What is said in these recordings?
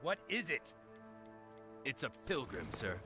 What is it? It's a pilgrim, sir.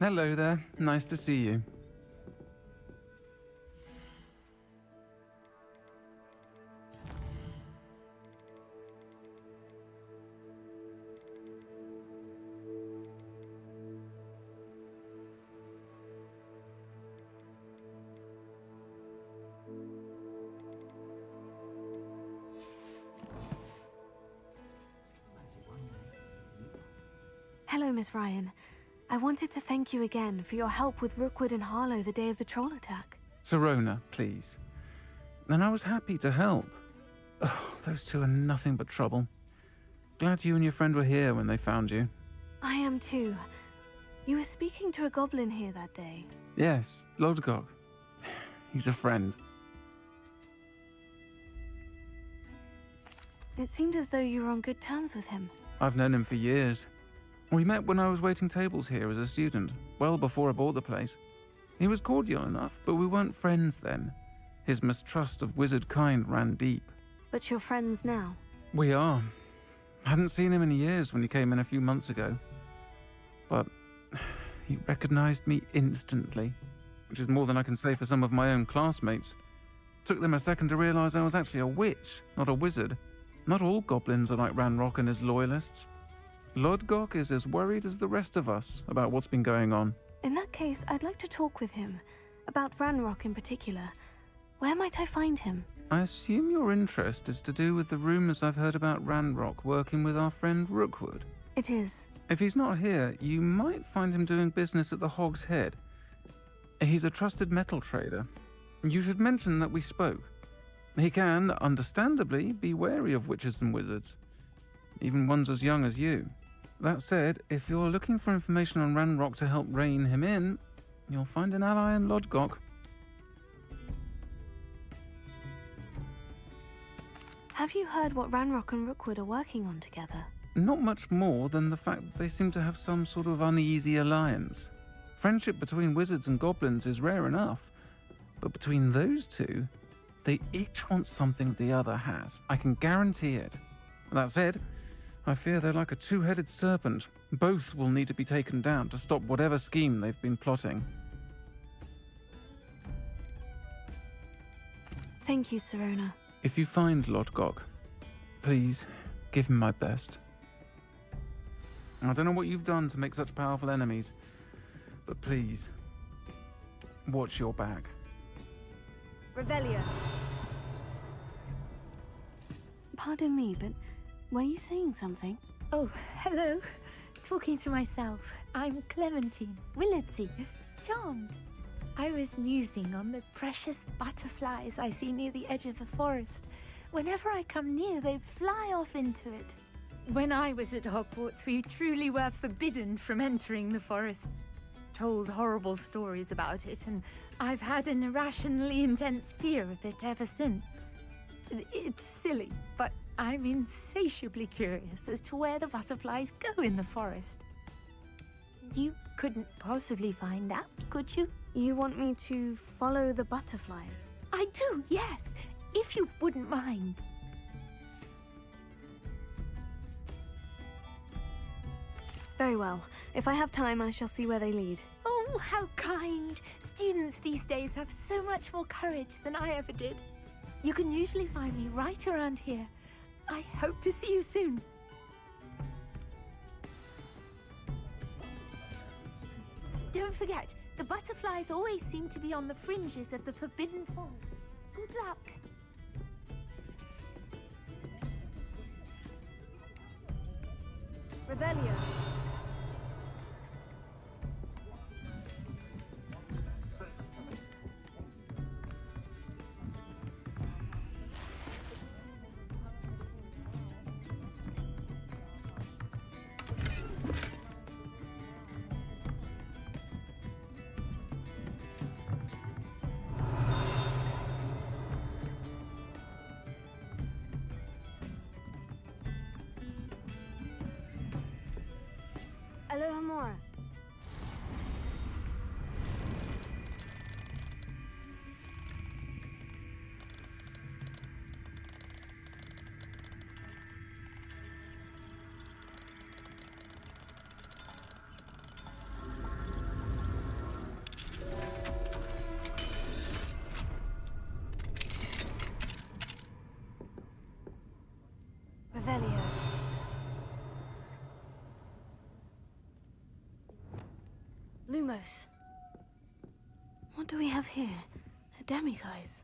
Hello there, nice to see you. Hello, Miss Ryan. I wanted to thank you again for your help with Rookwood and Harlow the day of the troll attack. Sirona, please. And I was happy to help. Oh, those two are nothing but trouble. Glad you and your friend were here when they found you. I am too. You were speaking to a goblin here that day. Yes, Lodgok. He's a friend. It seemed as though you were on good terms with him. I've known him for years. We met when I was waiting tables here as a student, well before I bought the place. He was cordial enough, but we weren't friends then. His mistrust of wizard kind ran deep. But you're friends now? We are. Hadn't seen him in years when he came in a few months ago. But he recognized me instantly, which is more than I can say for some of my own classmates. Took them a second to realize I was actually a witch, not a wizard. Not all goblins are like Ranrock and his loyalists. Lodgok is as worried as the rest of us about what's been going on. In that case, I'd like to talk with him. About Ranrock in particular. Where might I find him? I assume your interest is to do with the rumors I've heard about Ranrock working with our friend Rookwood. It is. If he's not here, you might find him doing business at the Hog's Head. He's a trusted metal trader. You should mention that we spoke. He can, understandably, be wary of witches and wizards. Even ones as young as you. That said, if you're looking for information on Ranrock to help rein him in, you'll find an ally in Lodgok. Have you heard what Ranrock and Rookwood are working on together? Not much more than the fact that they seem to have some sort of uneasy alliance. Friendship between wizards and goblins is rare enough, but between those two, they each want something the other has. I can guarantee it. That said, I fear they're like a two-headed serpent. Both will need to be taken down to stop whatever scheme they've been plotting. Thank you, Serona. If you find Lodgok, please give him my best. I don't know what you've done to make such powerful enemies, but please, watch your back. Revelio. Pardon me, but were you saying something? Oh, hello. Talking to myself. I'm Clementine, Willardsey, charmed. I was musing on the precious butterflies I see near the edge of the forest. Whenever I come near, they fly off into it. When I was at Hogwarts, we truly were forbidden from entering the forest. Told horrible stories about it, and I've had an irrationally intense fear of it ever since. It's silly, but I'm insatiably curious as to where the butterflies go in the forest. You couldn't possibly find out, could you? You want me to follow the butterflies? I do, yes, if you wouldn't mind. Very well. If I have time, I shall see where they lead. Oh, how kind! Students these days have so much more courage than I ever did. You can usually find me right around here. I hope to see you soon. Don't forget, the butterflies always seem to be on the fringes of the Forbidden Forest. Good luck. Revelio. Alohomora. Revelio. Lumos. What do we have here? A demiguise.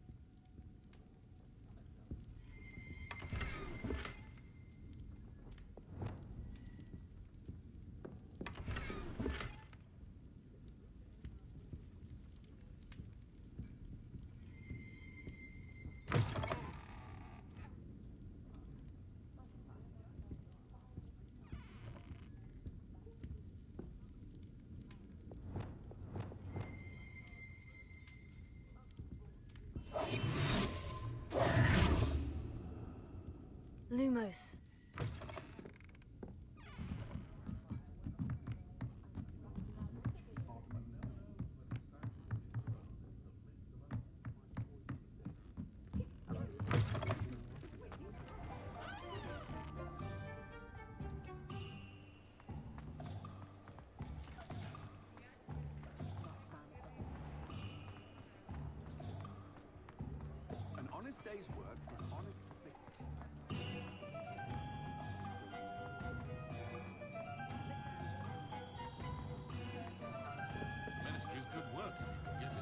Lumos. An honest day's work for an honest victim. Ministry's good work. Yes,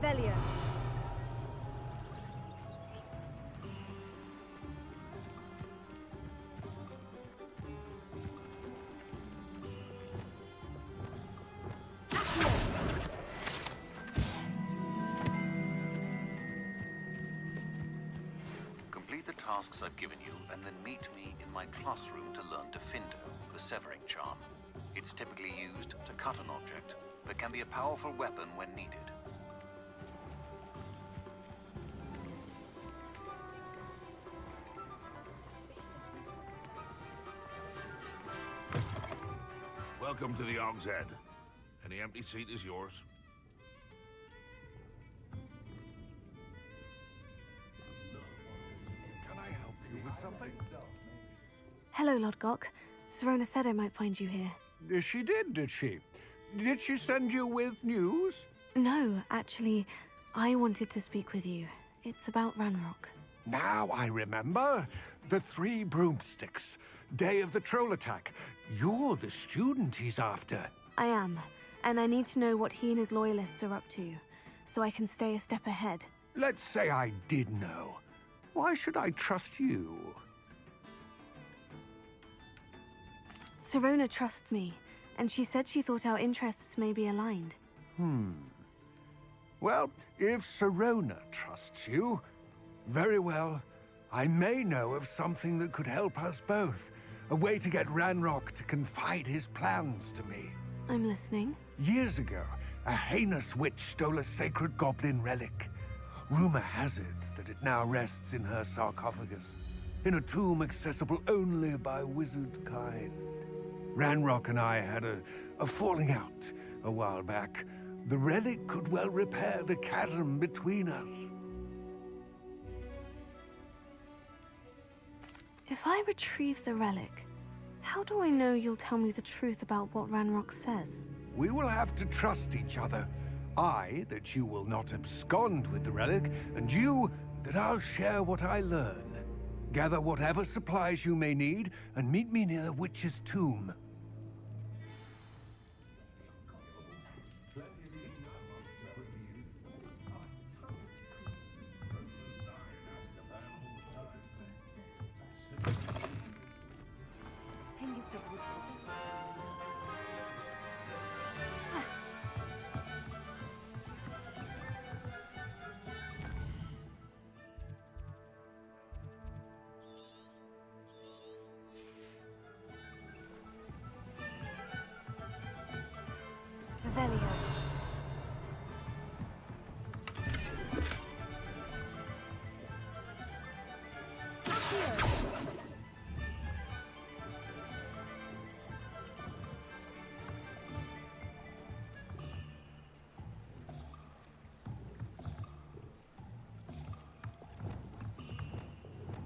Revelio. Complete the tasks I've given you, and then meet me in my classroom to learn Defendo, the severing charm. It's typically used to cut an object, but can be a powerful weapon when needed. Welcome to the Og's Head. Any empty seat is yours. Can I help you with something? Hello, Lodgok. Serona said I might find you here. She did she? Did she send you with news? No, actually, I wanted to speak with you. It's about Ranrock. Now I remember. The 3 broomsticks. Day of the troll attack. You're the student he's after. I am, and I need to know what he and his loyalists are up to, so I can stay a step ahead. Let's say I did know. Why should I trust you? Serona trusts me, and she said she thought our interests may be aligned. Well, if Serona trusts you, very well. I may know of something that could help us both. A way to get Ranrock to confide his plans to me. I'm listening. Years ago, a heinous witch stole a sacred goblin relic. Rumor has it that it now rests in her sarcophagus, in a tomb accessible only by wizard kind. Ranrock and I had a falling out a while back. The relic could well repair the chasm between us. If I retrieve the relic, how do I know you'll tell me the truth about what Ranrock says? We will have to trust each other. I, that you will not abscond with the relic, and you, that I'll share what I learn. Gather whatever supplies you may need, and meet me near the witch's tomb. Revelio.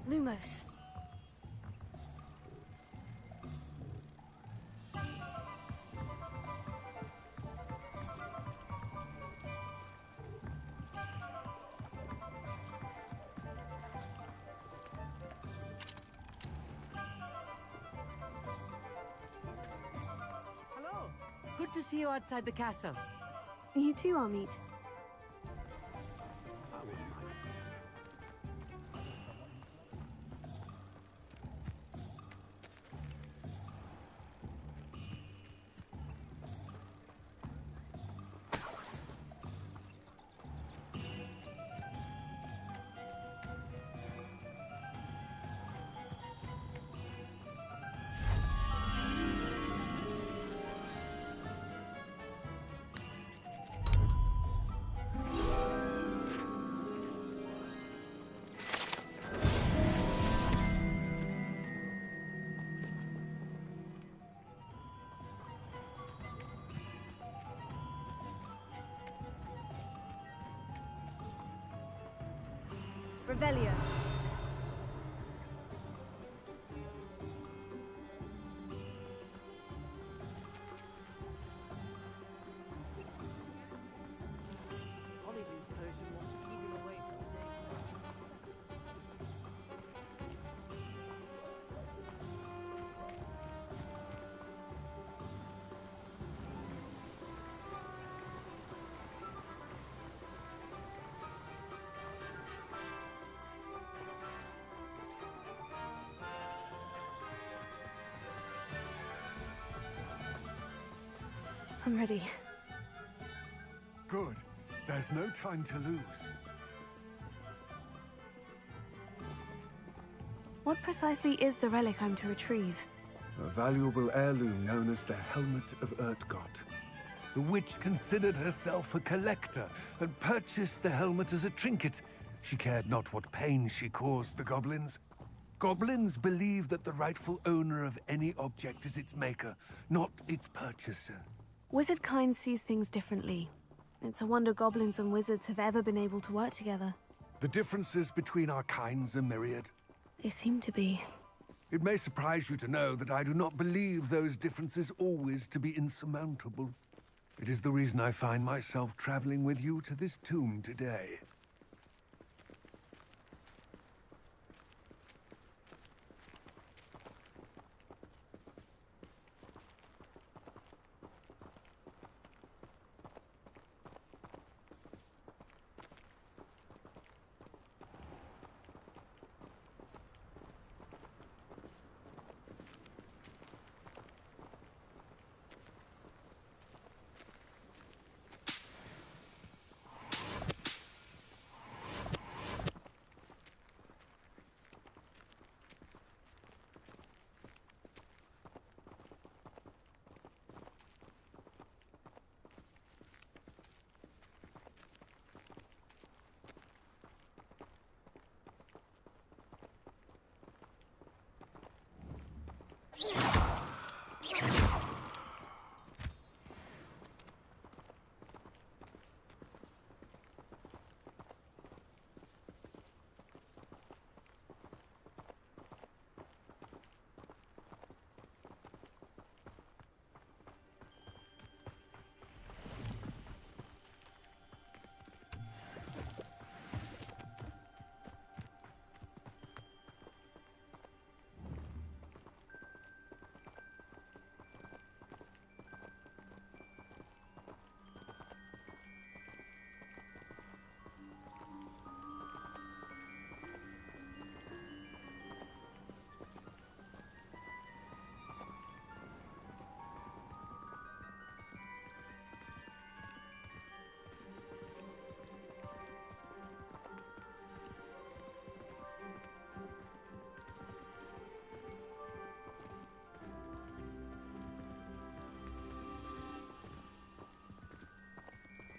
Lumos. Hello. Good to see you outside the castle. You too, Amit. Revelio. Holliday's person wants to keep him away from the day. I'm ready. Good. There's no time to lose. What precisely is the relic I'm to retrieve? A valuable heirloom known as the Helmet of Urtgott. The witch considered herself a collector and purchased the helmet as a trinket. She cared not what pain she caused the goblins. Goblins believe that the rightful owner of any object is its maker, not its purchaser. Wizard kind sees things differently. It's a wonder goblins and wizards have ever been able to work together. The differences between our kinds are myriad. They seem to be. It may surprise you to know that I do not believe those differences always to be insurmountable. It is the reason I find myself traveling with you to this tomb today.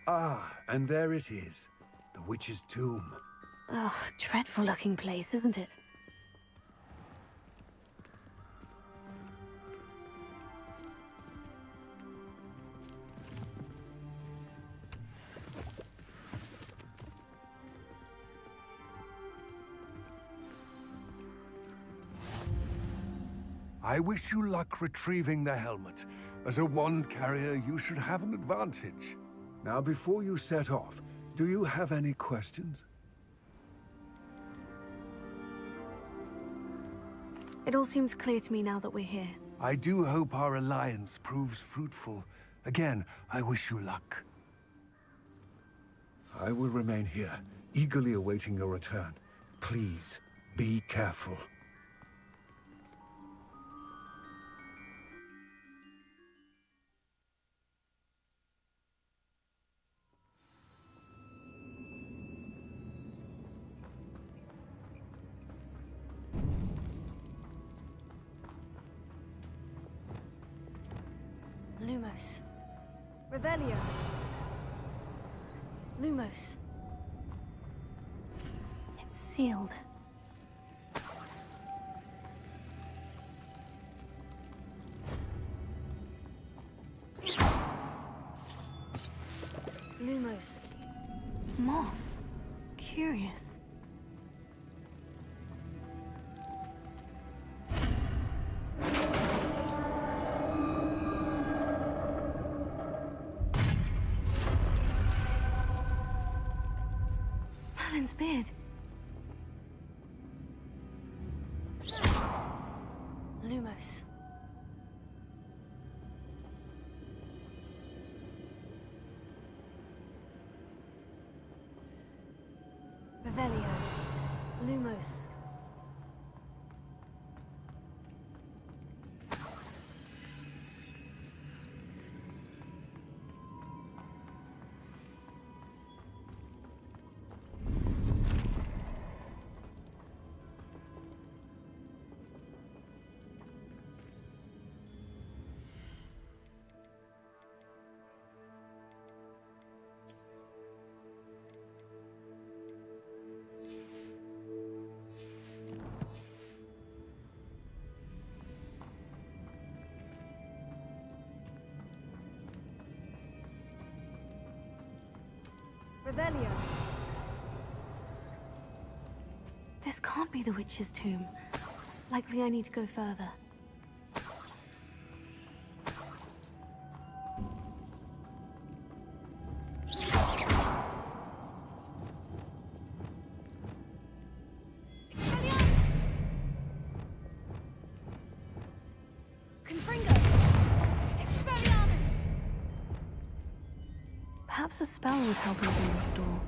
Ah, and there it is. The witch's tomb. Oh, dreadful looking place, isn't it? I wish you luck retrieving the helmet. As a wand carrier, you should have an advantage. Now, before you set off, do you have any questions? It all seems clear to me now that we're here. I do hope our alliance proves fruitful. Again, I wish you luck. I will remain here, eagerly awaiting your return. Please, be careful. Lumos. Revelio. Lumos. It's sealed. Lumos. Moths. Curious. Merlin's beard. Lumos. Revelio. Lumos. Revelio. This can't be the witch's tomb. Likely I need to go further. Perhaps a spell would help open this door.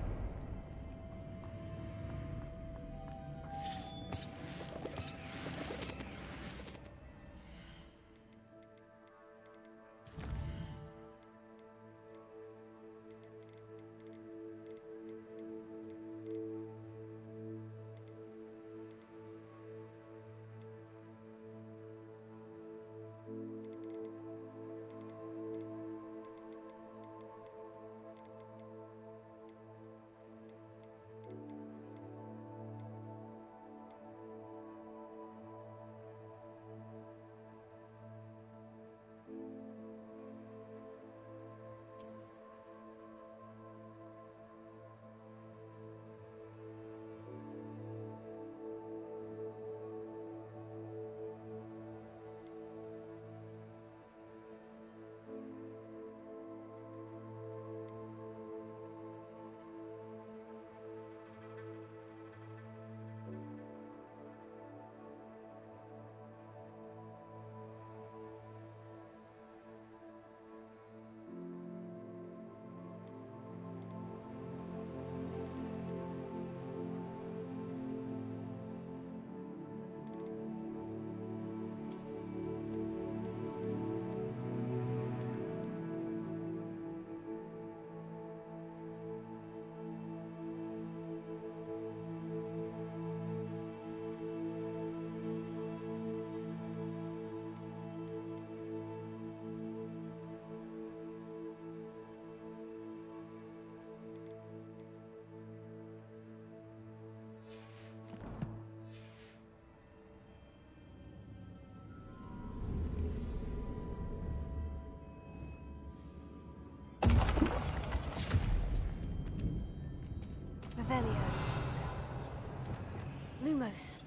Revelio. Lumos.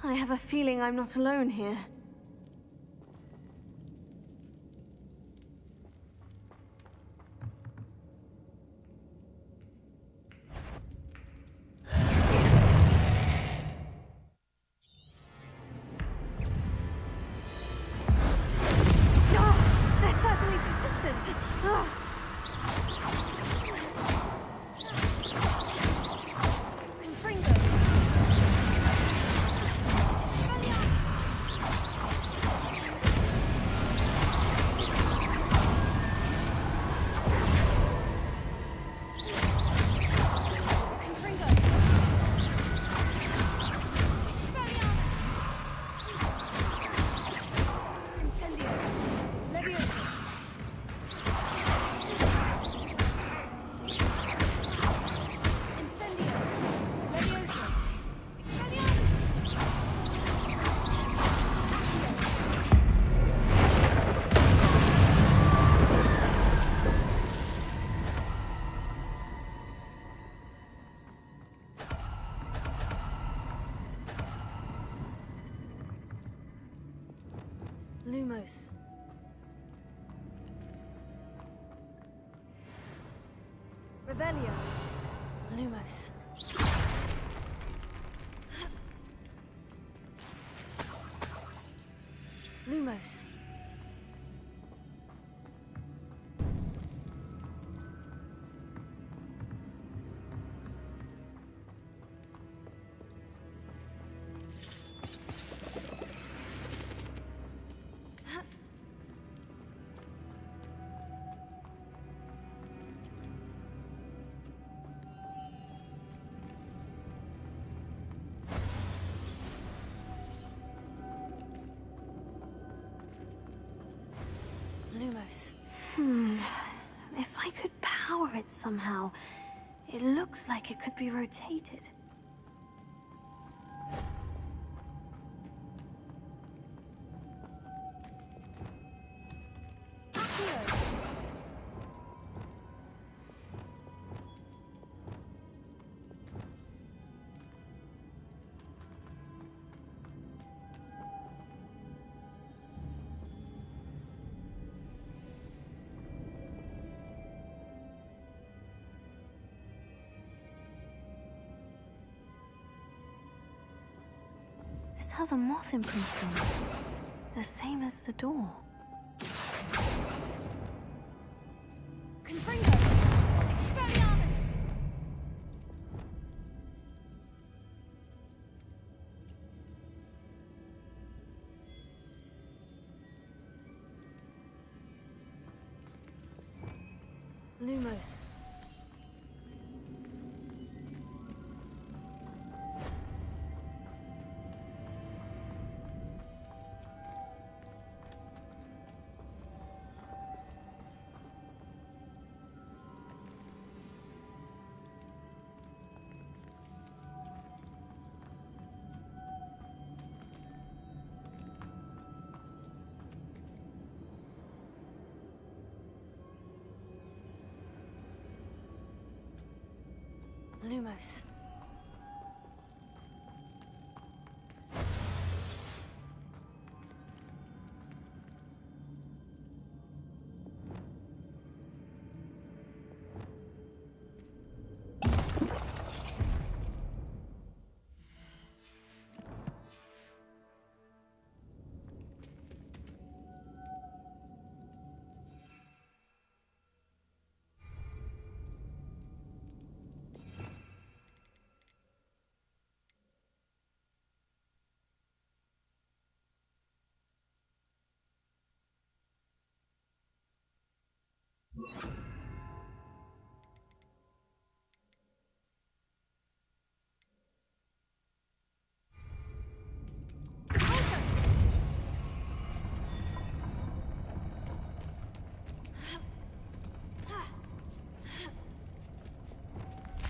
I have a feeling I'm not alone here. They're certainly persistent. Lumos. Revelio. Lumos. Lumos. If I could power it somehow, it looks like it could be rotated. This has a moth imprint on it. The same as the door. Confringo! Expelliarmus! Lumos. Lumos.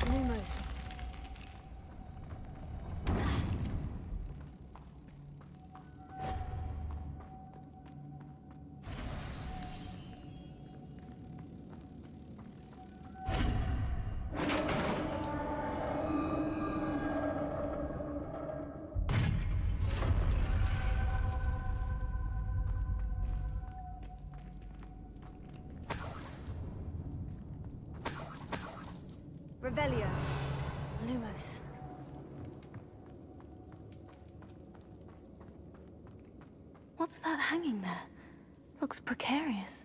Lumos. Revelio. Lumos. What's that hanging there? Looks precarious.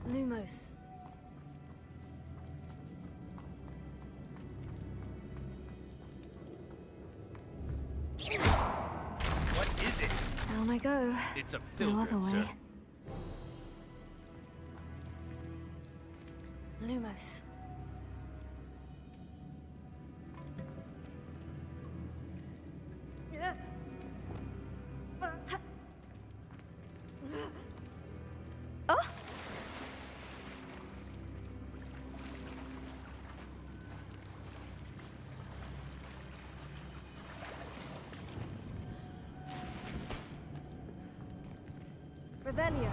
Lumos. What is it? Down I go. It's a No other pilgrim, way. sir. Lumos. Revelio.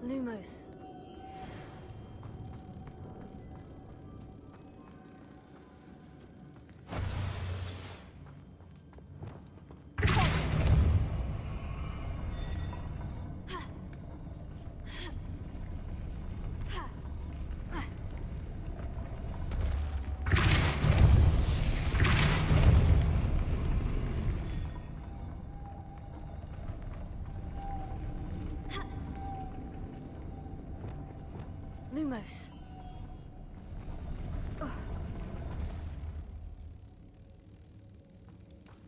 Lumos. Lumos. Ugh.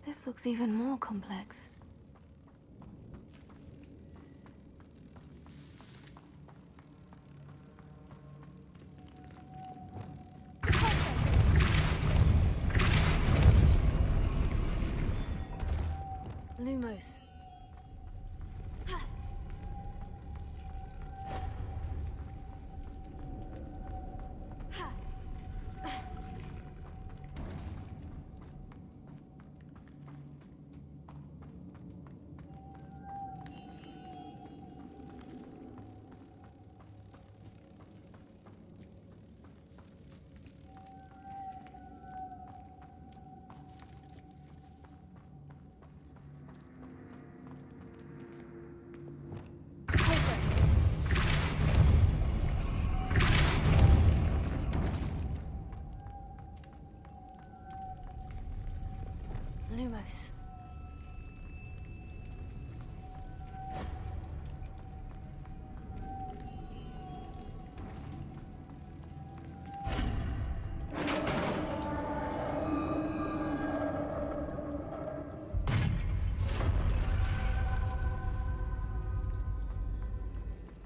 This looks even more complex. Lumos. close.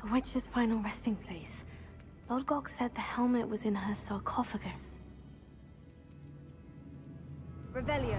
The witch's final resting place. Lodgok said the helmet was in her sarcophagus. Revelio.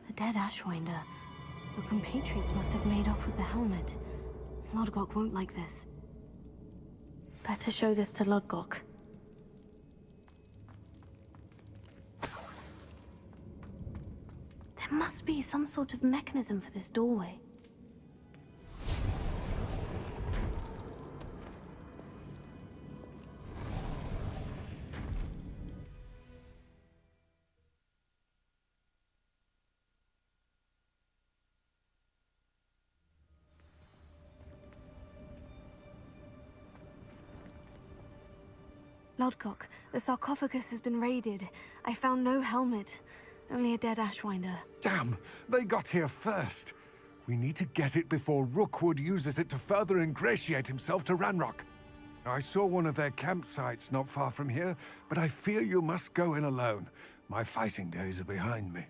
A dead Ashwinder. Your compatriots must have made off with the helmet. Lodgok won't like this. Better show this to Lodgok. There must be some sort of mechanism for this doorway. Lodgok, the sarcophagus has been raided. I found no helmet, only a dead Ashwinder. Damn! They got here first. We need to get it before Rookwood uses it to further ingratiate himself to Ranrock. I saw one of their campsites not far from here, but I fear you must go in alone. My fighting days are behind me.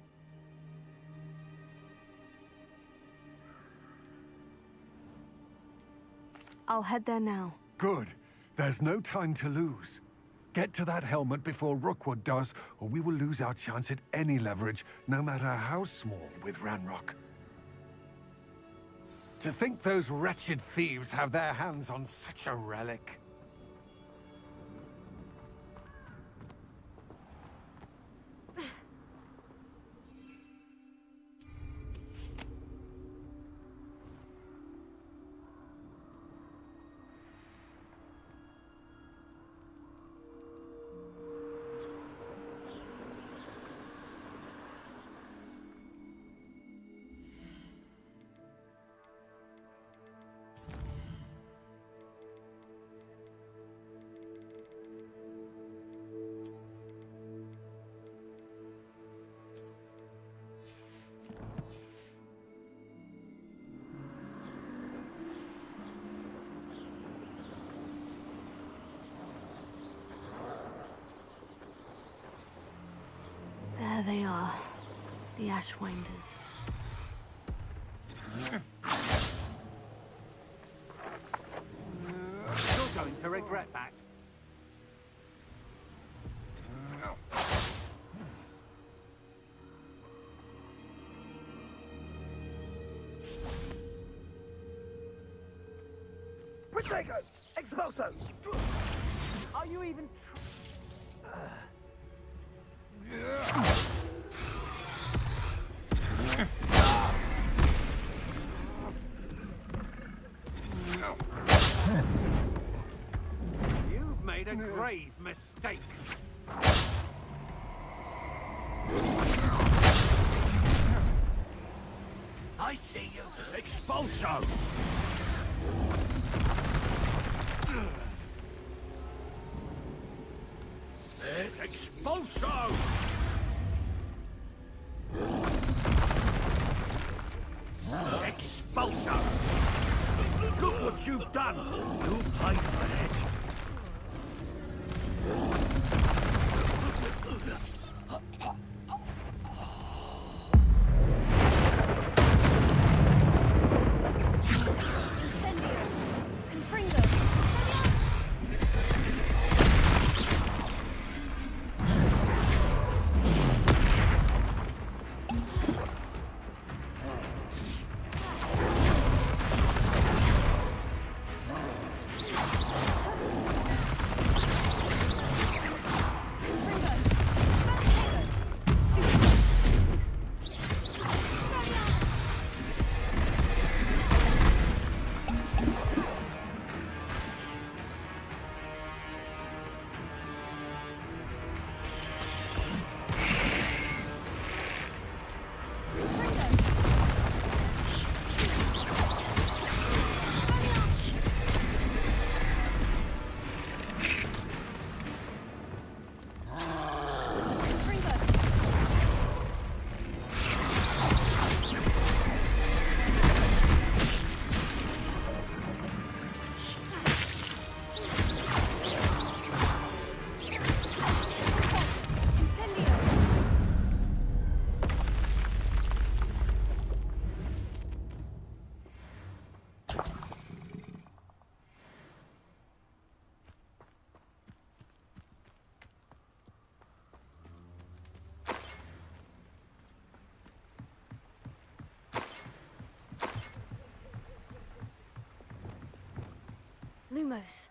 I'll head there now. Good. There's no time to lose. Get to that helmet before Rookwood does, or we will lose our chance at any leverage, no matter how small, with Ranrock. To think those wretched thieves have their hands on such a relic. There they are, the Ashwinders. You're going to regret that. Protego! Expulso! Are you even... You've made a grave mistake. I see you. Expulso! Expulso! Expulso! Look what you've done! You paid for it! Lumos.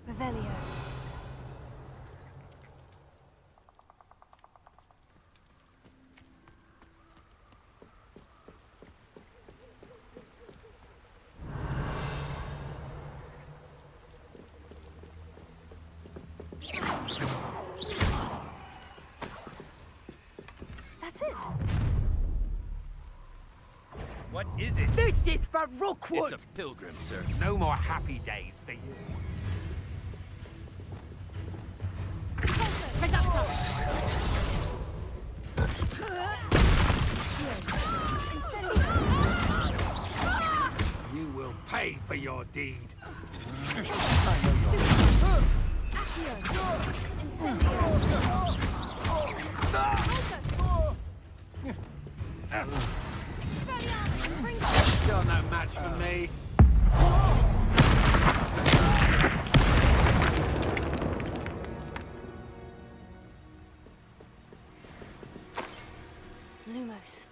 Revelio. That's it. What is it? This is for Rookwood! It's a pilgrim, sir. No more happy days for you. You will pay for your deed. You're no match for me. Lumos.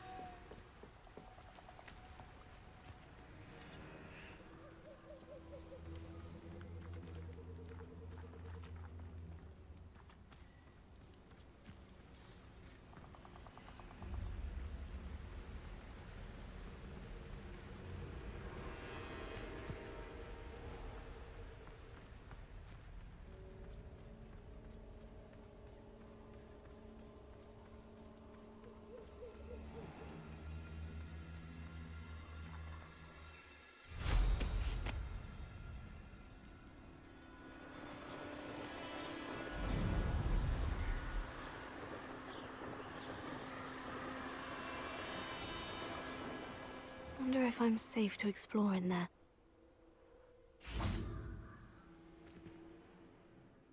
Wonder if I'm safe to explore in there.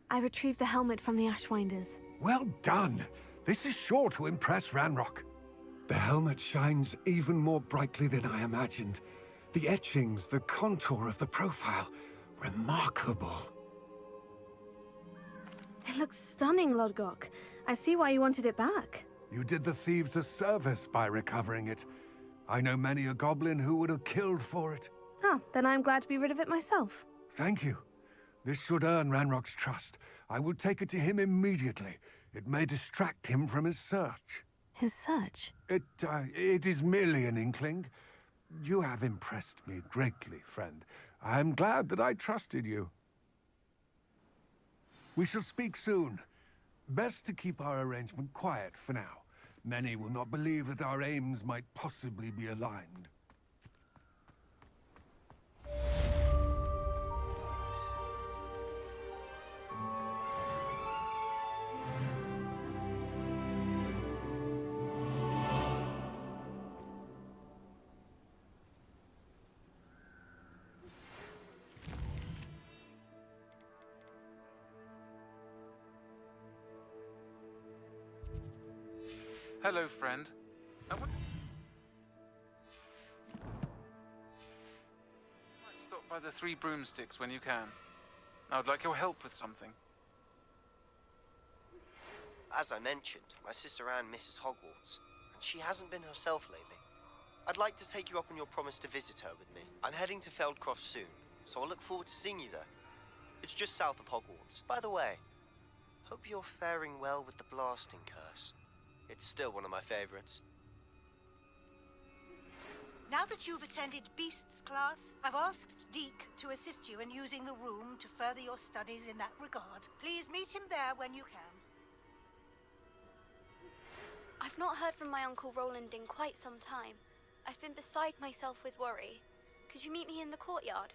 I retrieved the helmet from the Ashwinders. Well done. This is sure to impress Ranrock. The helmet shines even more brightly than I imagined. The etchings, the contour of the profile. Remarkable. It looks stunning, Lodgok. I see why you wanted it back. You did the thieves a service by recovering it. I know many a goblin who would have killed for it. Ah, then I'm glad to be rid of it myself. Thank you. This should earn Ranrock's trust. I will take it to him immediately. It may distract him from his search. His search? It is merely an inkling. You have impressed me greatly, friend. I am glad that I trusted you. We shall speak soon. Best to keep our arrangement quiet for now. Many will not believe that our aims might possibly be aligned. Hello, friend. Might stop by the Three Broomsticks when you can. I would like your help with something. As I mentioned, my sister Anne misses Hogwarts, and she hasn't been herself lately. I'd like to take you up on your promise to visit her with me. I'm heading to Feldcroft soon, so I'll look forward to seeing you there. It's just south of Hogwarts. By the way, hope you're faring well with the blasting curse. It's still one of my favorites. Now that you've attended Beasts class, I've asked Deke to assist you in using the room to further your studies in that regard. Please meet him there when you can. I've not heard from my Uncle Roland in quite some time. I've been beside myself with worry. Could you meet me in the courtyard?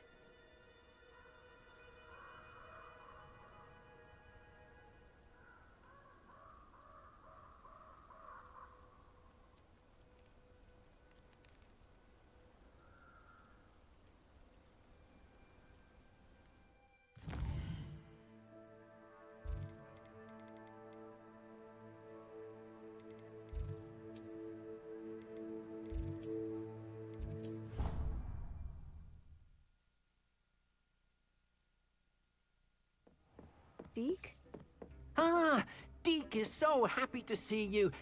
Deke? Ah, Deke is so happy to see you.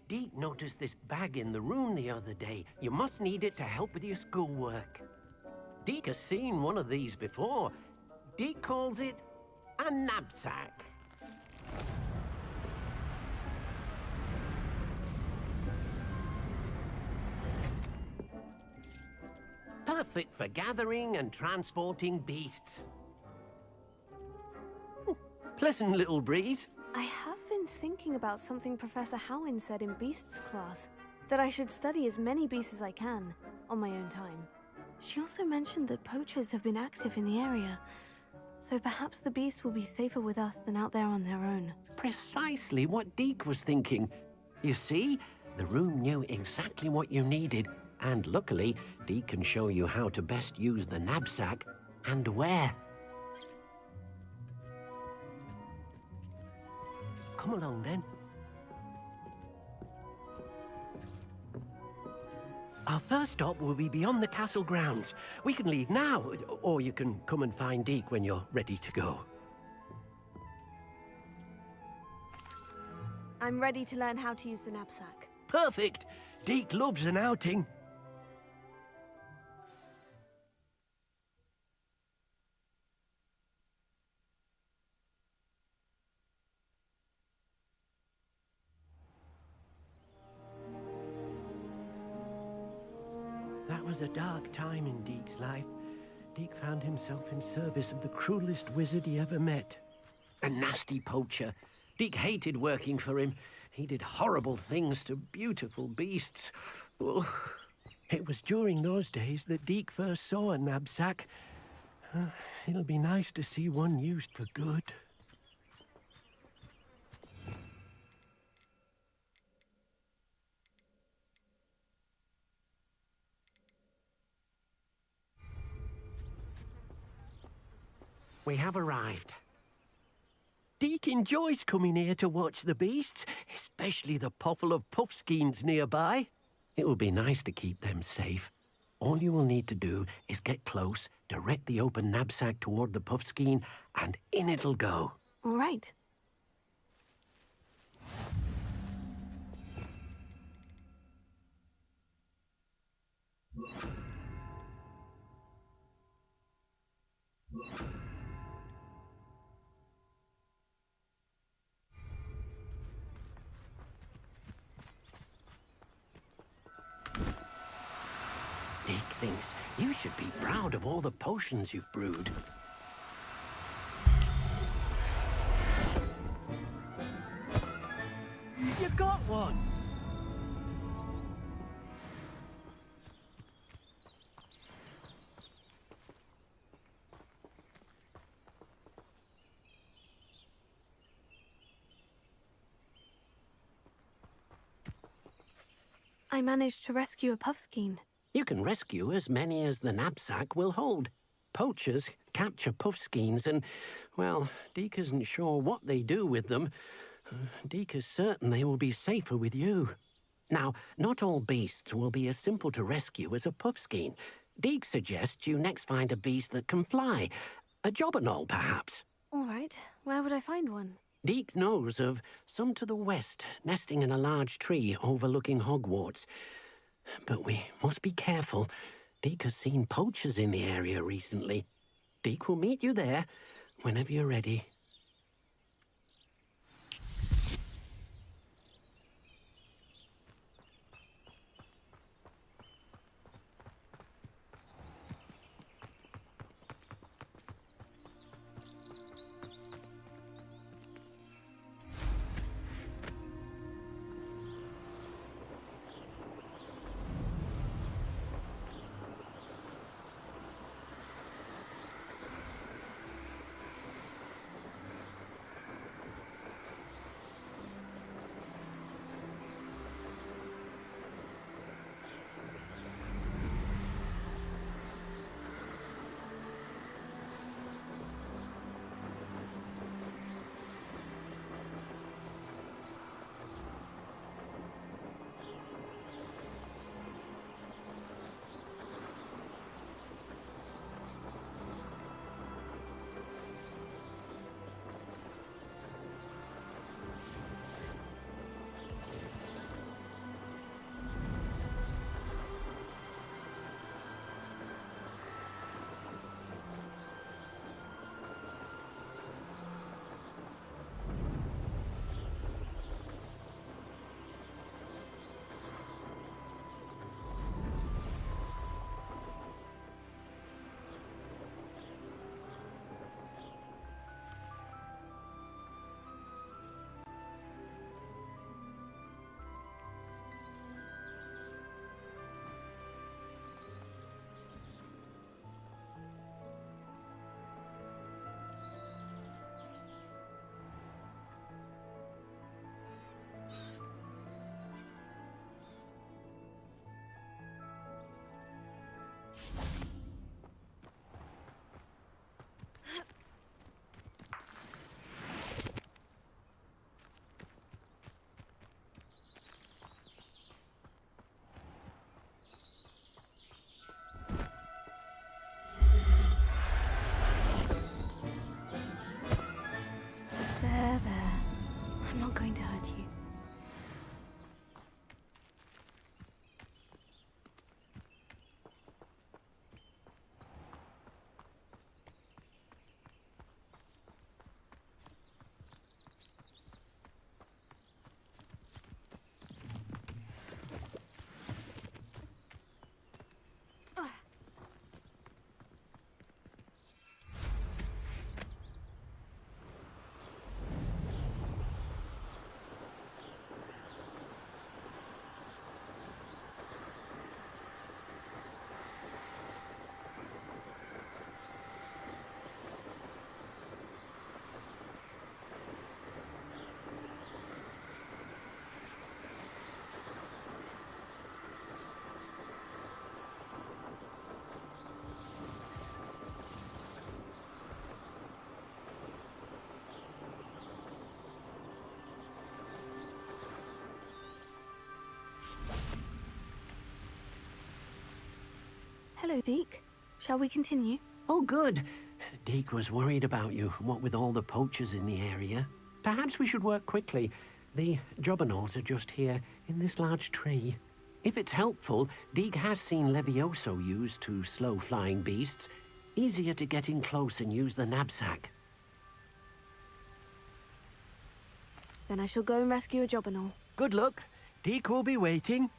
Deke noticed this bag in the room the other day. You must need it to help with your schoolwork. Deke has seen one of these before. Deke calls it a knapsack. Perfect for gathering and transporting beasts. Pleasant little breeze. I have been thinking about something Professor Howin said in Beasts class, that I should study as many beasts as I can, on my own time. She also mentioned that poachers have been active in the area, so perhaps the beasts will be safer with us than out there on their own. Precisely what Deke was thinking. You see, the room knew exactly what you needed, and luckily, Deke can show you how to best use the knapsack and where. Come along, then. Our first stop will be beyond the castle grounds. We can leave now, or you can come and find Deke when you're ready to go. I'm ready to learn how to use the knapsack. Perfect! Deke loves an outing. That was a dark time in Deke's life. Deke found himself in service of the cruelest wizard he ever met. A nasty poacher. Deke hated working for him. He did horrible things to beautiful beasts. Oh. It was during those days that Deke first saw a knapsack. It'll be nice to see one used for good. We have arrived. Deke enjoys coming here to watch the beasts, especially the potful of puffskeins nearby. It will be nice to keep them safe. All you will need to do is get close, direct the open knapsack toward the puffskein, and in it'll go. All right. Deke thinks you should be proud of all the potions you've brewed. You got one! I managed to rescue a puffskein. You can rescue as many as the knapsack will hold. Poachers capture puffskeins and, well, Deke isn't sure what they do with them. Deke is certain they will be safer with you. Now, not all beasts will be as simple to rescue as a puffskein. Deke suggests you next find a beast that can fly. A jobberknoll, perhaps. All right. Where would I find one? Deke knows of some to the west, nesting in a large tree overlooking Hogwarts. But we must be careful. Deke has seen poachers in the area recently. Deke will meet you there whenever you're ready. I'm not going to hurt you. Hello, Deke. Shall we continue? Oh, good. Deke was worried about you, what with all the poachers in the area. Perhaps we should work quickly. The jobberknolls are just here, in this large tree. If it's helpful, Deke has seen Levioso used to slow flying beasts. Easier to get in close and use the knapsack. Then I shall go and rescue a jobberknoll. Good luck. Deke will be waiting.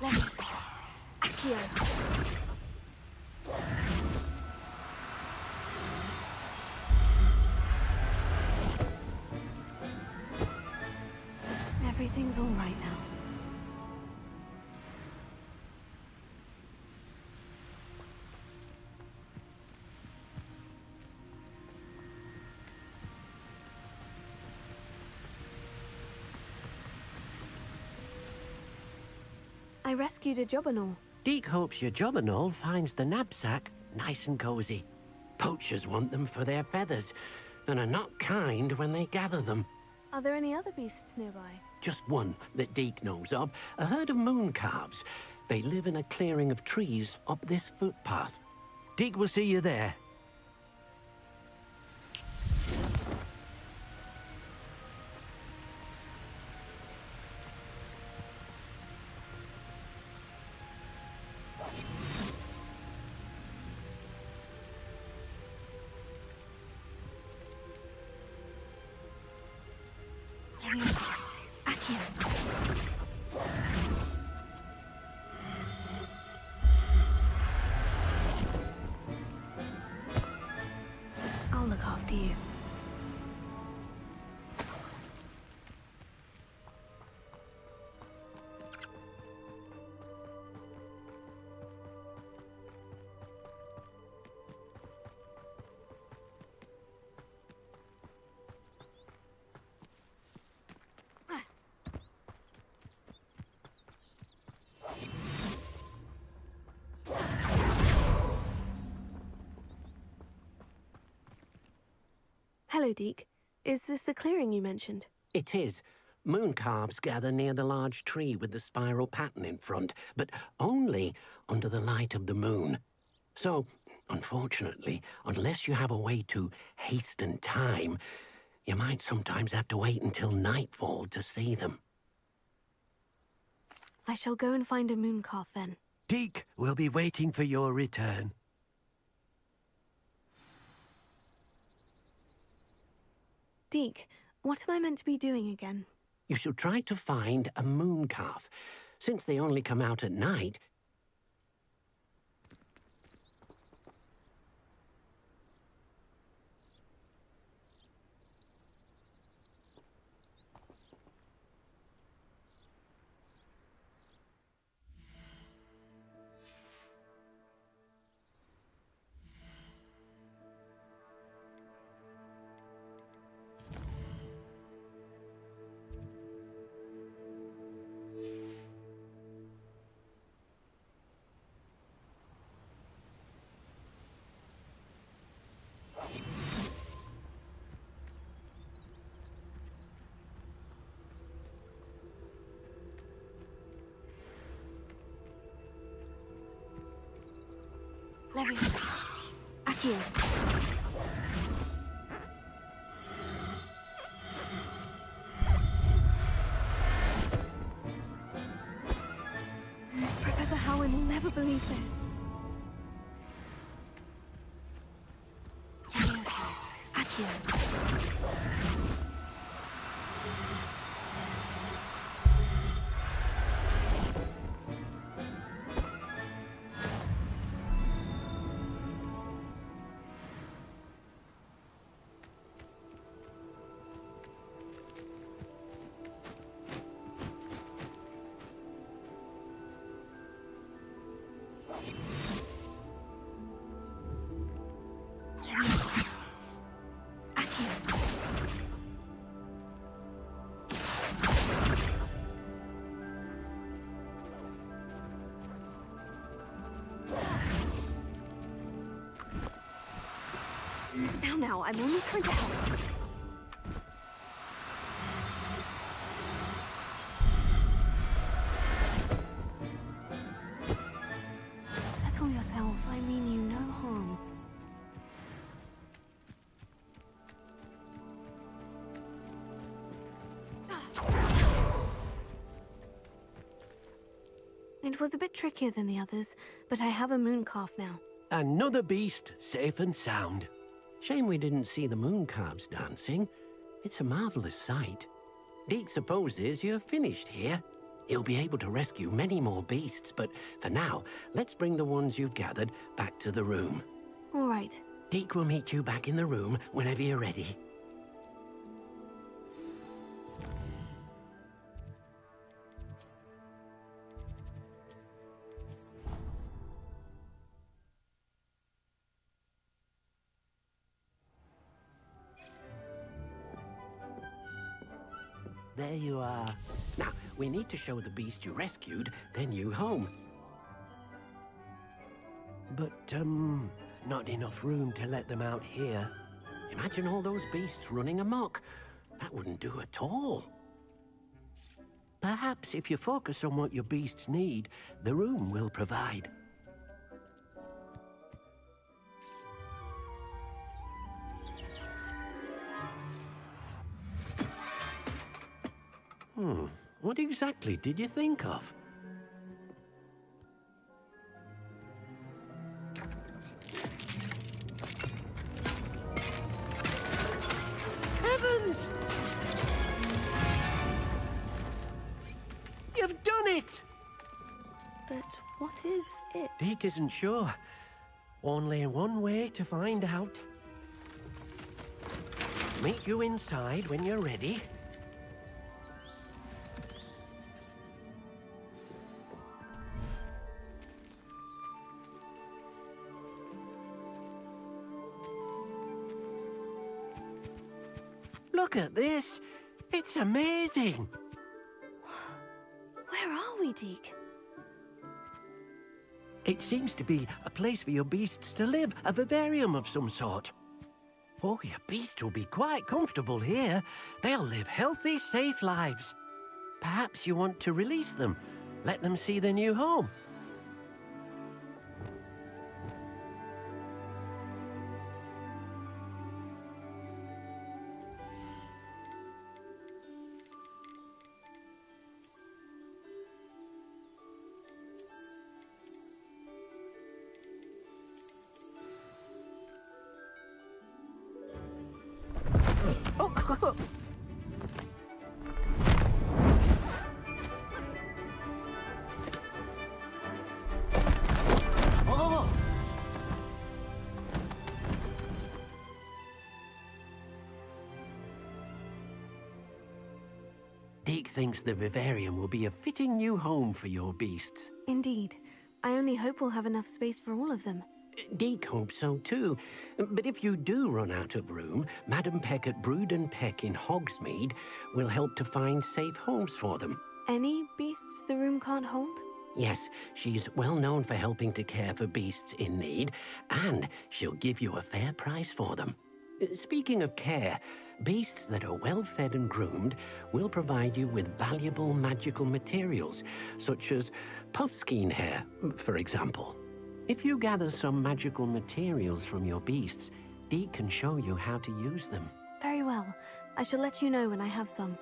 Levioso. Accio. Everything's all right now. I rescued a jobberknoll. Deke hopes your jobberknoll finds the knapsack nice and cozy. Poachers want them for their feathers, and are not kind when they gather them. Are there any other beasts nearby? Just one that Deke knows of, a herd of moon calves. They live in a clearing of trees up this footpath. Deke will see you there. Levioso. Accio. I'll look after you. Hello, Deke. Is this the clearing you mentioned? It is. Moon calves gather near the large tree with the spiral pattern in front, but only under the light of the moon. So, unfortunately, unless you have a way to hasten time, you might sometimes have to wait until nightfall to see them. I shall go and find a moon calf then. Deke will be waiting for your return. Deke, what am I meant to be doing again? You should try to find a moon calf. Since they only come out at night, Leviosa. Accio. Professor Howin will never believe this. Leviosa. Accio. Now, I'm only trying to help. Settle yourself. I mean you no harm. It was a bit trickier than the others, but I have a moon calf now. Another beast, safe and sound. Shame we didn't see the moon calves dancing. It's a marvelous sight. Deke supposes you're finished here. He'll be able to rescue many more beasts, but for now, let's bring the ones you've gathered back to the room. All right. Deke will meet you back in the room whenever you're ready. There you are. Now, we need to show the beast you rescued their new home. But, not enough room to let them out here. Imagine all those beasts running amok. That wouldn't do at all. Perhaps if you focus on what your beasts need, the room will provide. What exactly did you think of? Heavens! You've done it! But what is it? Deke isn't sure. Only one way to find out. Meet you inside when you're ready. Look at this. It's amazing. Where are we, Deke? It seems to be a place for your beasts to live, a vivarium of some sort. Oh, your beasts will be quite comfortable here. They'll live healthy, safe lives. Perhaps you want to release them, let them see their new home. Deke thinks the vivarium will be a fitting new home for your beasts. Indeed. I only hope we'll have enough space for all of them. Deke hopes so too. But if you do run out of room, Madam Peck at Brood and Peck in Hogsmeade will help to find safe homes for them. Any beasts the room can't hold? Yes, she's well known for helping to care for beasts in need, and she'll give you a fair price for them. Speaking of care, beasts that are well fed and groomed will provide you with valuable magical materials, such as puffskein hair, for example. If you gather some magical materials from your beasts, Deke can show you how to use them. Very well. I shall let you know when I have some.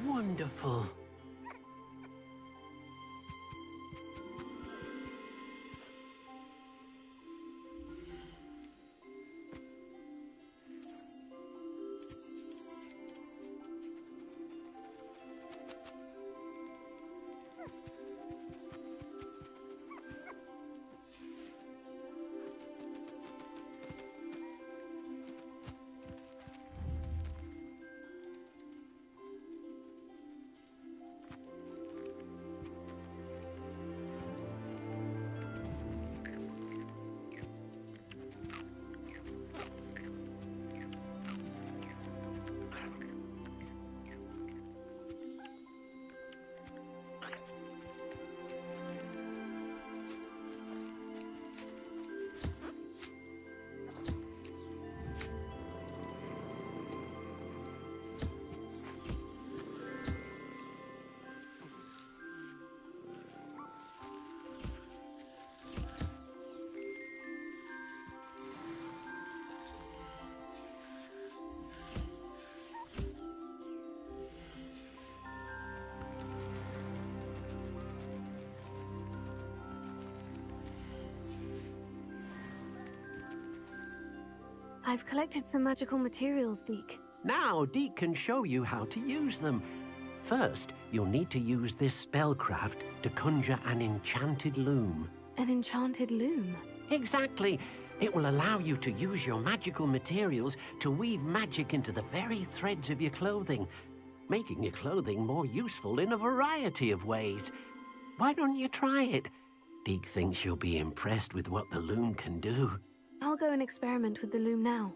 Wonderful. I've collected some magical materials, Deke. Now Deke can show you how to use them. First, you'll need to use this spellcraft to conjure an enchanted loom. An enchanted loom? Exactly. It will allow you to use your magical materials to weave magic into the very threads of your clothing, making your clothing more useful in a variety of ways. Why don't you try it? Deke thinks you'll be impressed with what the loom can do. I'll go and experiment with the loom now.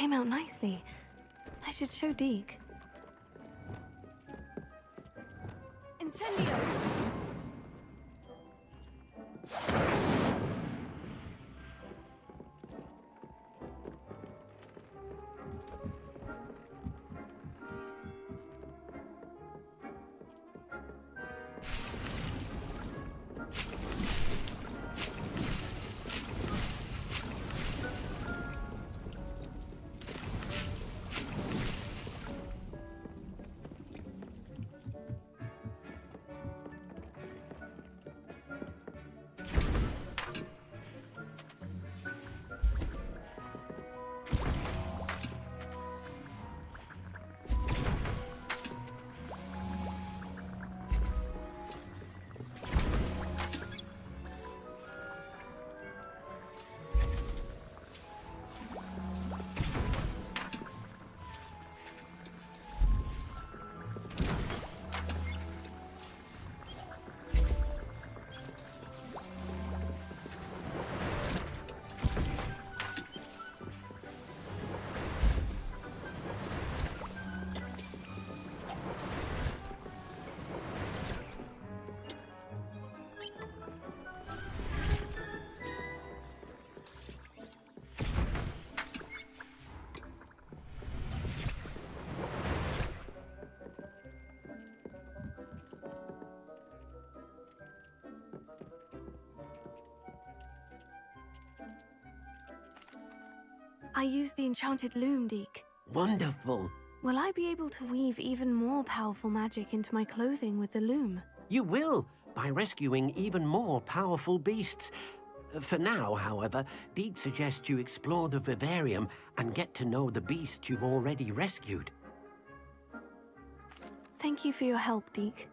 came out nicely. I should show Deke. Incendio! I used the enchanted loom, Deke. Wonderful. Will I be able to weave even more powerful magic into my clothing with the loom? You will, by rescuing even more powerful beasts. For now, however, Deke suggests you explore the vivarium and get to know the beasts you've already rescued. Thank you for your help, Deke.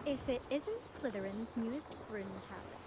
If it isn't Slytherin's newest broom tower.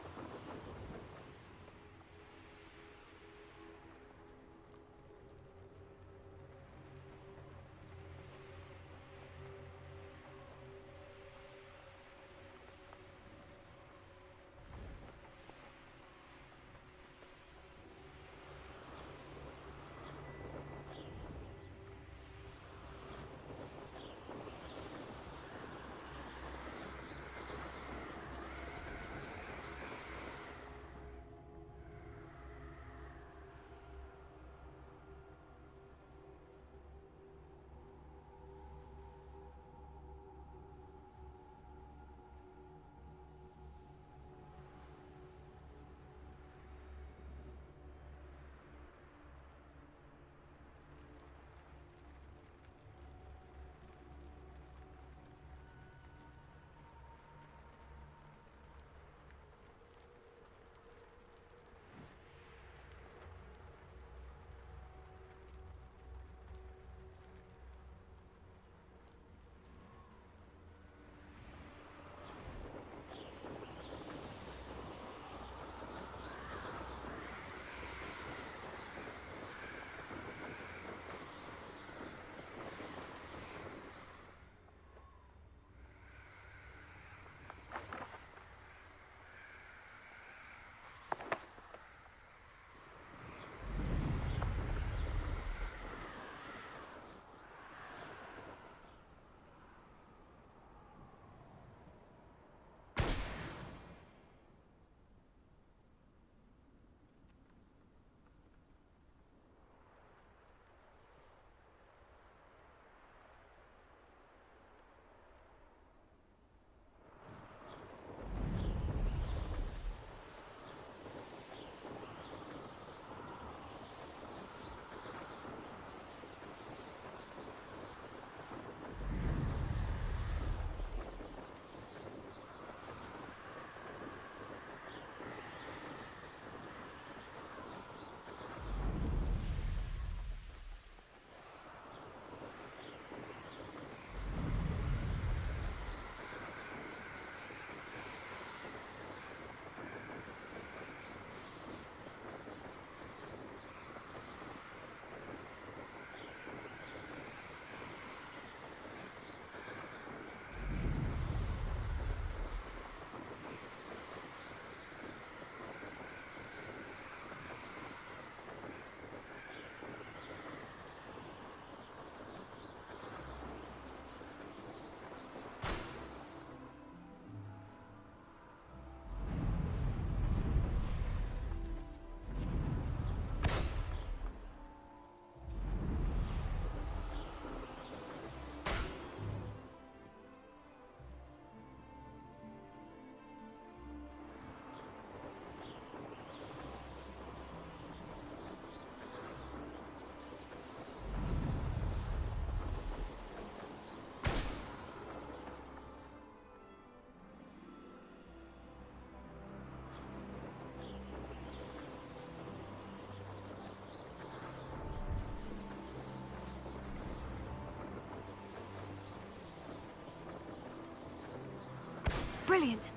Brilliant.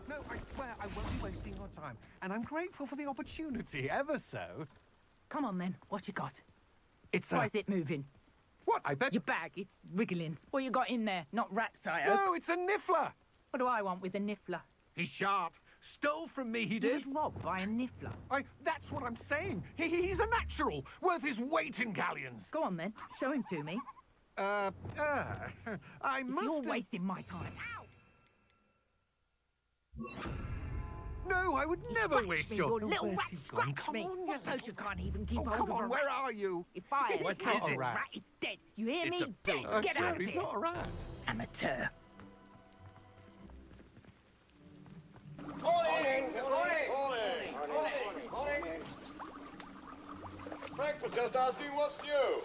No, I swear I won't be wasting your time. And I'm grateful for the opportunity, ever so. Come on then, what you got? It's Why is it moving? What, I bet... Your bag, it's wriggling. What you got in there? Not rats, I hope. No, it's a niffler! What do I want with a niffler? He's sharp. Stole from me, he He did. was robbed by a niffler. That's what I'm saying. He's a natural, worth his weight in galleons. Go on then, show him to me. I must... You're wasting my time. No, I would never Scratch waste me, your... you little where's rat, he gone? scratch Come me. on, you What poacher can't even keep Oh, hold come of a on, rat? where are you? If I had What catch is a it? rat, it's dead. You hear It's me? a Dead. pilgrim. Get Sir, out of he's here. not a rat. Amateur. Frank was just asking what's new.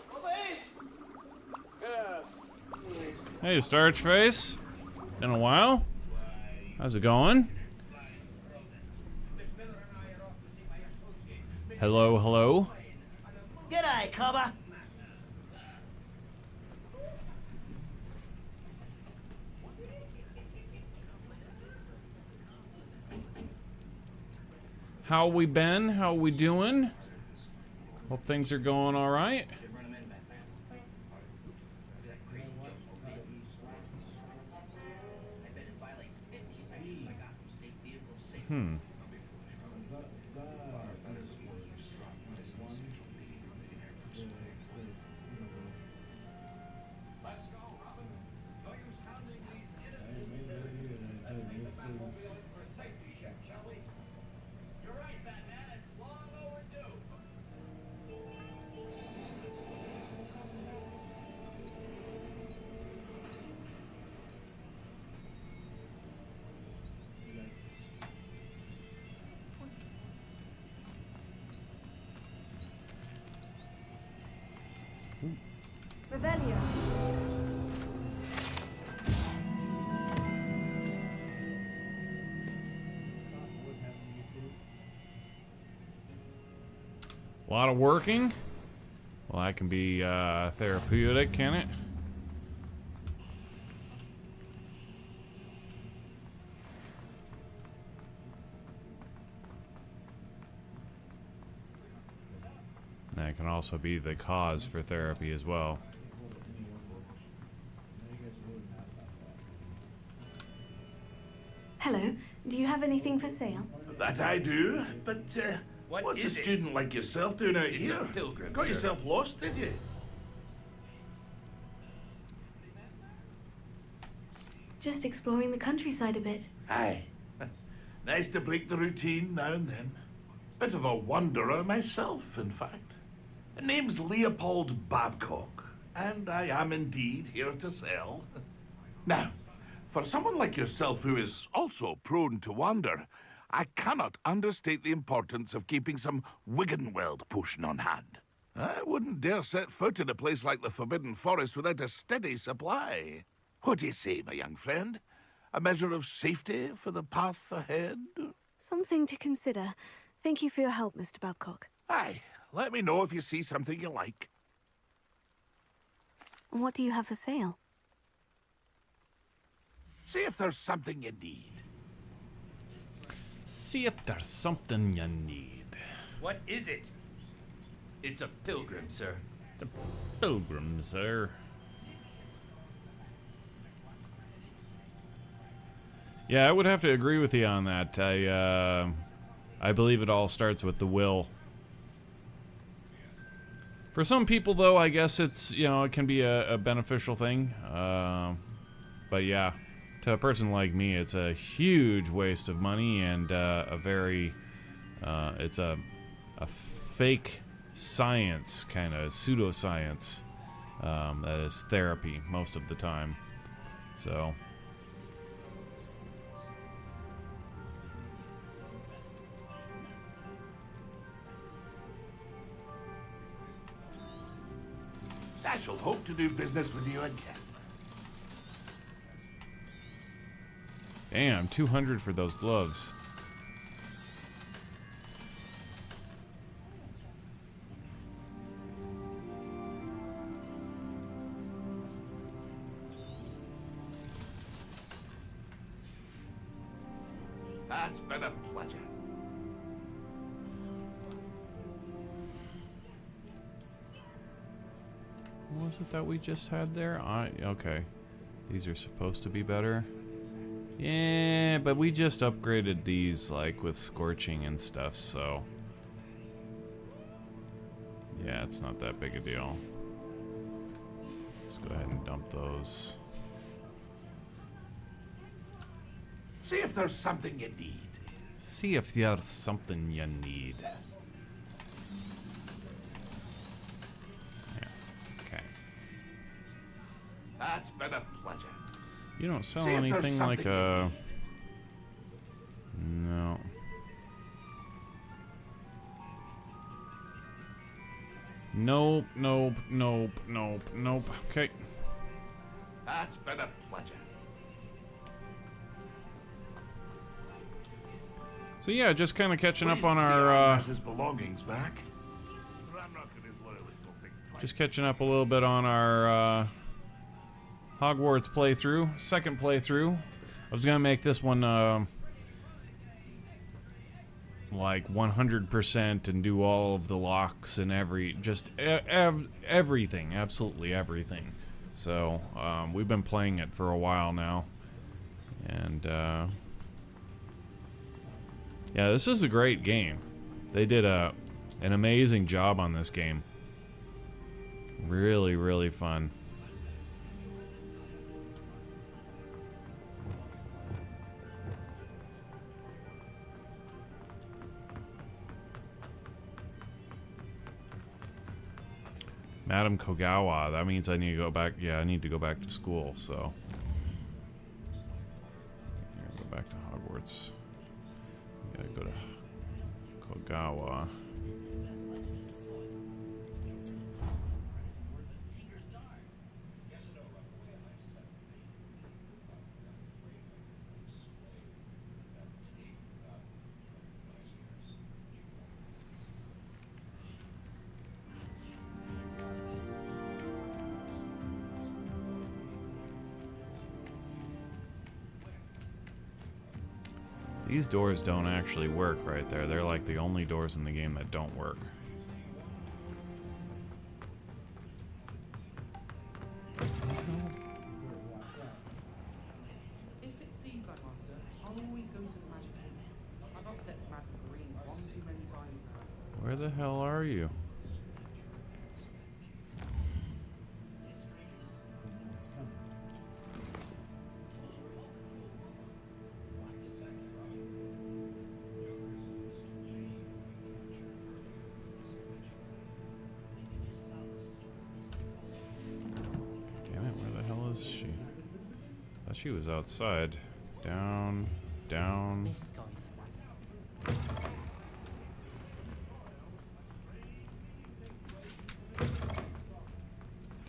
Hey, Starch Face. Been a while. How's it going? Hello, hello. G'day, cobber. How we been? How we doing? Hope things are going all right. Revelio. A lot of working. Well, that can be therapeutic, can it? That can also be the cause for therapy as well. Hello. Do you have anything for sale? That I do, but what's a student like yourself doing out here? A pilgrim, Got sir. yourself lost, did you? Just exploring the countryside a bit. Aye. Nice to break the routine now and then. Bit of a wanderer myself, in fact. Name's Leopold Babcock, and I am indeed here to sell. Now, for someone like yourself who is also prone to wander, I cannot understate the importance of keeping some Wiggenweld potion on hand. I wouldn't dare set foot in a place like the Forbidden Forest without a steady supply. What do you say, my young friend? A measure of safety for the path ahead? Something to consider. Thank you for your help, Mr. Babcock. Aye, let me know if you see something you like. And what do you have for sale? See if there's something you need. See if there's something you need. What is it? It's a pilgrim, sir. The pilgrim, sir. Yeah, I would have to agree with you on that. I believe it all starts with the will. For some people, though, I guess it's, you know, it can be a beneficial thing. But yeah, to a person like me, it's a huge waste of money and a very, it's a fake science, kind of pseudoscience, that is therapy most of the time. So. I shall hope to do business with you again. Damn, 200 for those gloves. It's been a pleasure. What was it that we just had there? Okay. These are supposed to be better. Yeah, but we just upgraded these, like, with scorching and stuff, so... yeah, it's not that big a deal. Let's go ahead and dump those. See if there's something you need. See if there's something you need. Yeah, okay. It's been a pleasure. You don't sell See if there's anything like something a... no. Nope, nope, nope, nope, nope. Okay. It's been a pleasure. So yeah, just kind of catching up on Pleased to see our... Aaron has his belongings back. just catching up a little bit on our Hogwarts playthrough. Second playthrough. I was gonna make this one like 100% and do all of the locks and everything, absolutely everything. So we've been playing it for a while now, and yeah, this is a great game. They did an amazing job on this game. Really, really fun. Madam Kogawa, that means I need to go back. Yeah, I need to go back to school, so. Here, go back to Hogwarts. We gotta go to Kogawa. These doors don't actually work right there. They're like the only doors in the game that don't work. If it seems I'm after, I'll always go to the magic room. I've upset Madam Green one too many times now. Where the hell are you? She? I thought she was outside. Down, down.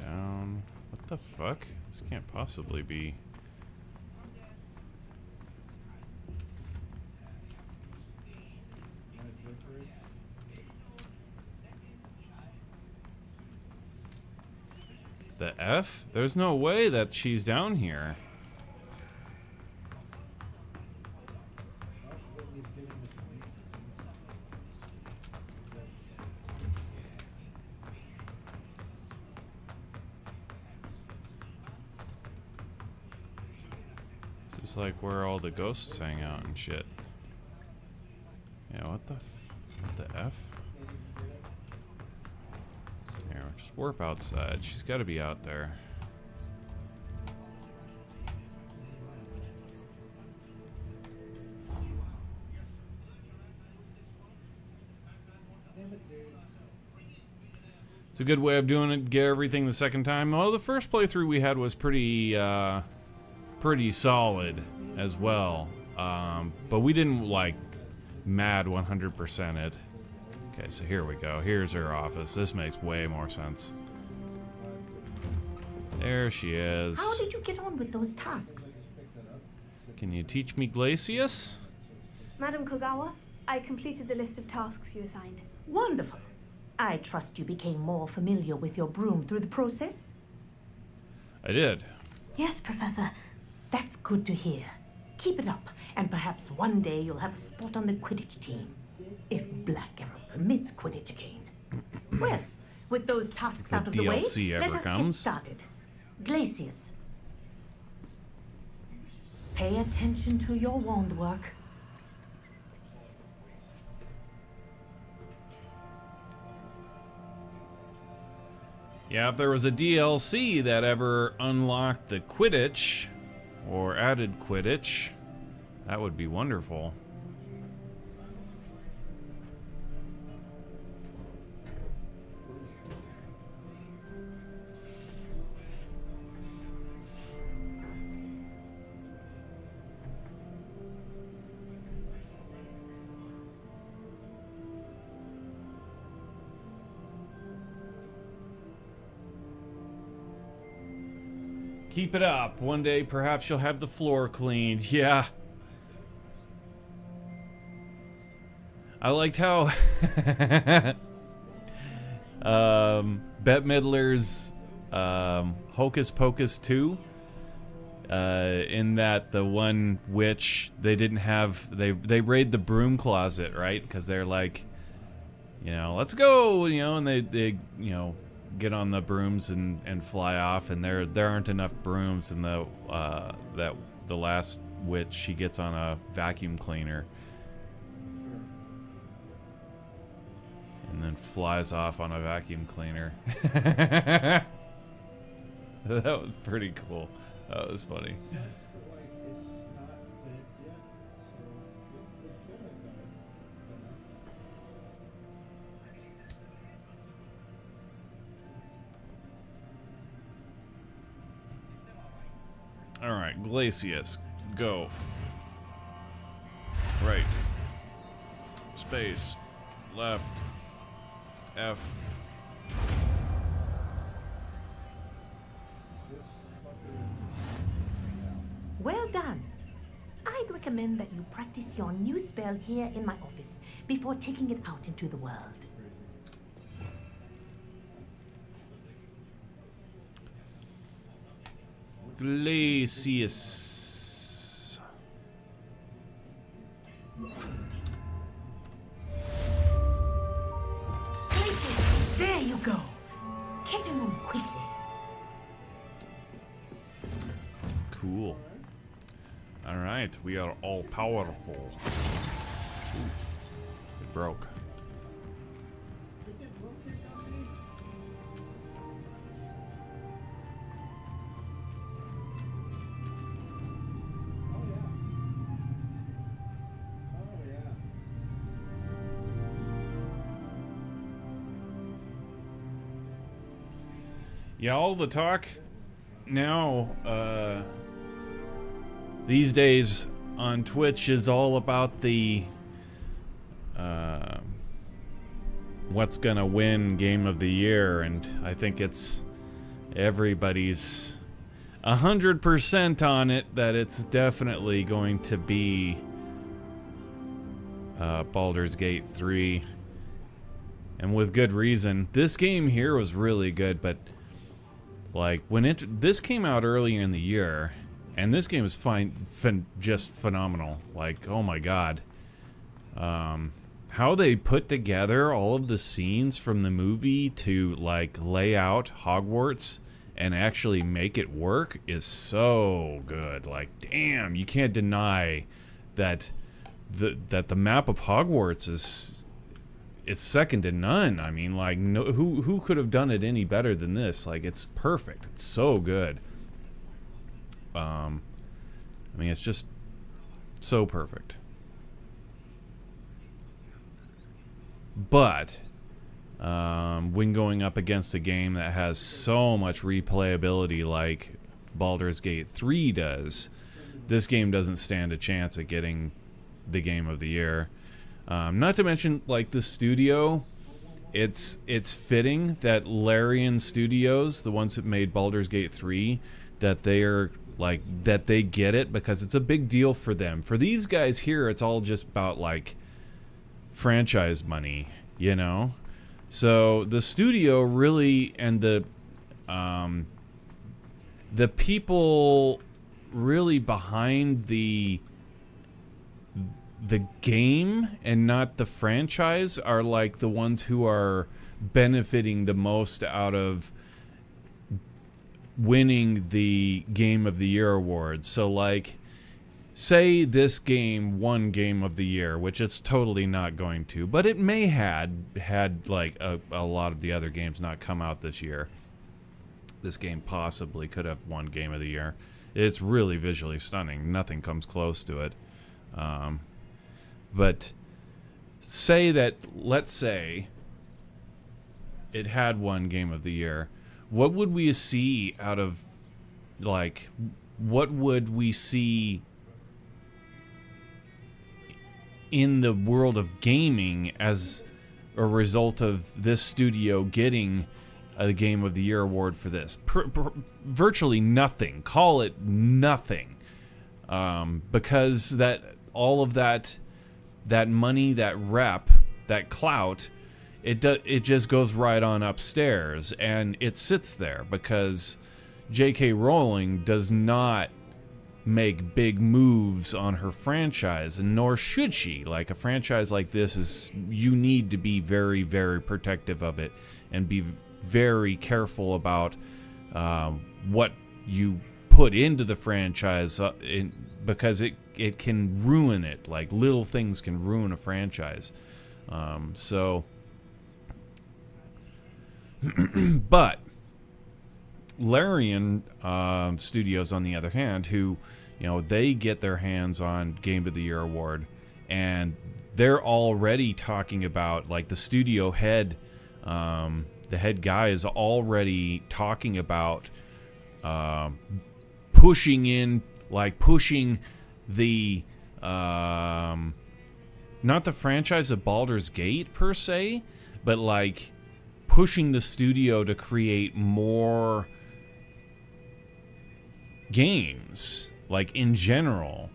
Down. What the fuck? This can't possibly be. The F? There's no way that she's down here. This is like where all the ghosts hang out and shit. Yeah, what the F? Here, just warp outside. She's got to be out there. It's a good way of doing it. Get everything the second time. Well, the first playthrough we had was pretty solid as well. But we didn't like mad 100% it. Okay, so here we go. Here's her office. This makes way more sense. There she is. How did you get on with those tasks? Can you teach me Glacius? Madam Kogawa, I completed the list of tasks you assigned. Wonderful. I trust you became more familiar with your broom through the process? I did. Yes, Professor. That's good to hear. Keep it up, And perhaps one day you'll have a spot on the Quidditch team. If Black ever permits Quidditch again. Well, with those tasks out of the way, DLC let ever us comes. get started. Glacius. Pay attention to your wand work. Yeah, if there was a DLC that ever unlocked the Quidditch, or added Quidditch, that would be wonderful. Keep it up. One day, perhaps you'll have the floor cleaned. Yeah. I liked how Bette Midler's Hocus Pocus 2, in that the one witch, they didn't have, they raid the broom closet, right? Because they're like, you know, let's go, you know, and they you know, get on the brooms and fly off, and there aren't enough brooms, and the last witch, she gets on a vacuum cleaner and then flies off on a vacuum cleaner. That was pretty cool. That was funny. Alright, Glacius, go. Right. Space. Left. F. Well done. I'd recommend that you practice your new spell here in my office before taking it out into the world. Glacius. There you go. Get him on quickly. Cool. Alright, we are all powerful. Ooh, it broke. Yeah, all the talk now, these days on Twitch is all about the, what's gonna win Game of the Year, and I think it's everybody's 100% on it that it's definitely going to be Baldur's Gate 3, and with good reason. This game here was really good, but like when this came out earlier in the year, and this game is just phenomenal. Like, oh my god, how they put together all of the scenes from the movie to like lay out Hogwarts and actually make it work is so good. Like, damn, you can't deny that the map of Hogwarts is, it's second to none. I mean, like, no, who could have done it any better than this? Like, it's perfect. It's so good. I mean, it's just so perfect. But when going up against a game that has so much replayability like Baldur's Gate 3 does, this game doesn't stand a chance at getting the Game of the Year. Not to mention, like, the studio, it's fitting that Larian Studios, the ones that made Baldur's Gate 3, that they're like, that they get it, because it's a big deal for them. For these guys here, it's all just about like franchise money, you know? So the studio really, and the people really behind the the game and not the franchise are like the ones who are benefiting the most out of winning the Game of the Year award. So like, say this game won Game of the Year, which it's totally not going to, but it may had like a lot of the other games not come out this year. This game possibly could have won Game of the Year. It's really visually stunning. Nothing comes close to it. But say that, let's say it had won Game of the Year. What would we see out of, like, what would we see in the world of gaming as a result of this studio getting a Game of the Year award for this? Virtually nothing. Call it nothing. Because that all of that money, that rep, that clout, it just goes right on upstairs, and it sits there because J.K. Rowling does not make big moves on her franchise, and nor should she. Like, a franchise like this you need to be very, very protective of it and be very careful about what you put into the franchise because it can ruin it. Like, little things can ruin a franchise. But Larian Studios, on the other hand, who, they get their hands on Game of the Year award, and they're already talking about, like, the studio head, the head guy is already talking about pushing the not the franchise of Baldur's Gate per se, but like pushing the studio to create more games, like, in general.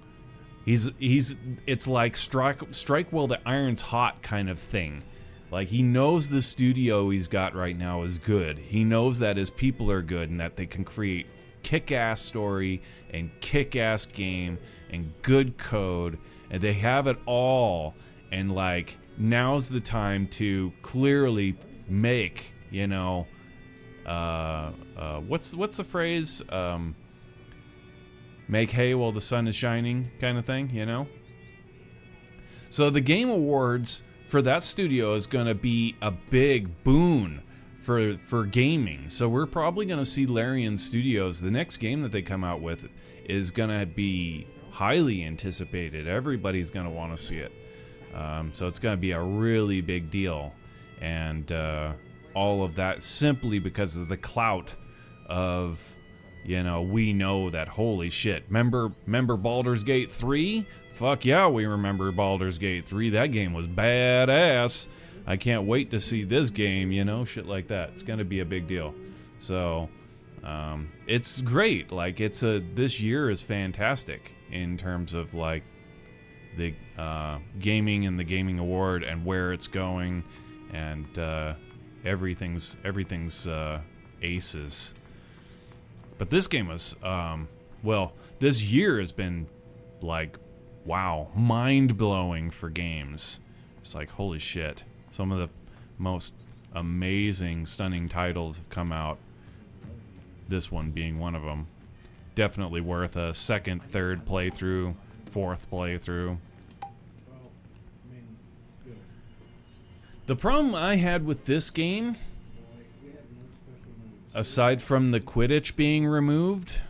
It's like strike while the iron's hot kind of thing. Like, he knows the studio he's got right now is good. He knows that his people are good and that they can create kick-ass story and kick-ass game and good code, and they have it all. And like, now's the time to clearly make, what's the phrase? Make hay while the sun is shining, kind of thing, So the Game Awards for that studio is going to be a big boon for gaming. So we're probably going to see Larian Studios, the next game that they come out with is going to be highly anticipated. Everybody's going to want to see it. So it's going to be a really big deal. And all of that simply because of the clout of, we know that, holy shit. Remember Baldur's Gate 3? Fuck yeah, we remember Baldur's Gate 3. That game was badass. I can't wait to see this game, shit like that. It's going to be a big deal. So, it's great. Like, this year is fantastic in terms of, like, the gaming and the gaming award and where it's going, and everything's aces. But this game was, this year has been, like, wow, mind-blowing for games. It's like, holy shit. Some of the most amazing, stunning titles have come out. This one being one of them. Definitely worth a second, third playthrough, fourth playthrough. The problem I had with this game, aside from the Quidditch being removed,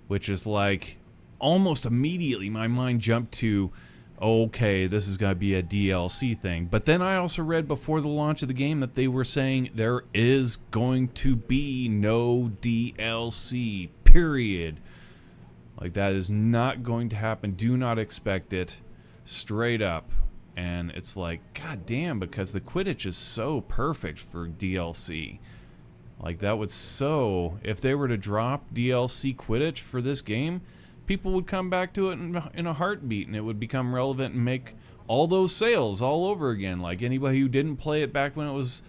which is like, almost immediately my mind jumped to, okay, this is going to be a DLC thing. But then I also read before the launch of the game that they were saying there is going to be no DLC, period. Like, that is not going to happen. Do not expect it. Straight up. And it's like, god damn, because the Quidditch is so perfect for DLC. Like, that would if they were to drop DLC Quidditch for this game, people would come back to it in a heartbeat, and it would become relevant and make all those sales all over again. Like, anybody who didn't play it back when it was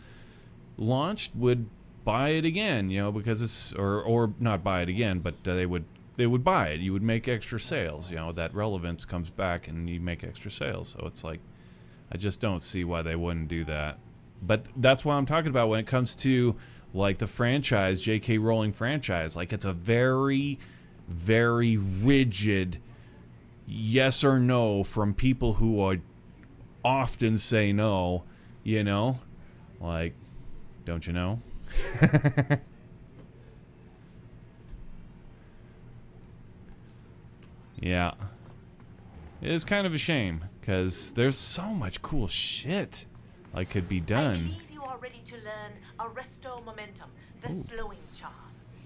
launched would buy it again, because it's, or not buy it again, but they would they would buy it. You would make extra sales. You know, that relevance comes back and you make extra sales. So it's like, I just don't see why they wouldn't do that. But that's what I'm talking about when it comes to like the franchise, J.K. Rowling franchise. Like, it's a very, very rigid yes or no from people who would often say no, you know? Like, don't you know? Yeah. It is kind of a shame, because there's so much cool shit like could be I done. believe you are ready to learn Arresto Momentum, the slowing charm.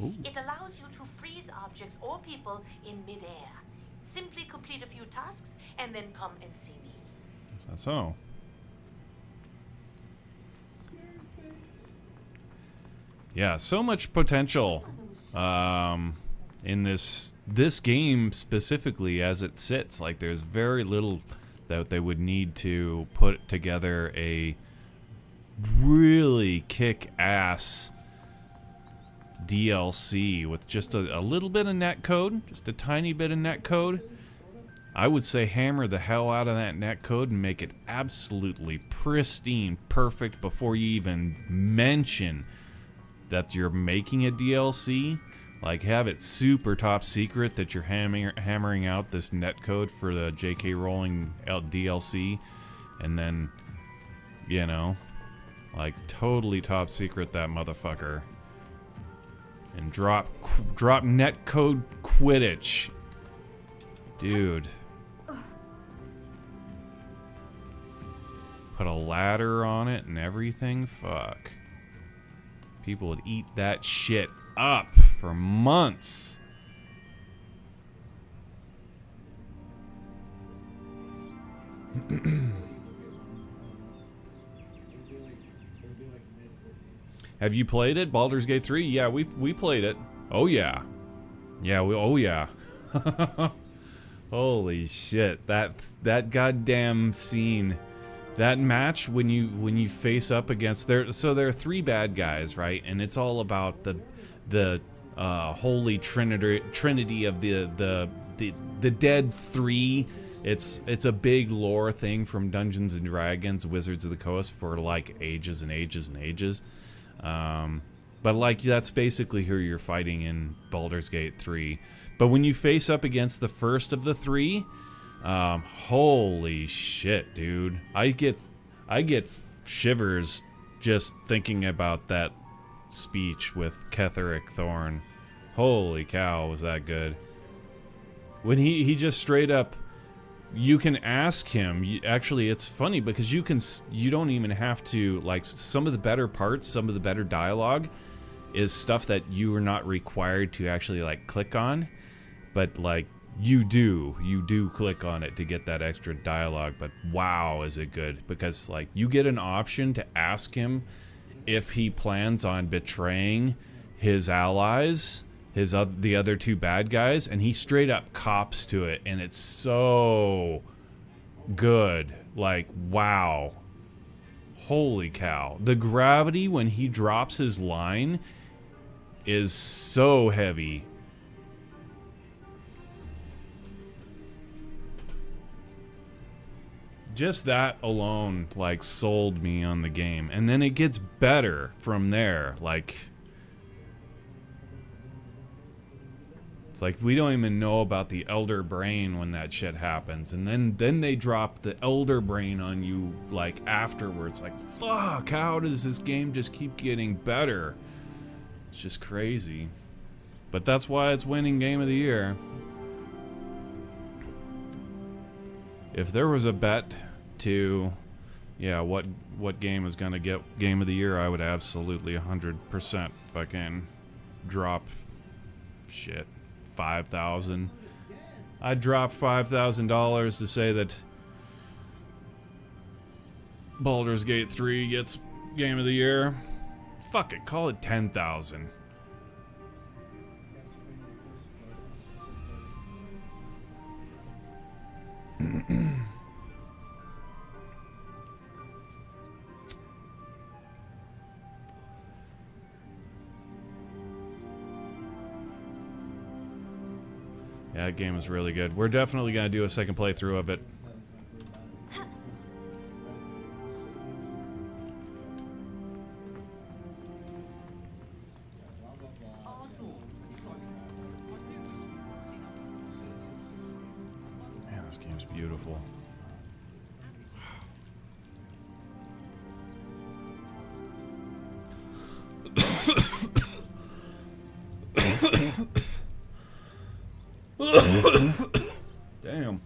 Ooh. It allows you to freeze objects or people in midair. Simply complete a few tasks and then come and see me. That's so. Yeah, so much potential in this game specifically as it sits. Like, there's very little that they would need to put together a really kick-ass DLC with just a little bit of netcode, just a tiny bit of netcode. I would say hammer the hell out of that netcode and make it absolutely pristine, perfect before you even mention that you're making a DLC. Like, have it super top secret that you're hammering out this netcode for the J.K. Rowling DLC, and then, you know, like, totally top secret that motherfucker, and drop netcode Quidditch, dude. Put a ladder on it and everything. Fuck. People would eat that shit up for months. Have you played it? Baldur's Gate 3? Yeah, we played it. Oh yeah. Yeah, oh yeah. Holy shit. That goddamn scene. That match when you face up against there are three bad guys, right? And it's all about the holy trinity of the dead three. It's a big lore thing from Dungeons and Dragons, Wizards of the Coast for like ages and ages and ages. But like, that's basically who you're fighting in Baldur's Gate 3. But when you face up against the first of the three, holy shit, dude. I get shivers just thinking about that speech with Ketherick Thorn. Holy cow, was that good. When he just straight up, you can ask him, actually it's funny because you don't even have to, like, some of the better parts, some of the better dialogue is stuff that you are not required to actually like click on, but like you do click on it to get that extra dialogue. But wow, is it good, because like you get an option to ask him if he plans on betraying his allies, the other two bad guys, and he straight up cops to it, and it's so good. Like, wow. Holy cow. The gravity when he drops his line is so heavy. Just that alone, like, sold me on the game. And then it gets better from there. Like, it's like we don't even know about the Elder Brain when that shit happens. And then they drop the Elder Brain on you, like, afterwards. Like, fuck, how does this game just keep getting better? It's just crazy. But that's why it's winning Game of the Year. If there was a bet to, yeah, what game is gonna get Game of the Year, I would absolutely 100% fucking drop shit. 5,000. I'd drop $5,000 to say that Baldur's Gate 3 gets Game of the Year. Fuck it, call it 10,000. Yeah, that game is really good. We're definitely gonna do a second playthrough of it. Man, this game's beautiful. Damn.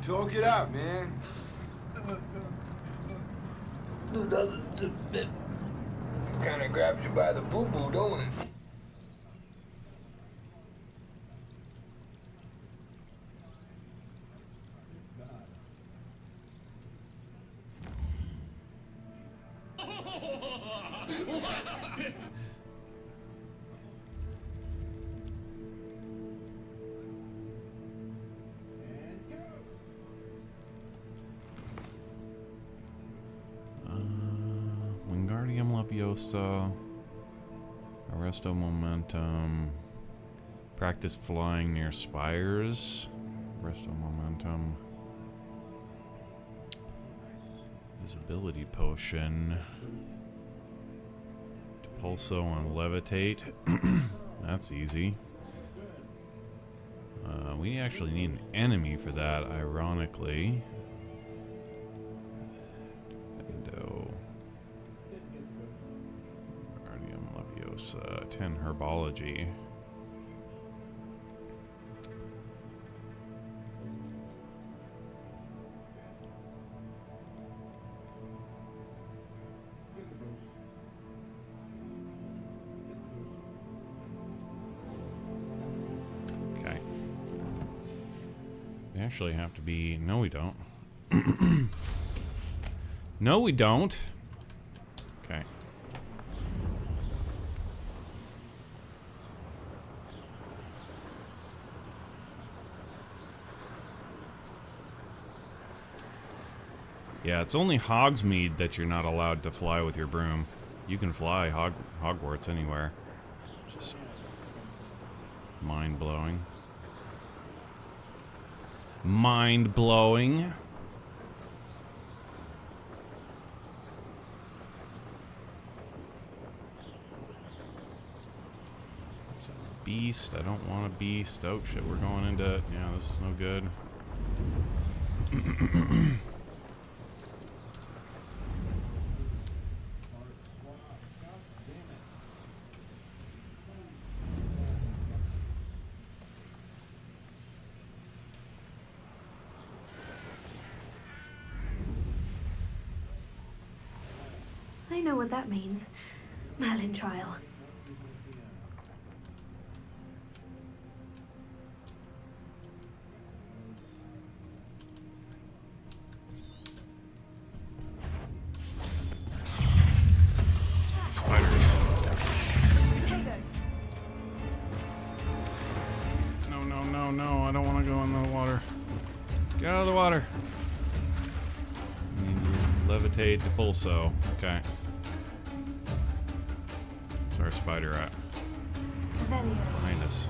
Talk it out, man. Kind of grabs you by the boo-boo, don't it? Wingardium Leviosa, Arresto Momentum, practice flying near spires, Arresto Momentum, Visibility Potion, Pulso and Levitate. That's easy. We actually need an enemy for that, ironically. Window. Wingardium Leviosa, 10 Herbology. Actually have to be... No, we don't. No, we don't. Okay. Yeah, it's only Hogsmeade that you're not allowed to fly with your broom. You can fly Hogwarts anywhere. Just mind-blowing. Mind-blowing. Beast. I don't want a beast. Oh shit, we're going into... Yeah, this is no good. I know what that means. Merlin trial. No, no, no, no. I don't want to go in the water. Get out of the water. Levitate to pulso. Okay. Where's our spider at? Behind us.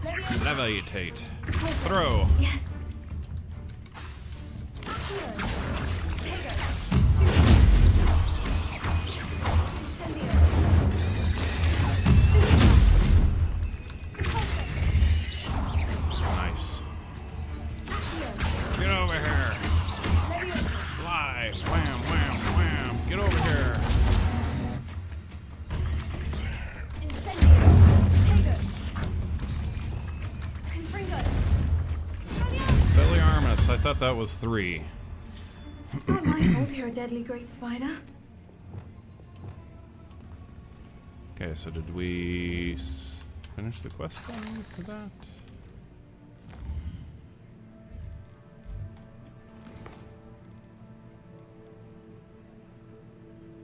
Levitate. Throw. Yes. Nice. Get over here. Fly. Wham, wham, wham. Get over here. Expelliarmus. I thought that was 3. Not my fault you're a deadly great spider. Okay, so did we finish the quest for that?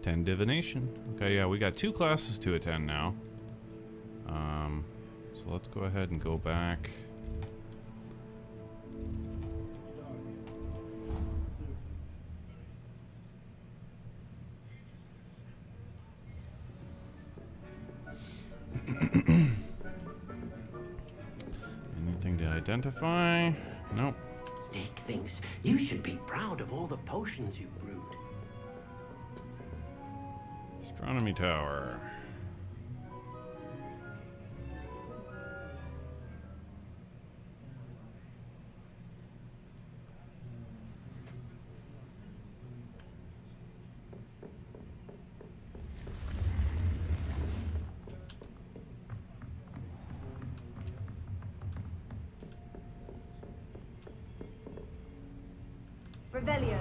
Ten divination. Okay, yeah, we got 2 classes to attend now. So let's go ahead and go back. Anything to identify? Nope. Dick thinks you should be proud of all the potions you brewed. Astronomy tower. Revelio.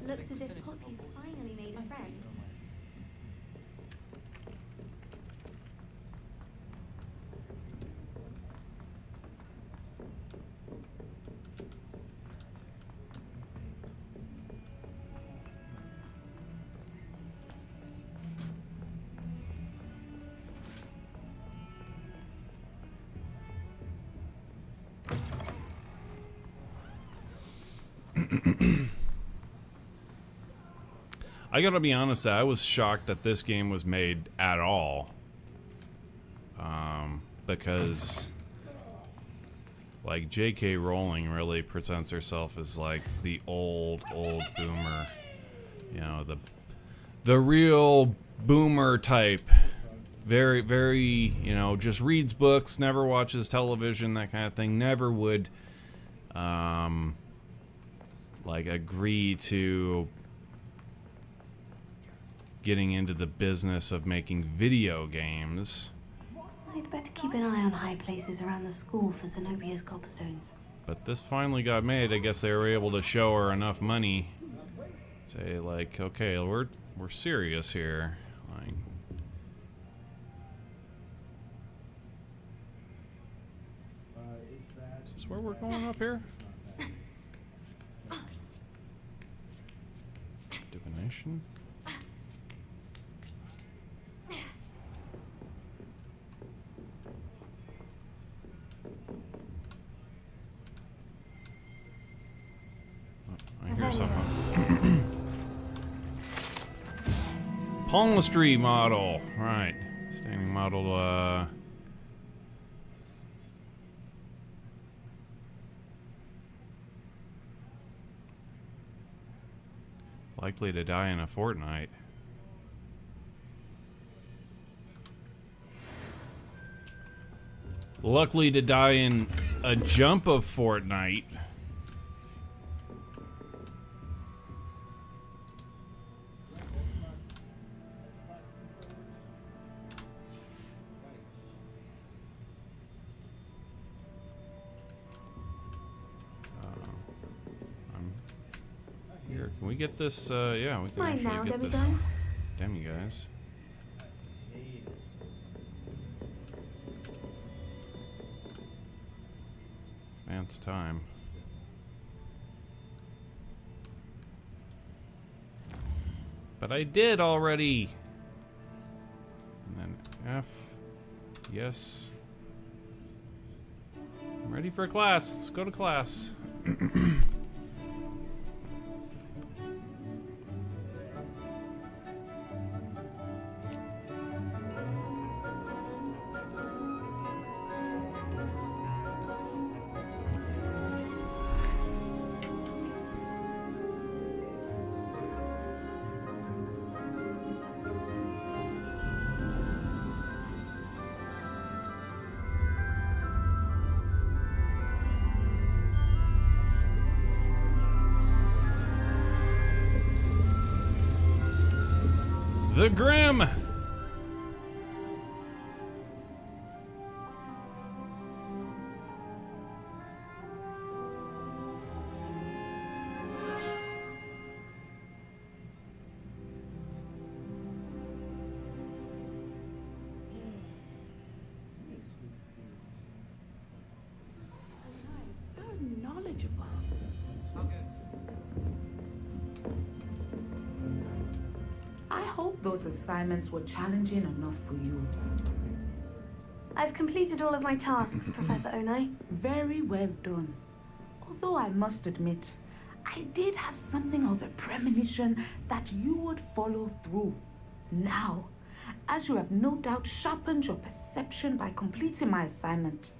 Looks as if Pocky's finally made a friend. I gotta be honest, I was shocked that this game was made at all. Because like J.K. Rowling really presents herself as like the old boomer. You know, the real boomer type. Very, very, you know, just reads books, never watches television, that kind of thing. Never would like agree to getting into the business of making video games. I'd better keep an eye on high places around the school for Zenobia's gobstones. But this finally got made. I guess they were able to show her enough money. Say like, okay, we're serious here. Like, is this where we're going up here? Divination? I hear something. Palmistry model. Right. Standing model, likely to die in a fortnight. Luckily to die in a jump of Fortnite. Here, can we get this? Yeah, we can Mine actually now, get this. demiguise. Demiguise. Man, it's time. But I did already. And then F. Yes. I'm ready for class. Let's go to class. The Grim! So knowledgeable. I hope those assignments were challenging enough for you. I've completed all of my tasks, Professor Onai. Very well done. Although I must admit, I did have something of a premonition that you would follow through. Now, as you have no doubt sharpened your perception by completing my assignment,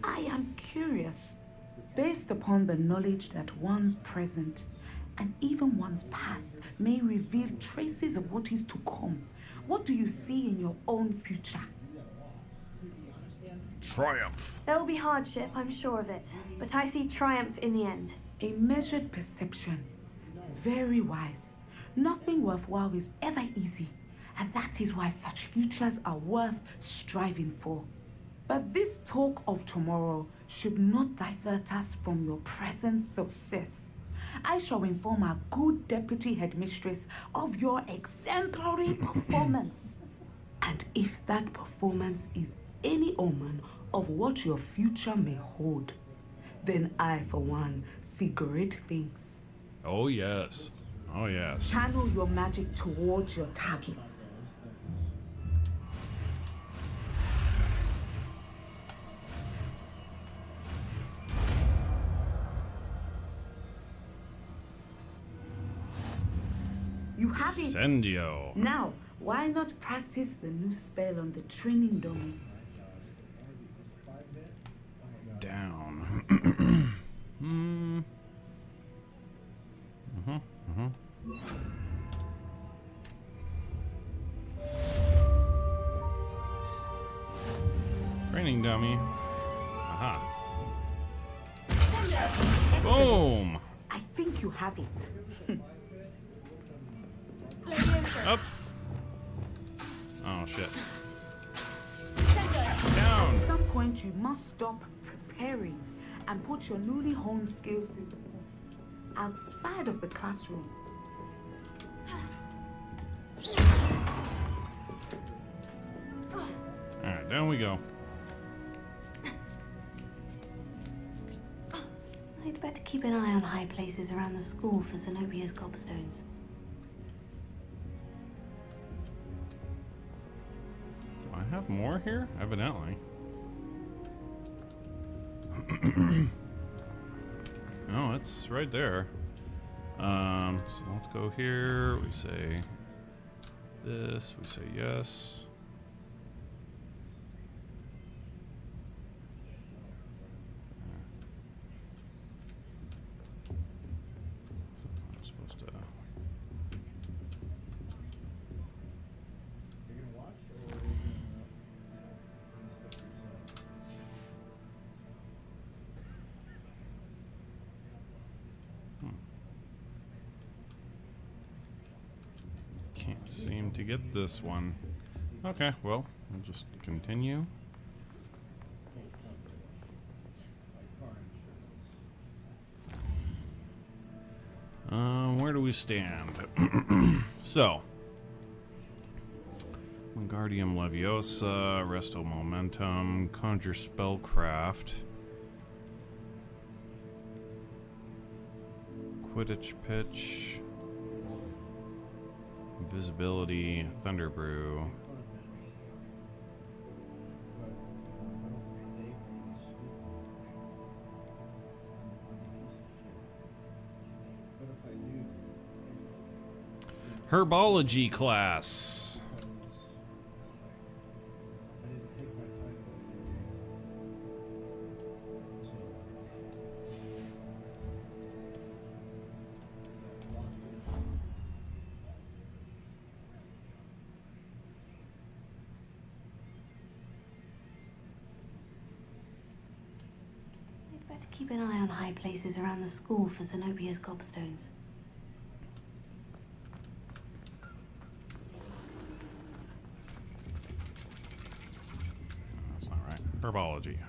I am curious, based upon the knowledge that one's present and even one's past may reveal traces of what is to come. What do you see in your own future? Triumph. There will be hardship, I'm sure of it, but I see triumph in the end. A measured perception. Very wise. Nothing worthwhile is ever easy, and that is why such futures are worth striving for. But this talk of tomorrow should not divert us from your present success. I shall inform our good deputy headmistress of your exemplary performance. And if that performance is any omen of what your future may hold, then I, for one, see great things. Oh, yes. Oh, yes. Channel your magic towards your targets. You have it. Incendio. Now, why not practice the new spell on the training dummy? Down. Training dummy. Aha. Boom. I think you have it. Up. Oh shit. Down. At some point, you must stop preparing and put your newly honed skills outside of the classroom. Alright, down we go. I'd better keep an eye on high places around the school for Zenobia's gobstones. Do I have more here? Evidently. Oh, it's right there. So let's go here. We say this. We say yes. I'm supposed to. Can't seem to get this one. Okay, well, we'll just continue. Where do we stand? So, Wingardium Leviosa, Resto Momentum, Conjure Spellcraft, Quidditch Pitch, Invisibility, Thunder Brew. Herbology class. I'd better keep an eye on high places around the school for Zenobia's gobstones. That's not right.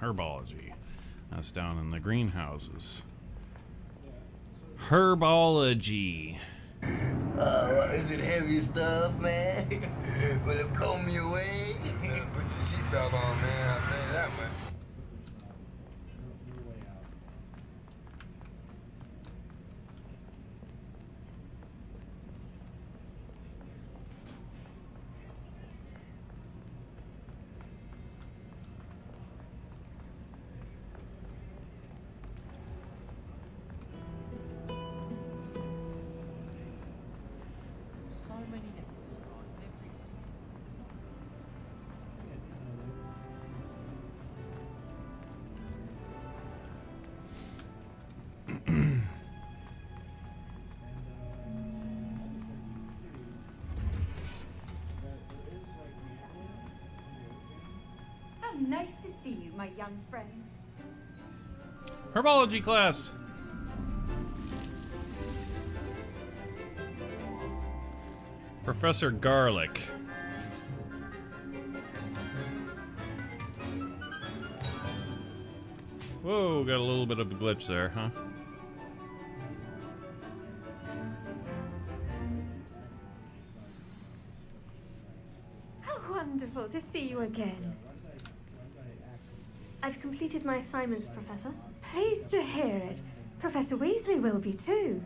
Herbology. That's down in the greenhouses. Herbology. Is it heavy stuff, man? Will it blow me away? Put your seatbelt on, man. I'll tell you that much. Nice to see you, my young friend. Herbology class. Professor Garlic. Whoa, got a little bit of a glitch there, huh? How wonderful to see you again. I've completed my assignments, Professor. Pleased to hear it. Professor Weasley will be too.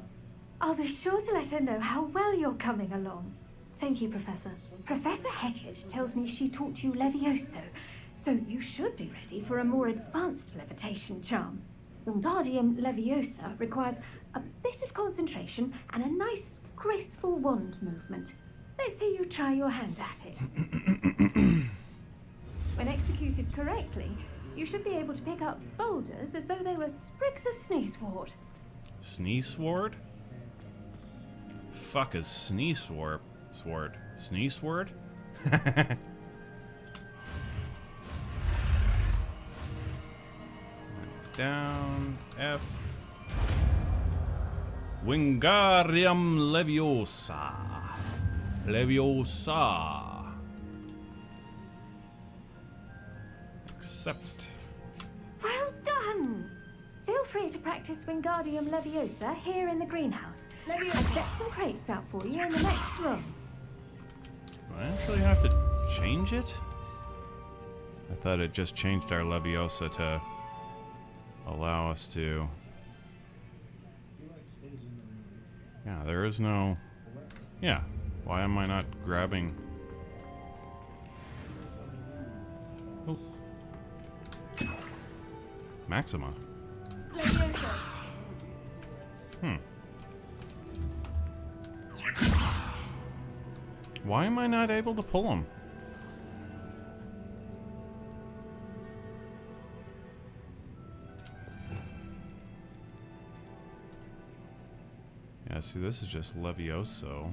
I'll be sure to let her know how well you're coming along. Thank you, Professor. Professor Hecat tells me she taught you Levioso, so you should be ready for a more advanced levitation charm. Wingardium Leviosa requires a bit of concentration and a nice, graceful wand movement. Let's see you try your hand at it. When executed correctly, you should be able to pick up boulders as though they were sprigs of sneezewort. Sneezewort? Fuck is sneezewort? Sword. Sneezewort? Down F. Wingardium Leviosa. Leviosa. Accept. Well done! Feel free to practice Wingardium Leviosa here in the greenhouse. I've set some crates out for you in the next room. Do I actually have to change it? I thought it just changed our Leviosa to allow us to... Yeah, there is no... Yeah, why am I not grabbing... Oh. Maxima. Leviosa. Why am I not able to pull him? Yeah, see, this is just Levioso.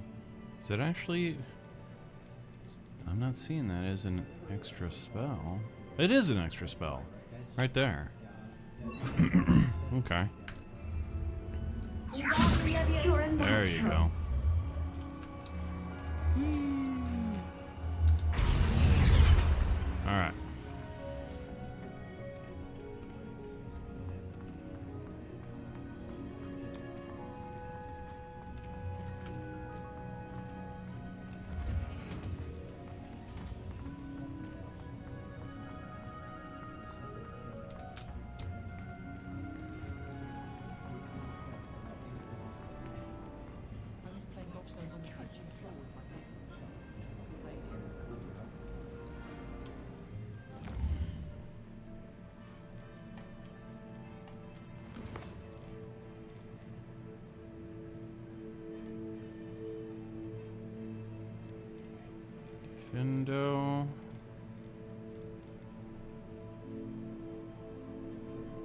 Is it actually... I'm not seeing that as an extra spell. It is an extra spell. Right there. Okay. There you go. All right. Findo.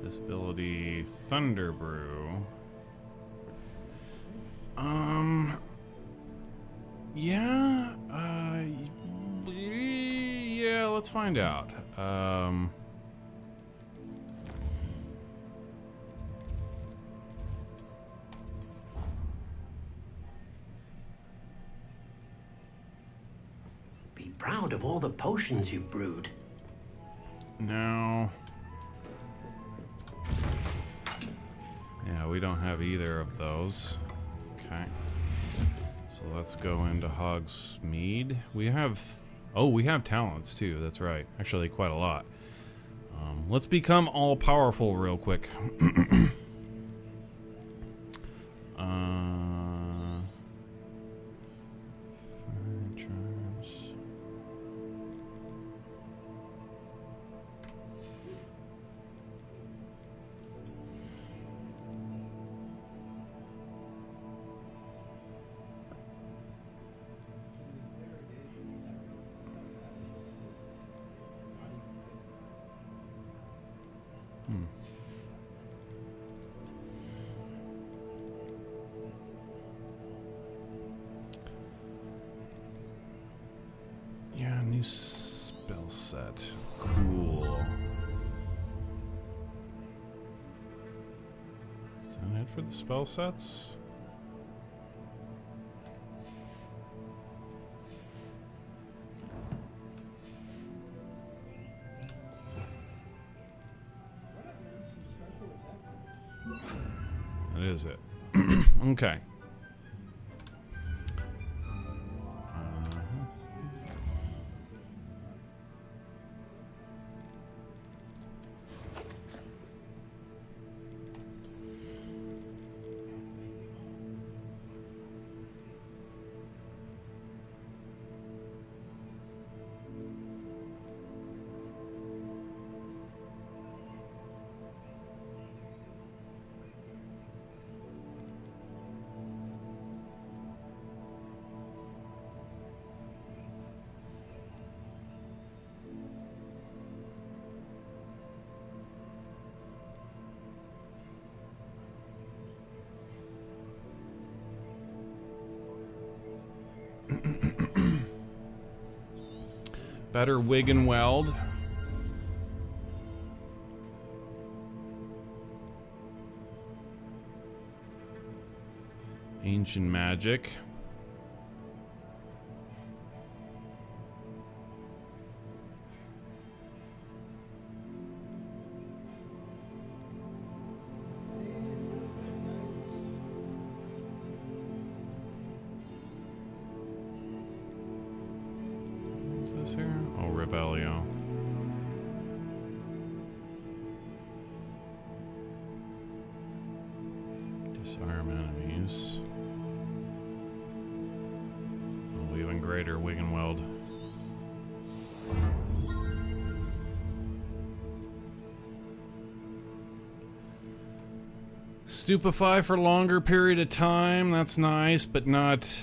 Disability Thunder Brew. Yeah, yeah, let's find out. Be proud of all the potions you've brewed. No. Yeah, we don't have either of those. Okay. So let's go into Hogsmeade. We have... Oh, we have talents too. That's right. Actually, quite a lot. Let's become all-powerful real quick. Yeah, new spell set. Cool. And head for the spell sets. That is it. Okay. Better wig and weld. Ancient magic. What's this here? Oh, Revelio. Disarm enemies. Oh, even greater wig and weld. Stupefy for longer period of time. That's nice, but not...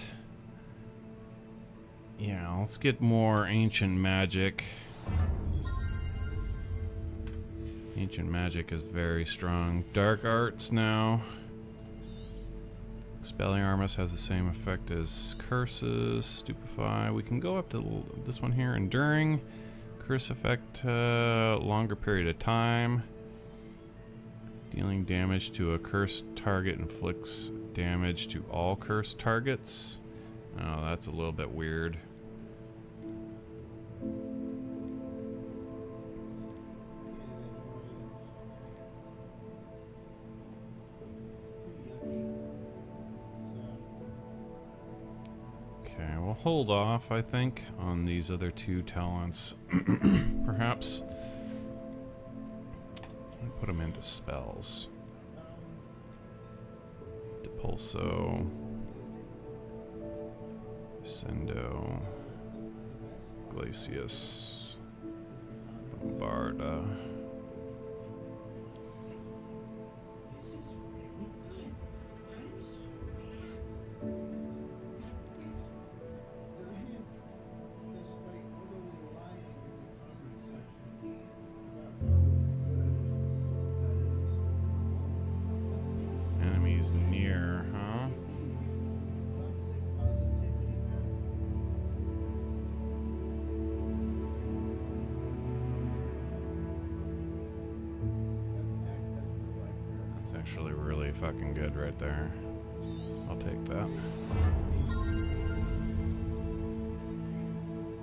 Yeah, let's get more ancient magic. Ancient magic is very strong. Dark arts now. Expelliarmus has the same effect as curses. Stupefy. We can go up to this one here. Enduring. Curse effect, longer period of time. Dealing damage to a cursed target inflicts damage to all cursed targets. Oh, that's a little bit weird. Okay, we'll hold off, I think, on these other two talents. Perhaps. Put them into spells. Depulso. Ascendo. Glacius. Bombarda. Enemies near, huh? That's actually really fucking good right there. I'll take that.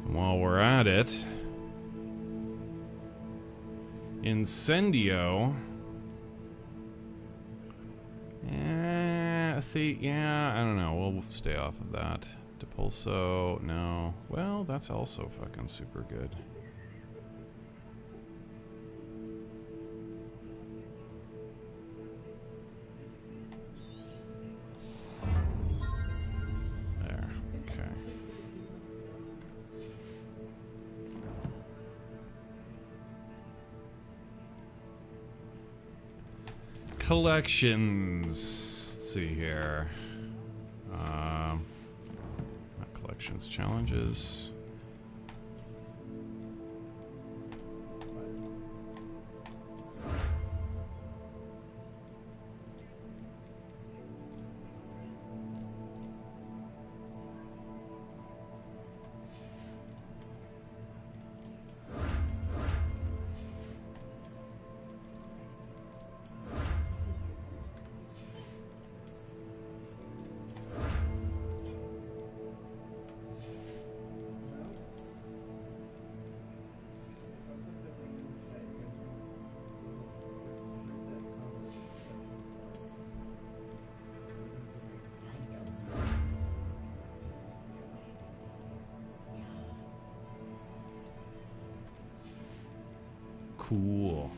And while we're at it, Incendio. See, yeah, I don't know. We'll stay off of that. Depulso, no. Well, that's also fucking super good. There, okay. Collections. Let's see here. Not collections, challenges. Cool.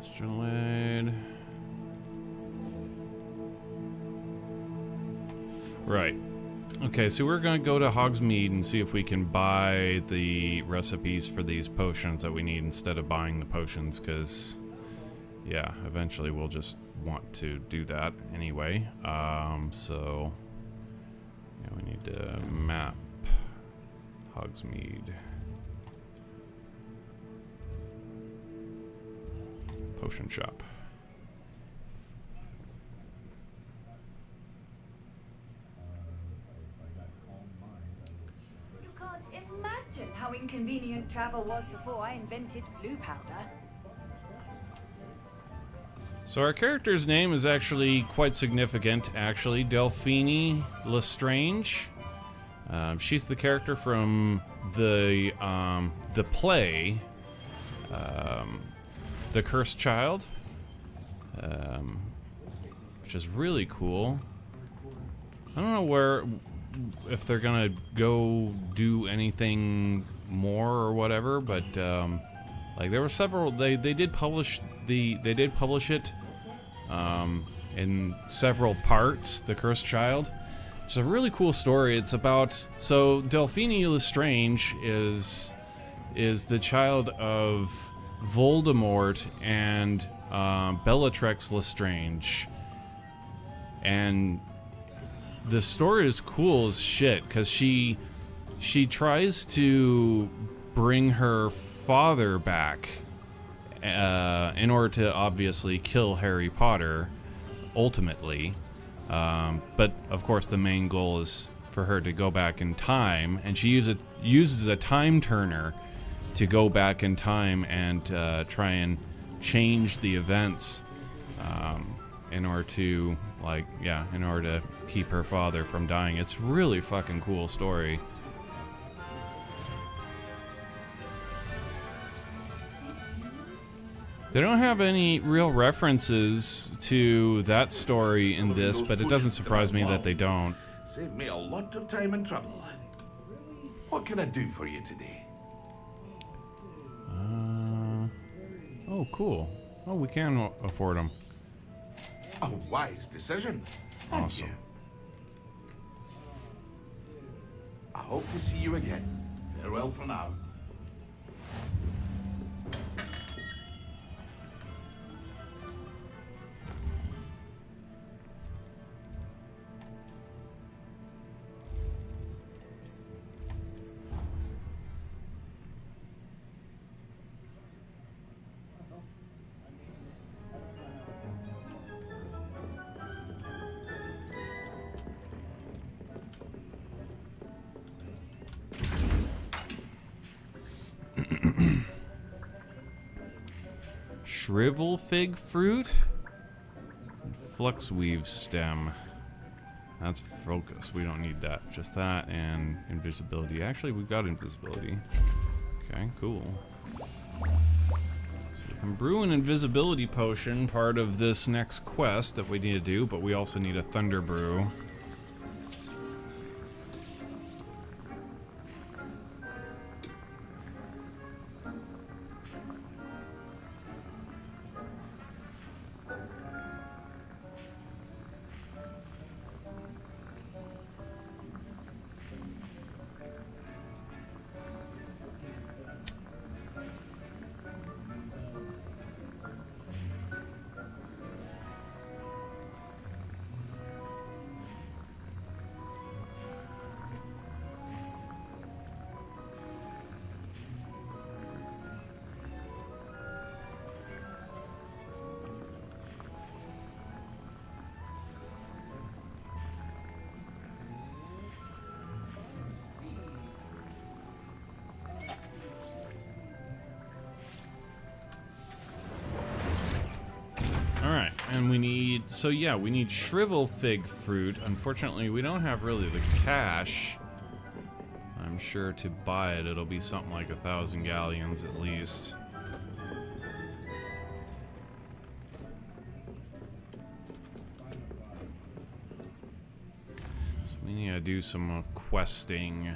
Astrolabe. Right. Okay, so we're gonna go to Hogsmeade and see if we can buy the recipes for these potions that we need instead of buying the potions, because, yeah, eventually we'll just want to do that anyway. So, yeah, we need to map Hogsmeade. Potion shop. You can't imagine how inconvenient travel was before I invented flu powder. So our character's name is actually quite significant, actually. Delphine Lestrange. She's the character from the play, The Cursed Child, which is really cool. I don't know if they're gonna go do anything more or whatever, but like there were several. They did publish it in several parts. The Cursed Child. It's a really cool story. It's about, so Delphine Lestrange is the child of Voldemort and Bellatrix Lestrange, and the story is cool as shit because she tries to bring her father back in order to obviously kill Harry Potter ultimately, but of course the main goal is for her to go back in time, and she uses a time turner to go back in time and try and change the events in order to, in order to keep her father from dying. It's really fucking cool story. They don't have any real references to that story in this, but it doesn't surprise me that they don't. Saved me a lot of time and trouble. What can I do for you today? Oh, cool. Oh, we can afford them. A wise decision. Thank Awesome. you. I hope to see you again. Farewell for now. Shrivel fig fruit and flux weave stem. That's focus. We don't need that. Just that and invisibility. Actually, we've got invisibility. Okay, cool. So we can brew an invisibility potion, part of this next quest that we need to do, but we also need a thunder brew. Alright, and we need, so yeah, we need shrivel fig fruit. Unfortunately, we don't have really the cash, I'm sure, to buy it. It'll be something like 1,000 galleons at least. We need to do some more questing.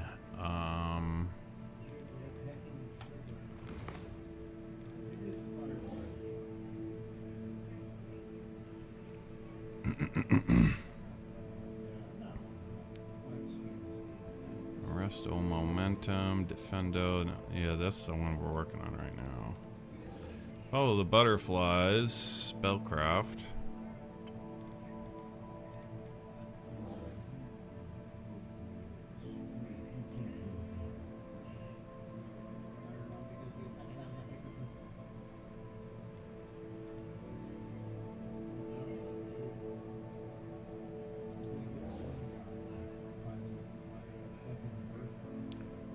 Arresto momentum, defendo. No, yeah, that's the one we're working on right now. Follow the butterflies, spellcraft.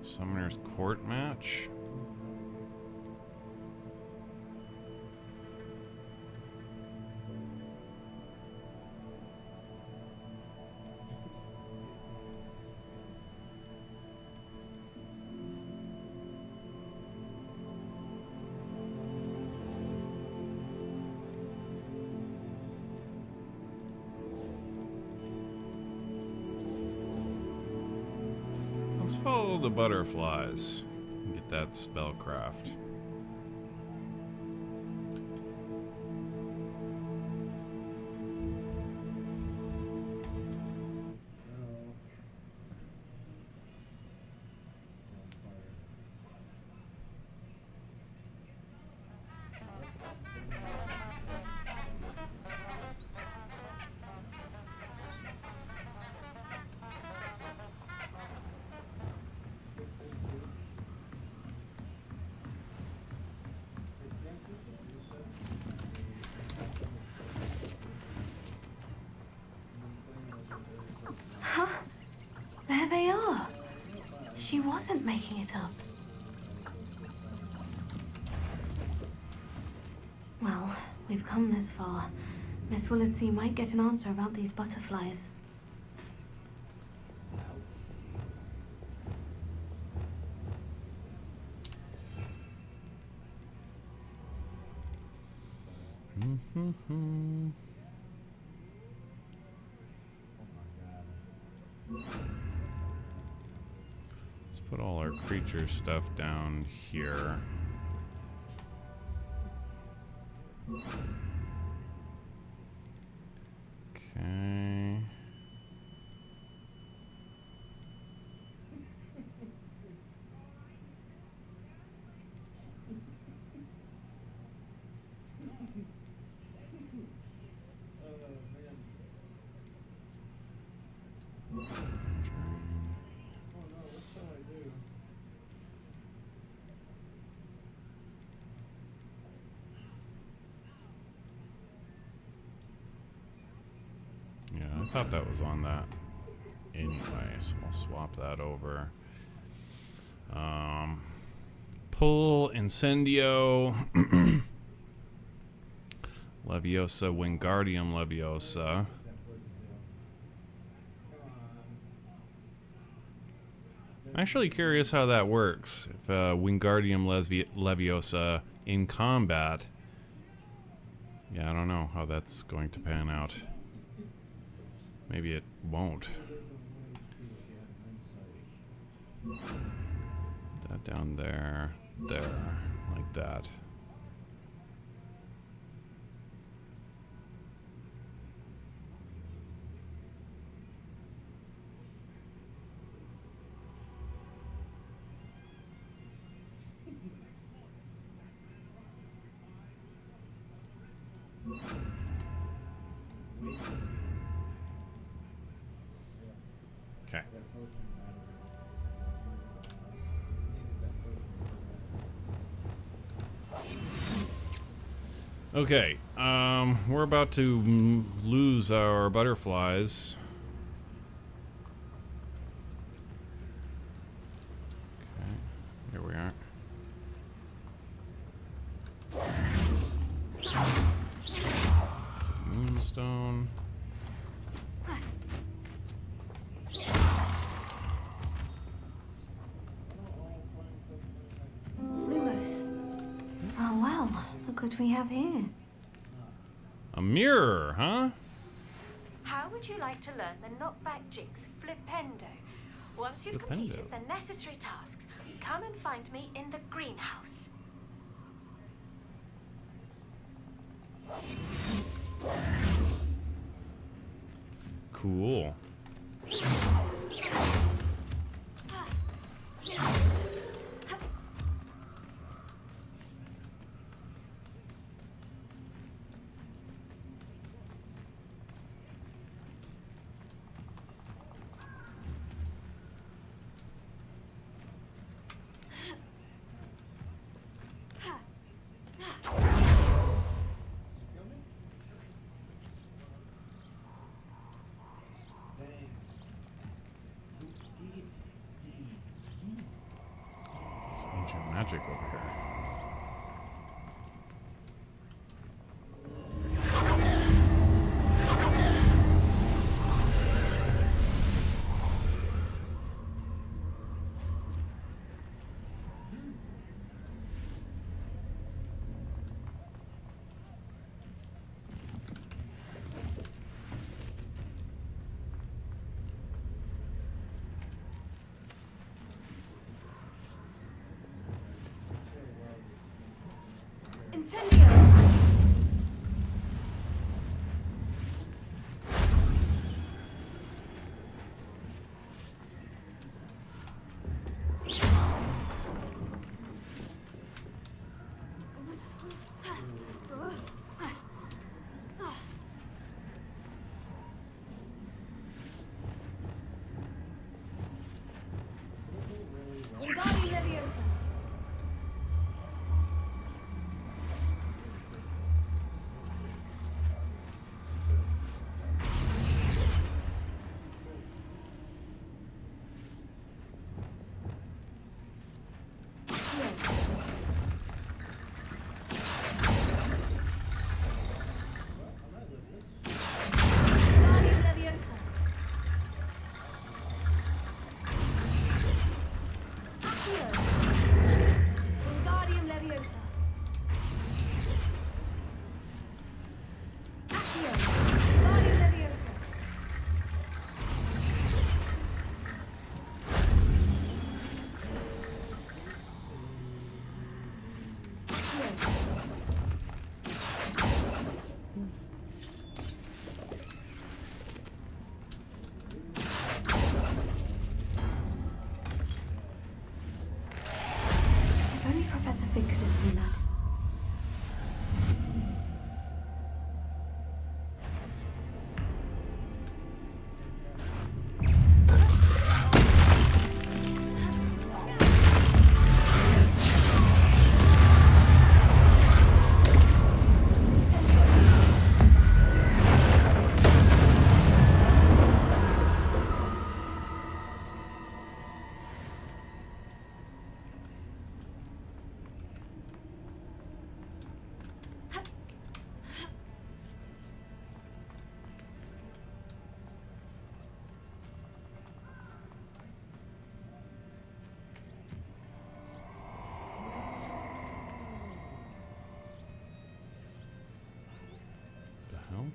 Summoner's Court match. Let's follow the butterflies and get that spellcraft. Huh? There they are. She wasn't making it up. Well, we've come this far. Miss Willetsey might get an answer about these butterflies. Let's put all our creature stuff down here. Okay. Yeah, I thought that was on that anyway, so I'll swap that over. Pull, Incendio, Leviosa, Wingardium Leviosa. I'm actually curious how that works. If Wingardium Leviosa in combat. Yeah, I don't know how that's going to pan out. Maybe it won't. That down there, like that. Okay. Okay, we're about to lose our butterflies. Okay, here we are. Moonstone. Lumos. Oh well, look what we have here. A mirror, huh? How would you like to learn the knockback jigs flipendo? Once you've completed the necessary tasks, come and find me in the greenhouse. Cool. Ancient magic over here. Incendio! Wingardium Leviosa! Wingardium Leviosa! Accio! Wingardium Leviosa! Accio! Wingardium Leviosa! If only Professor Fig could have seen that. The hell?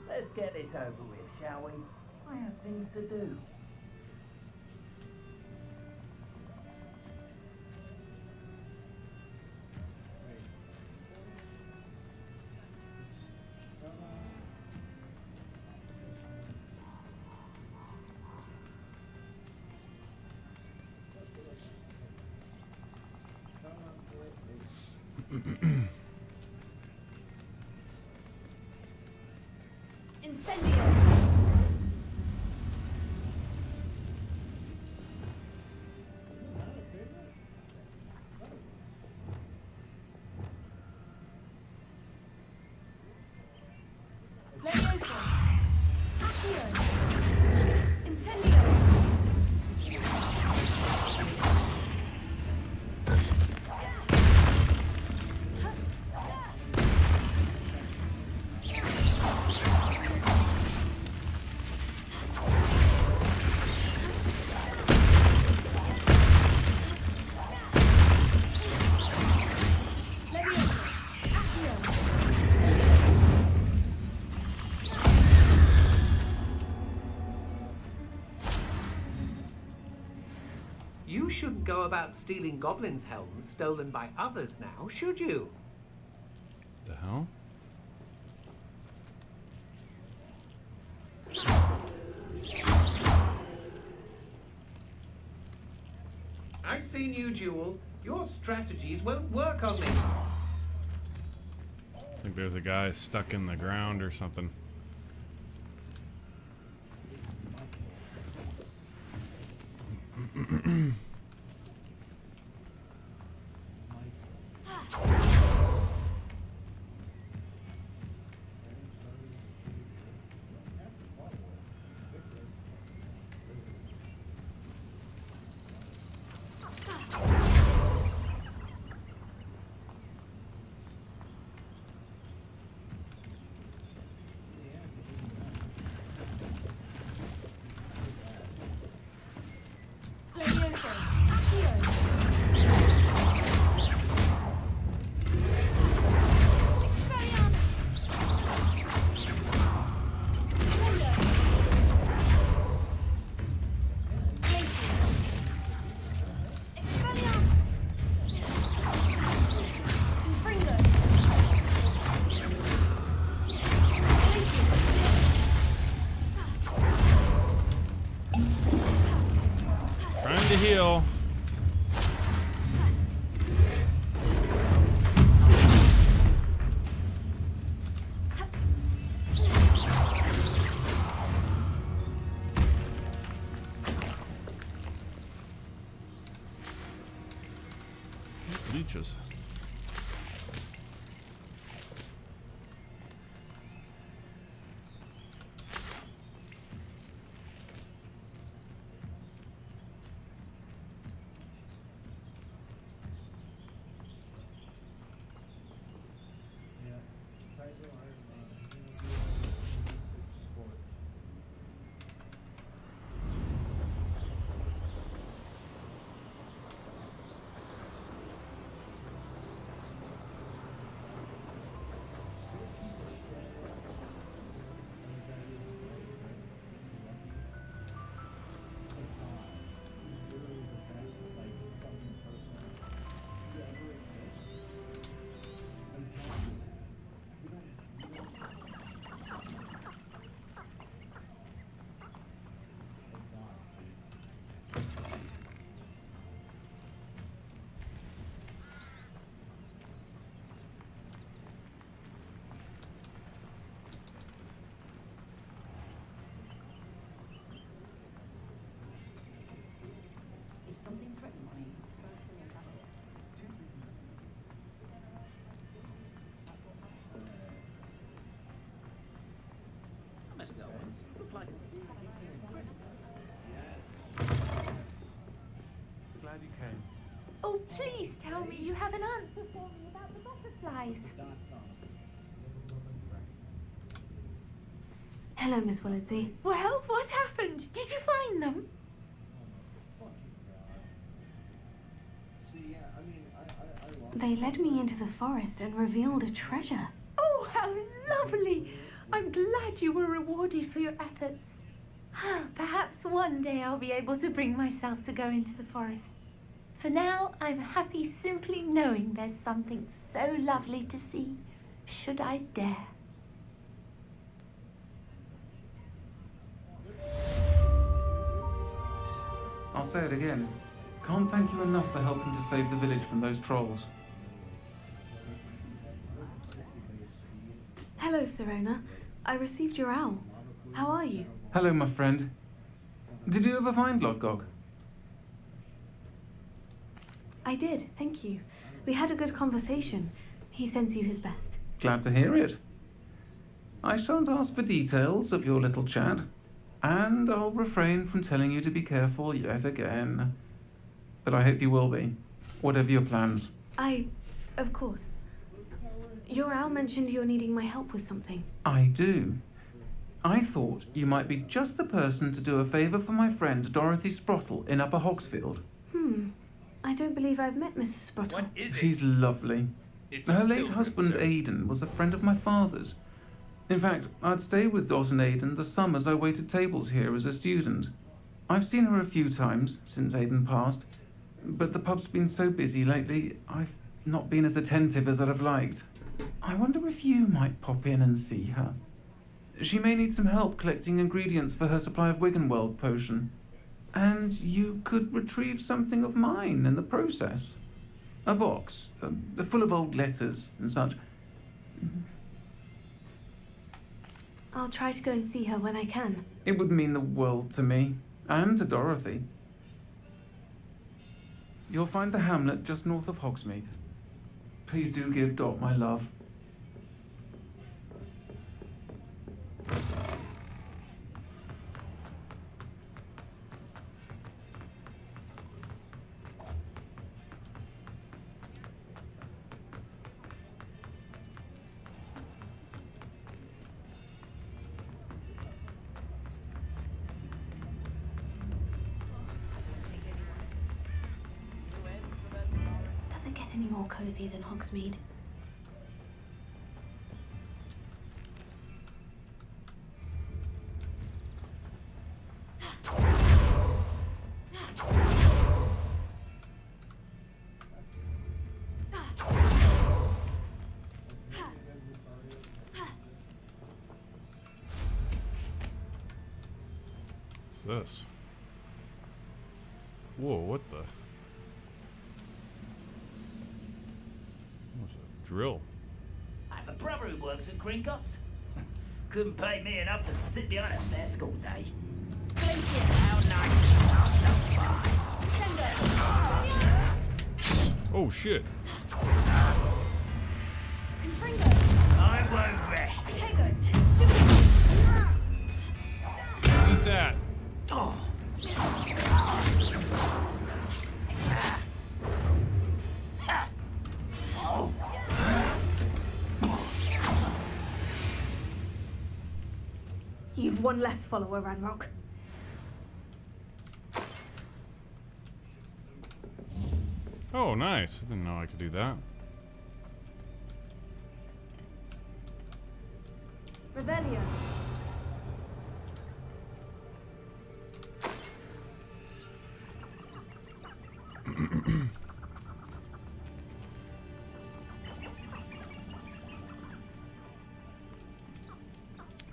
Let's get this over with, shall we? I have things to do. Incendio! Leviosa! Accio! Incendio! You shouldn't go about stealing goblins' helms stolen by others now, should you? The hell? I've seen you, Jewel. Your strategies won't work on me. I think there's a guy stuck in the ground or something. Trying to heal. Leeches. Glad you came. Oh, please tell me you have an answer for me about the butterflies. Hello, Miss Willitsey. Well, what happened? Did you find them? They led me into the forest and revealed a treasure. Oh, how lovely! I'm glad you were rewarded for your efforts. Perhaps one day I'll be able to bring myself to go into the forest. For now, I'm happy simply knowing there's something so lovely to see, should I dare. I'll say it again. Can't thank you enough for helping to save the village from those trolls. Hello, Serona. I received your owl. How are you? Hello, my friend. Did you ever find Lodgog? I did, thank you. We had a good conversation. He sends you his best. Glad to hear it. I shan't ask for details of your little chat, and I'll refrain from telling you to be careful yet again. But I hope you will be, whatever your plans. Of course. Your owl mentioned you're needing my help with something. I do. I thought you might be just the person to do a favour for my friend Dorothy Sprottle in Upper Hogsfield. I don't believe I've met Mrs. Sprottle. What is it? She's lovely. It's Her a late pilgrim, husband, sir. Aidan, was a friend of my father's. In fact, I'd stayed with Dot and Aidan the summers I waited tables here as a student. I've seen her a few times since Aidan passed, but the pub's been so busy lately, I've not been as attentive as I'd have liked. I wonder if you might pop in and see her. She may need some help collecting ingredients for her supply of Wiggenweld potion. And you could retrieve something of mine in the process. A box, full of old letters and such. I'll try to go and see her when I can. It would mean the world to me, and to Dorothy. You'll find the hamlet just north of Hogsmeade. Please do give Dot my love. Doesn't get any more cozy than Hogsmeade. What's this? Whoa, what the? What's a drill? I have a brother who works at Gringotts. Couldn't pay me enough to sit behind a desk all day. How nice Oh shit. I won't rest. Eat that. You've one less follower, Ranrock. Oh, nice. I didn't know I could do that. Revelio.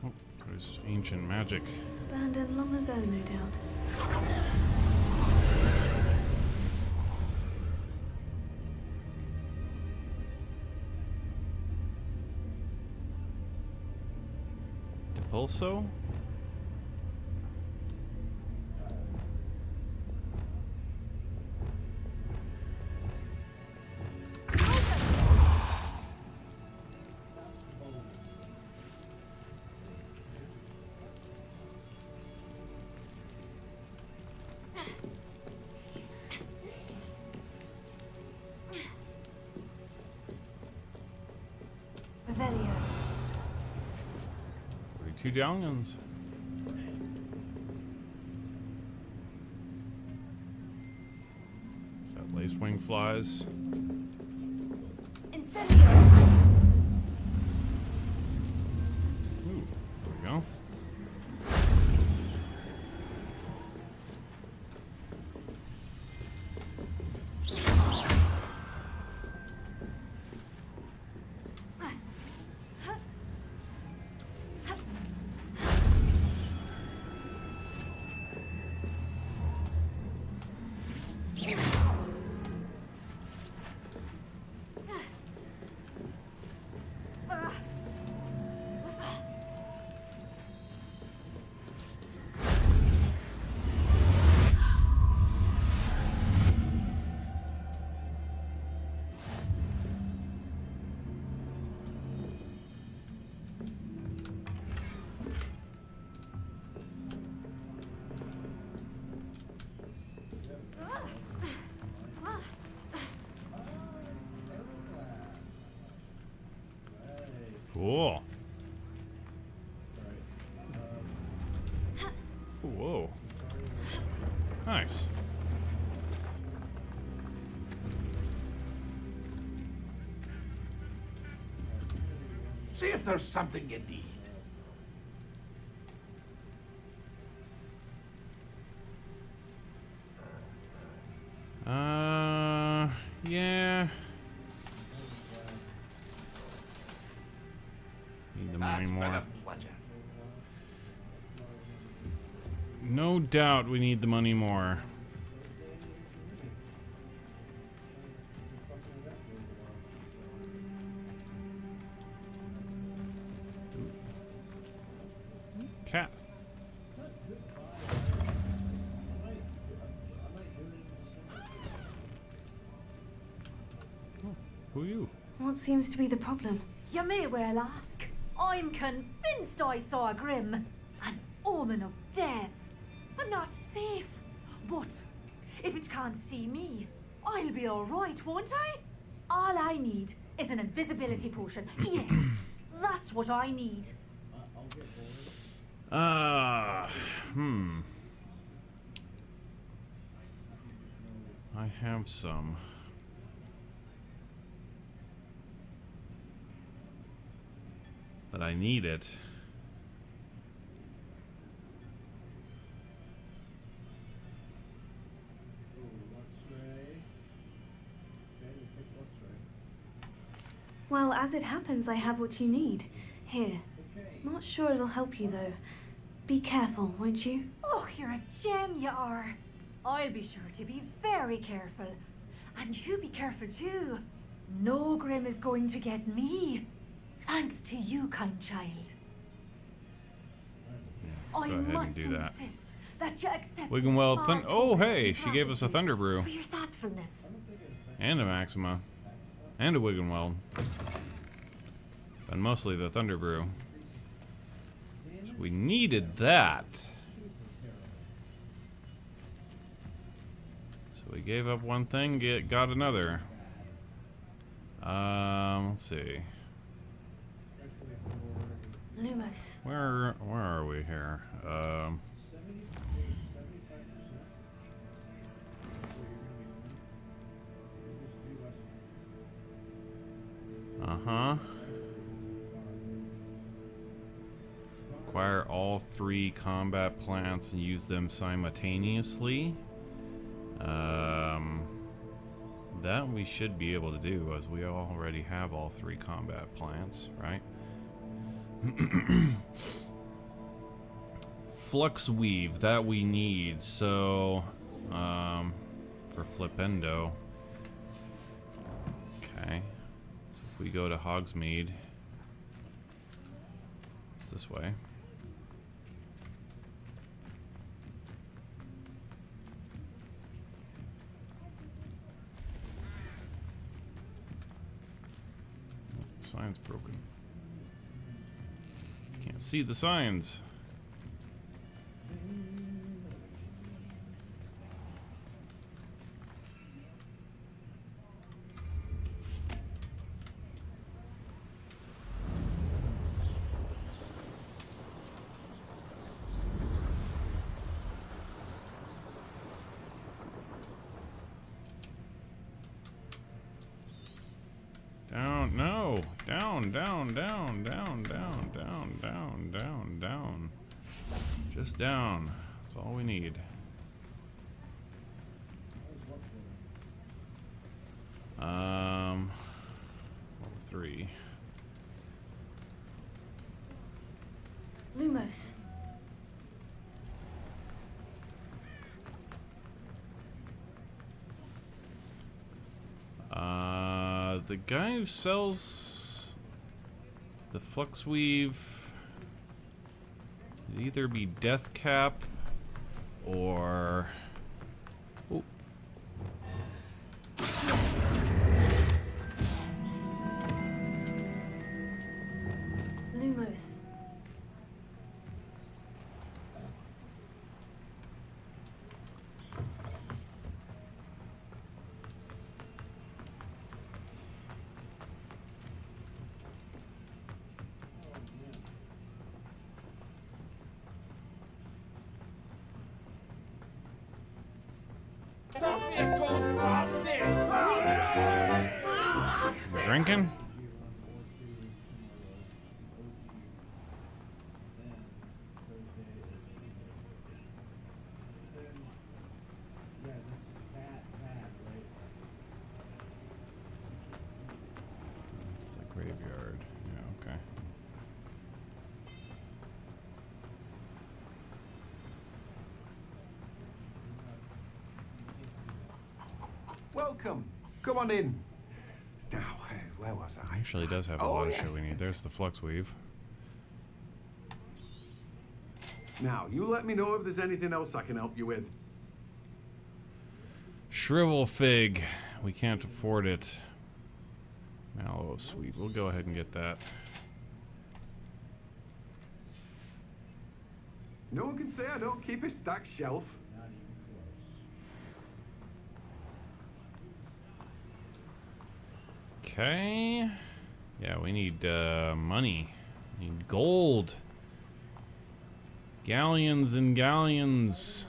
Oh, there's ancient magic. Abandoned long ago, no doubt. Depulso? Revelio. 42 galleons. Is that lacewing flies? Incendio. Ooh, there we go. Cool. Whoa. Nice. See if there's something you need. Yeah. Need the money more. No doubt we need the money more. Cat. Oh, who are you? What seems to be the problem? You may well ask. I'm convinced I saw a grim, an omen of death. I'm not safe. But if it can't see me, I'll be all right, won't I? All I need is an invisibility potion. Yes, that's what I need. I have some. But I need it. Well, as it happens, I have what you need. Here. Not sure it'll help you, though. Be careful, won't you? Oh, you're a gem, you are. I'll be sure to be very careful. And you be careful, too. No grim is going to get me. Thanks to you, kind child. I Go ahead must and do that. insist that you accept Wiggenweld. this small Oh, token hey, of she gave us a Thunder Brew. for your thoughtfulness. And a Maxima. And a Wiggenweld. But mostly the Thunder Brew. So we needed that. So we gave up one thing, got another. Let's see. Lumos. Where are we here? Acquire all 3 combat plants and use them simultaneously. That we should be able to do, as we already have all 3 combat plants, right? Flux weave, that we need. So, for Flipendo. Okay. So if we go to Hogsmeade, it's this way. Sign's broken. Can't see the signs. Down, no. Down, down, down, down, down, down, down, down, down. Just down. That's all we need. Level 3. Lumos. The guy who sells the Flux Weave could either be Deathcap or... Oh. Lumos. Drinking? welcome. Come on in. Now, where was I? Actually does have a lot of shit we need. There's the flux weave. Now, you let me know if there's anything else I can help you with. Shrivel fig. We can't afford it. Mallow sweet. We'll go ahead and get that. No one can say I don't keep a stacked shelf. Okay. Yeah, we need money. We need gold. Galleons and galleons.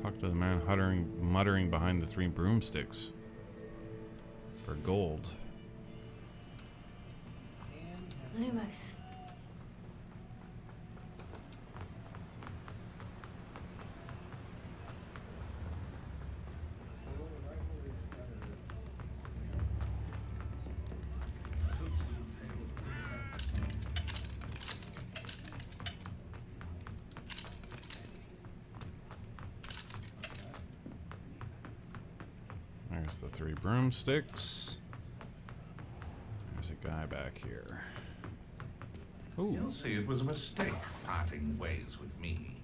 Talk to the man muttering behind the 3 broomsticks. For gold. Lumos. There's the 3 broomsticks. There's a guy back here. Ooh. You'll see it was a mistake parting ways with me.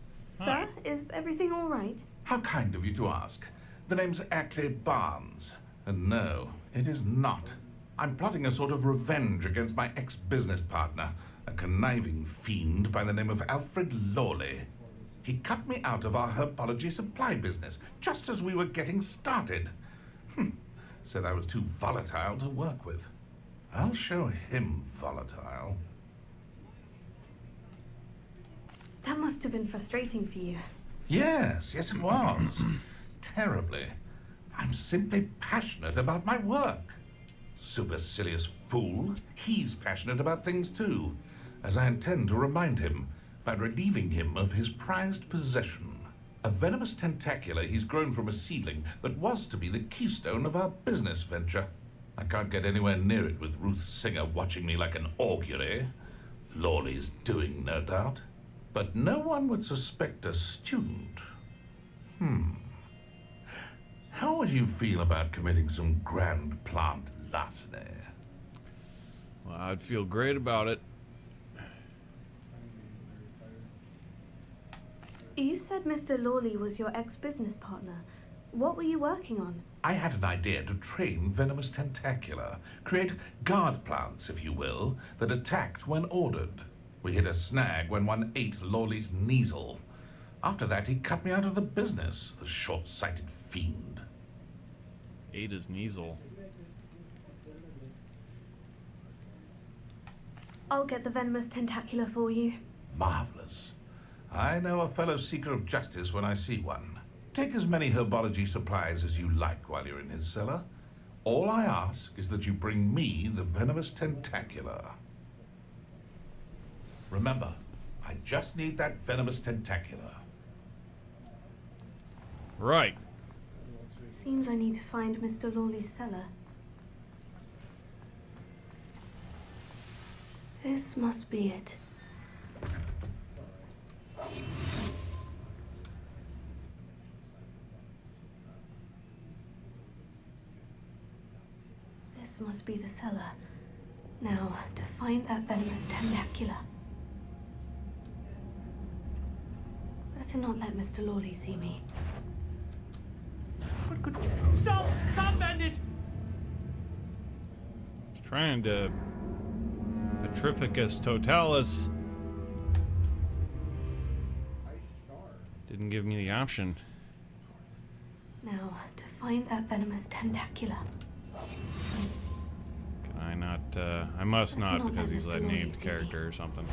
Sir, is everything all right? How kind of you to ask. The name's Ackley Barnes. And no, it is not. I'm plotting a sort of revenge against my ex-business partner, a conniving fiend by the name of Alfred Lawley. He cut me out of our herbology supply business just as we were getting started. Said I was too volatile to work with. I'll show him volatile. That must have been frustrating for you. Yes, it was. Terribly. I'm simply passionate about my work. Supercilious fool. He's passionate about things too, as I intend to remind him by relieving him of his prized possession. A venomous tentacula he's grown from a seedling that was to be the keystone of our business venture. I can't get anywhere near it with Ruth Singer watching me like an augury. Lawley's doing, no doubt. But no one would suspect a student. How would you feel about committing some grand plant larceny? Well, I'd feel great about it. You said Mr. Lawley was your ex-business partner. What were you working on? I had an idea to train venomous tentacula, create guard plants, if you will, that attacked when ordered. We hit a snag when one ate Lawley's Kneasel. After that, he cut me out of the business, the short-sighted fiend. Ate his Kneasel. I'll get the venomous tentacula for you. Marvelous. I know a fellow seeker of justice when I see one. Take as many herbology supplies as you like while you're in his cellar. All I ask is that you bring me the venomous tentacula. Remember, I just need that venomous tentacula. Right. Seems I need to find Mr. Lawley's cellar. This must be it. This must be the cellar. Now, to find that venomous tentacula. Better not let Mr. Lawley see me. Stop! Stop, bandit! Trying to Petrificus totalis. Didn't give me the option. Now, to find that venomous tentacula. Can I not? I must not, because he's a named character or something.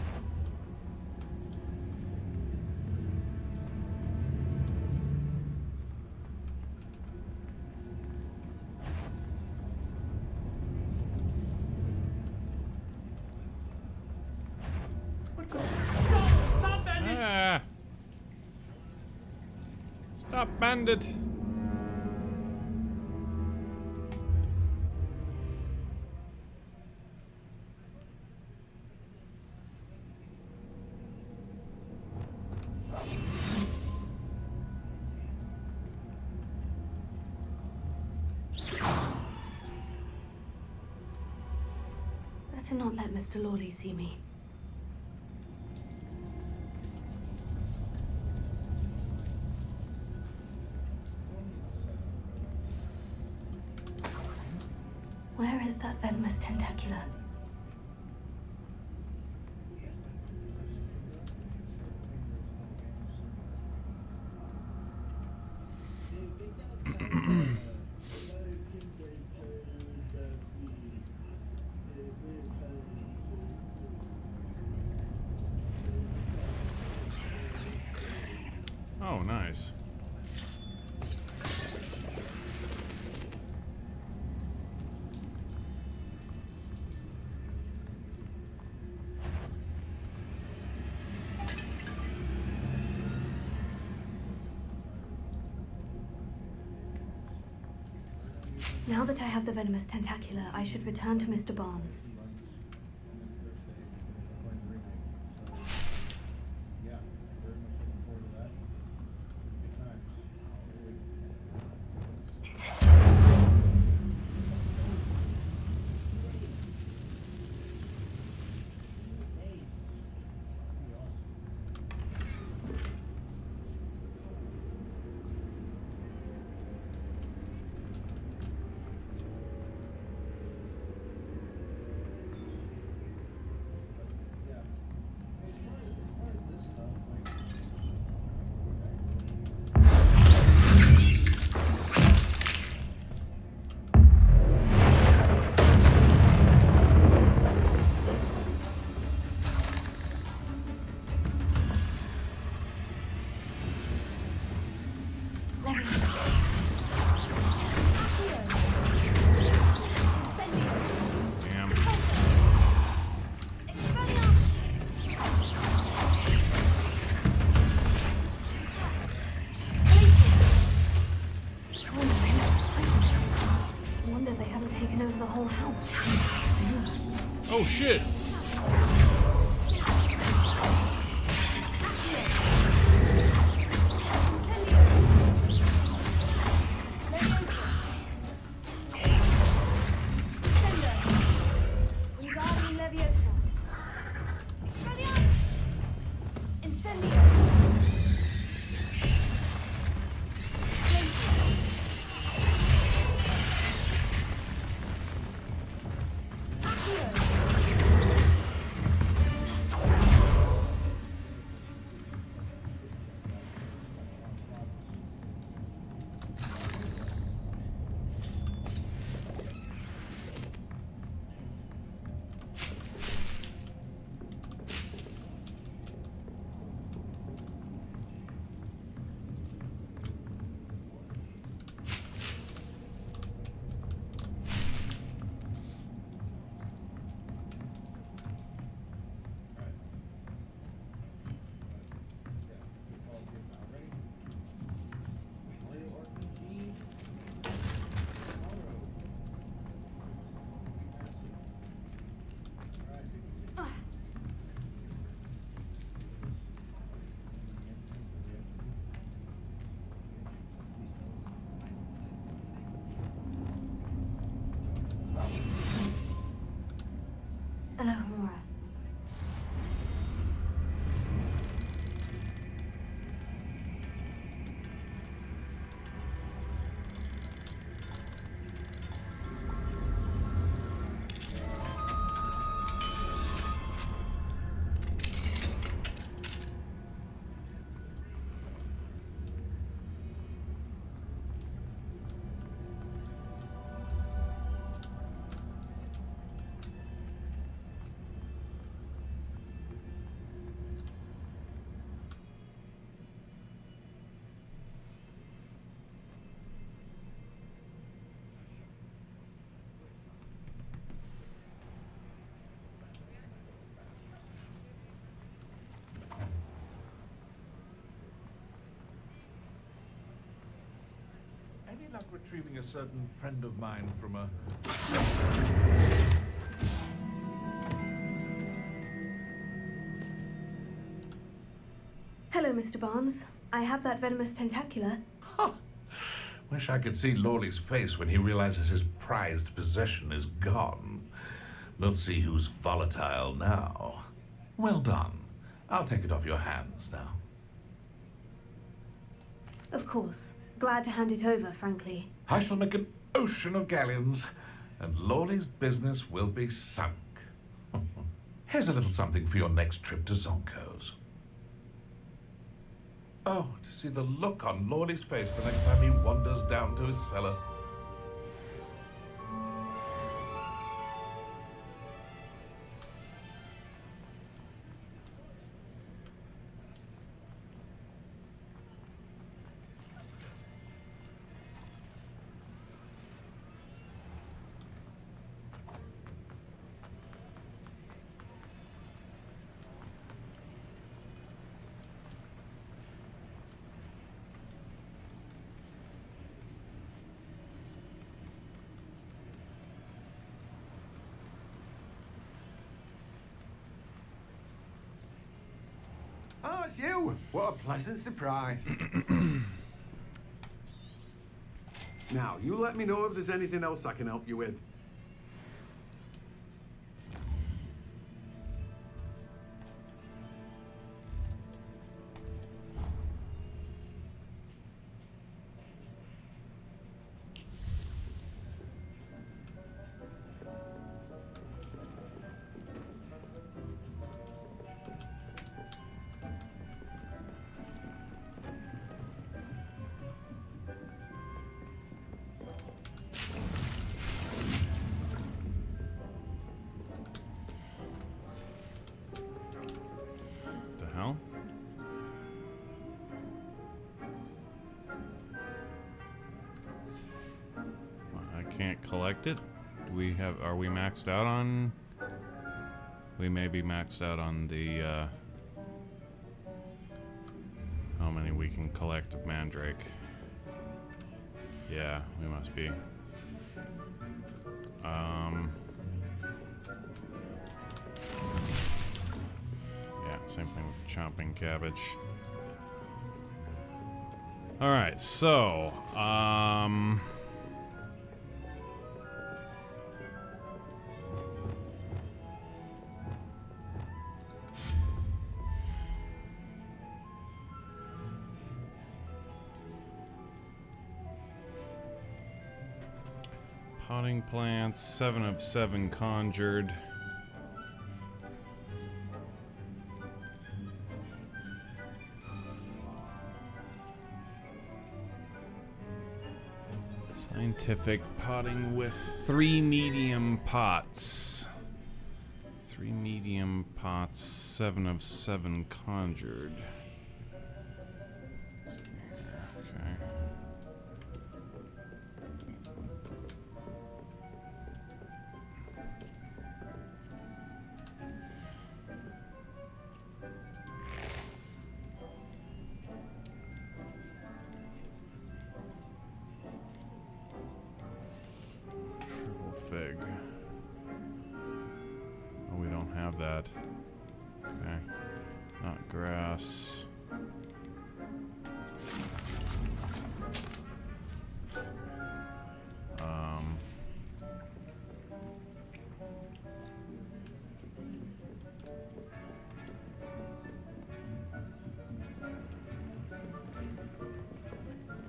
Stop, bandit! Ah. Stop, bandit! better not let Mr. Lawley see me. Where is that venomous tentacula? Oh, nice. Now that I have the venomous tentacula, I should return to Mr. Barnes. Oh shit! Hello, Mora. Any luck retrieving a certain friend of mine from a... Hello, Mr. Barnes. I have that venomous tentacula. Wish I could see Lawley's face when he realizes his prized possession is gone. Let's see who's volatile now. Well done. I'll take it off your hands now. Of course. Glad to hand it over, frankly. I shall make an ocean of galleons, and Lawley's business will be sunk. Here's a little something for your next trip to Zonko's. Oh, to see the look on Lawley's face the next time he wanders down to his cellar. Oh, it's you! What a pleasant surprise. Now, you let me know if there's anything else I can help you with. Can't collect it. Do we have? Are we maxed out on? We may be maxed out on the how many we can collect of Mandrake. Yeah, we must be. Yeah, same thing with the chomping cabbage. All right, so potting plants, 7 of 7 conjured. Scientific potting with 3 medium pots. 3 medium pots, 7 of 7 conjured. Okay. Fig. Oh, we don't have that. Okay. Not grass.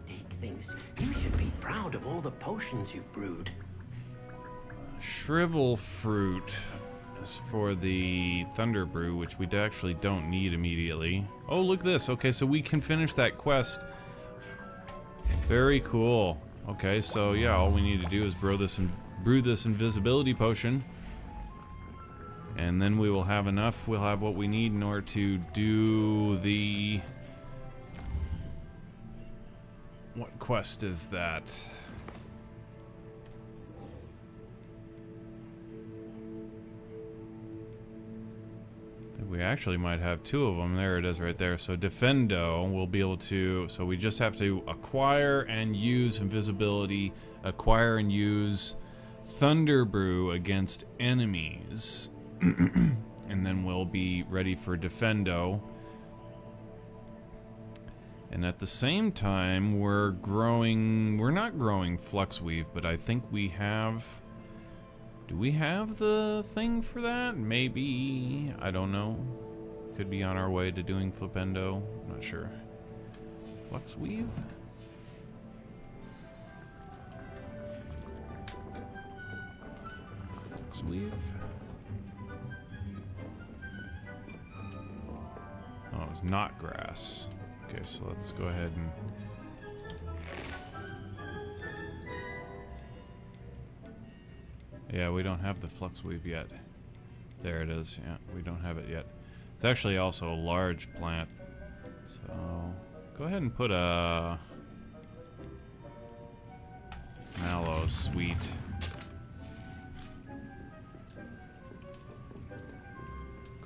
Dick thinks you should be proud of all the potions you've brewed. Shrivel fruit is for the Thunder Brew, which we actually don't need immediately. Oh, look at this. Okay, so we can finish that quest. Very cool. Okay, so yeah, all we need to do is brew this invisibility potion. And then we will have enough. We'll have what we need in order to do the... What quest is that? We actually might have 2 of them. There it is right there. So Defendo will be able to... So we just have to acquire and use invisibility, acquire and use Thunder Brew against enemies. And then we'll be ready for Defendo. And at the same time, we're not growing Fluxweave, but I think we have... Do we have the thing for that? Maybe. I don't know. Could be on our way to doing Flipendo. I'm not sure. Flux weave? Flux weave? Oh, it's not grass. Okay, so let's go ahead and... Yeah, we don't have the flux weave yet. There it is. Yeah, we don't have it yet. It's actually also a large plant. So, go ahead and put a... mallow sweet.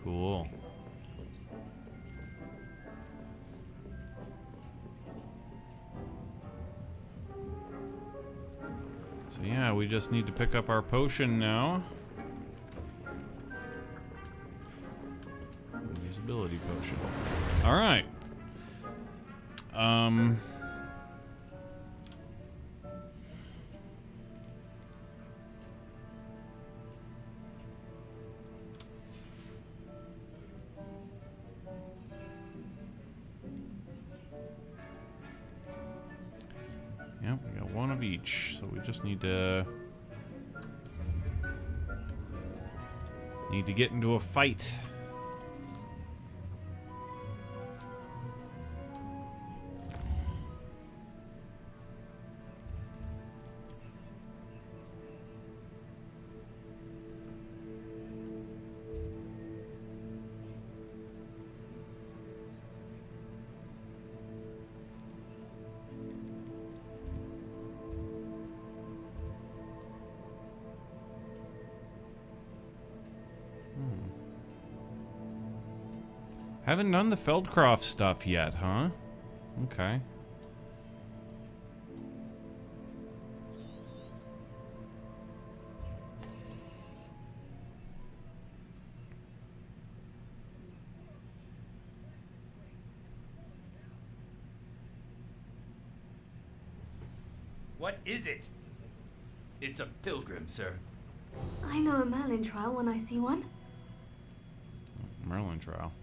Cool. So yeah, we just need to pick up our potion now. Invisibility potion. Alright. Yep, we got one of each, so we just need to get into a fight. Haven't done the Feldcroft stuff yet, huh? Okay. What is it? It's a pilgrim, sir. I know a Merlin trial when I see one. Merlin trial.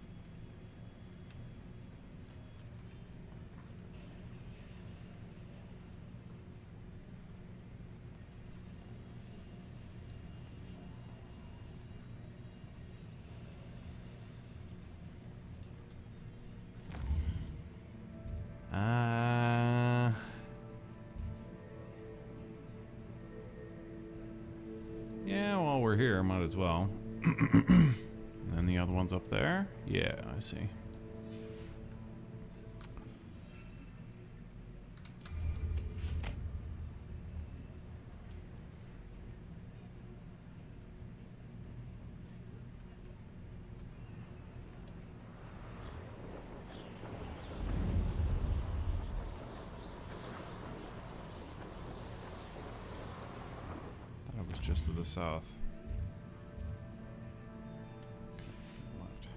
Yeah, while we're here, might as well. And then the other one's up there. Yeah, I see. That was just to the south. Left.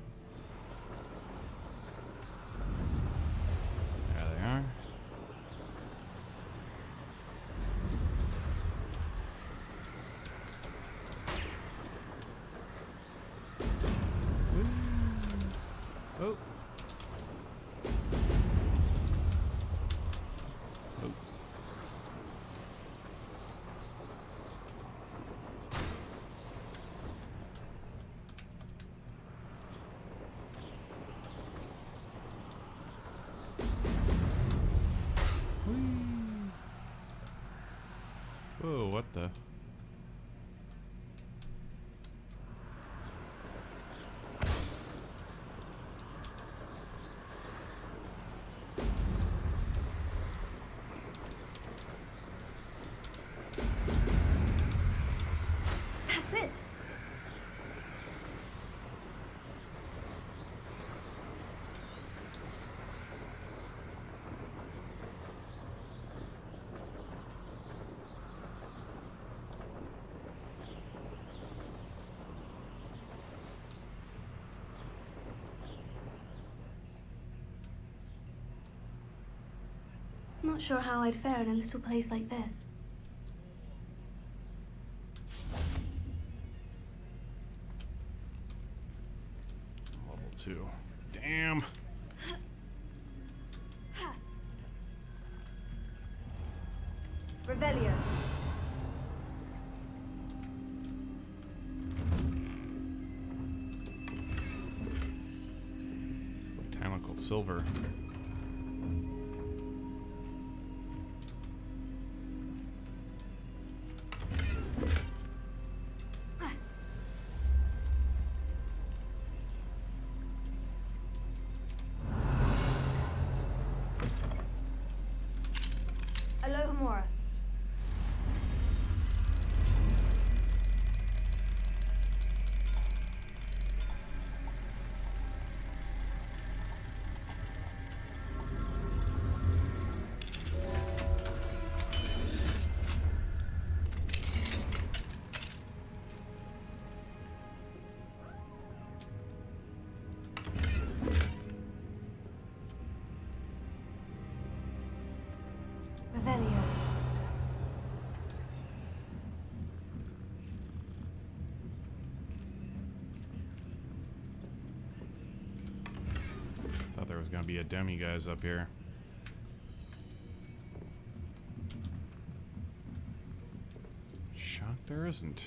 There they are. Oh. Oh. Whoa, what the? That's it. Not sure how I'd fare in a little place like this. Damn. Revelio. Botanical silver. Alohomora. Revelio. Thought there was gonna be a demi guys up here. Shocked there isn't.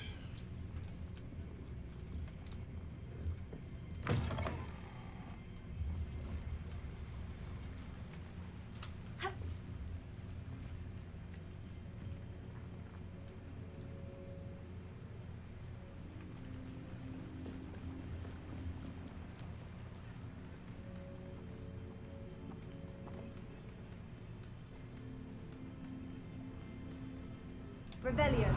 Revelio.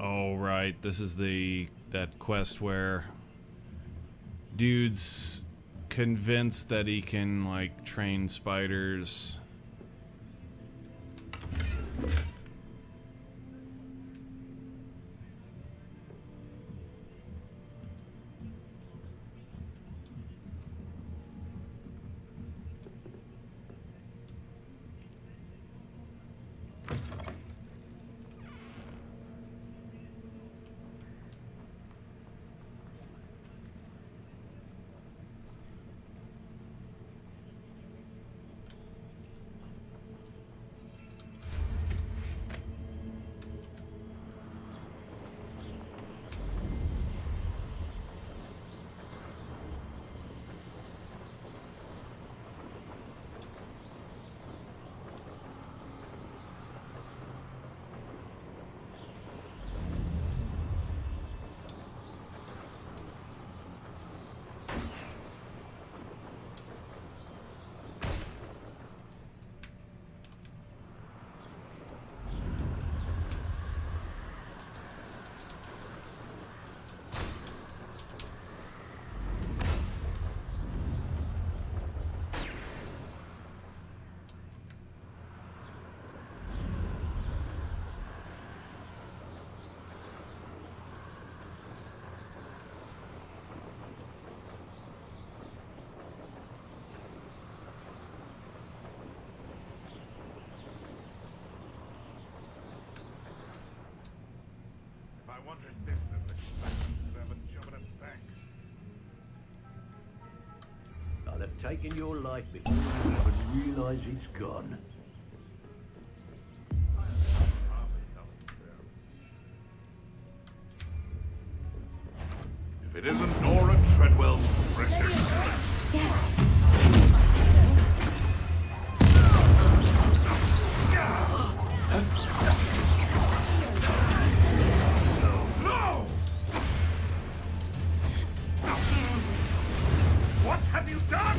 Oh, right. This is that quest where dude's convinced that he can, like, train spiders. I wanted this to have a job at a bank. I'll have taken your life before you even realize it's gone. If it isn't Nora Treadwell's precious. Yes. No! What have you done?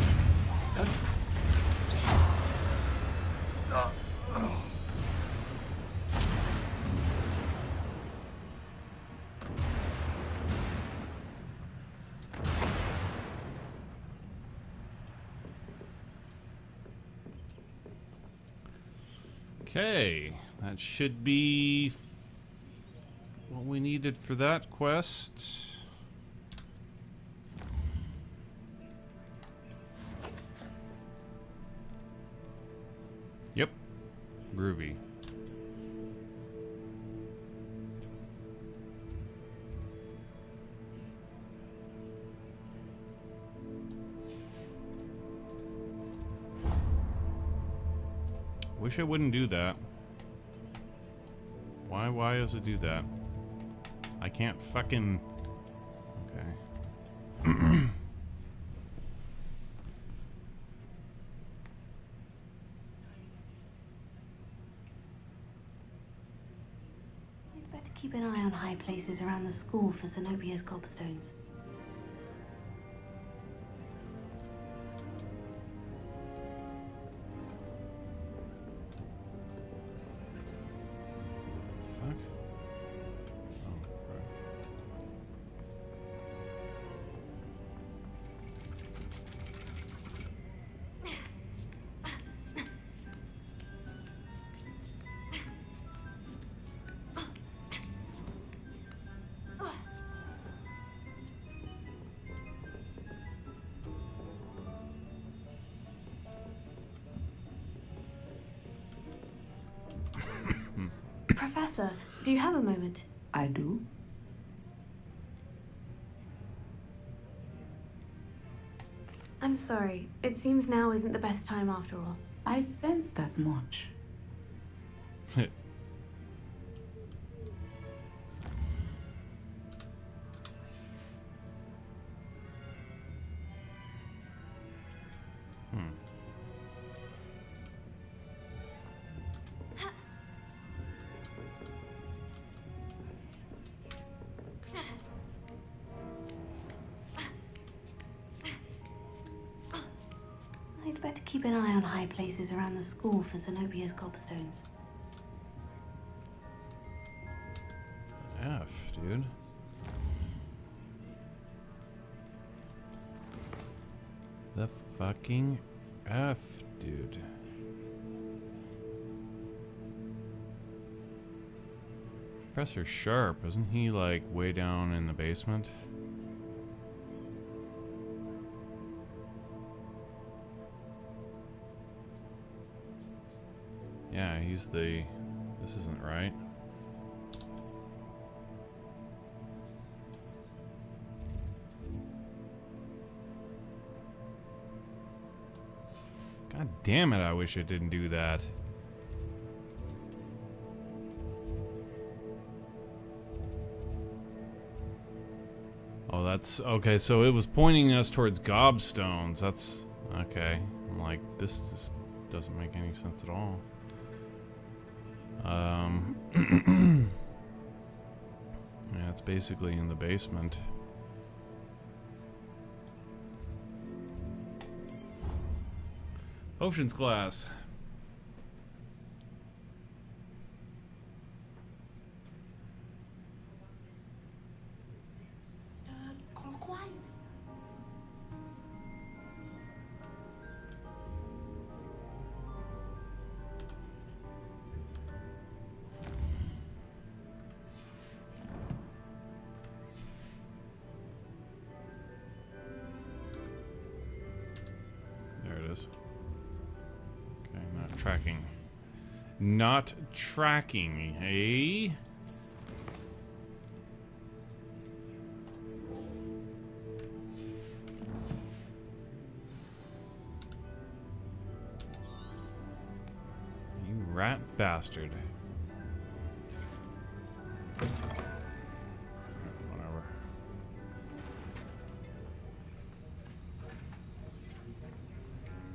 Okay, that should be what we needed for that quest. Yep, groovy. Wish it wouldn't do that. Why does it do that? I can't fucking... Okay. You'd better keep an eye on high places around the school for Zenobia's gobstones. Professor, do you have a moment? I do. I'm sorry. It seems now isn't the best time after all. I sensed as much. I'd better keep an eye on high places around the school for Zenobia's gobstones. F, dude. The fucking F, dude. Professor Sharp, isn't he like way down in the basement? Yeah, he's the... This isn't right. God damn it, I wish it didn't do that. Oh, that's... Okay, so it was pointing us towards gobstones. That's... Okay. I'm like, this just doesn't make any sense at all. Yeah, it's basically in the basement. Potions class. Clockwise. There it is. Okay, not tracking. Not tracking, eh? You rat bastard. Whatever.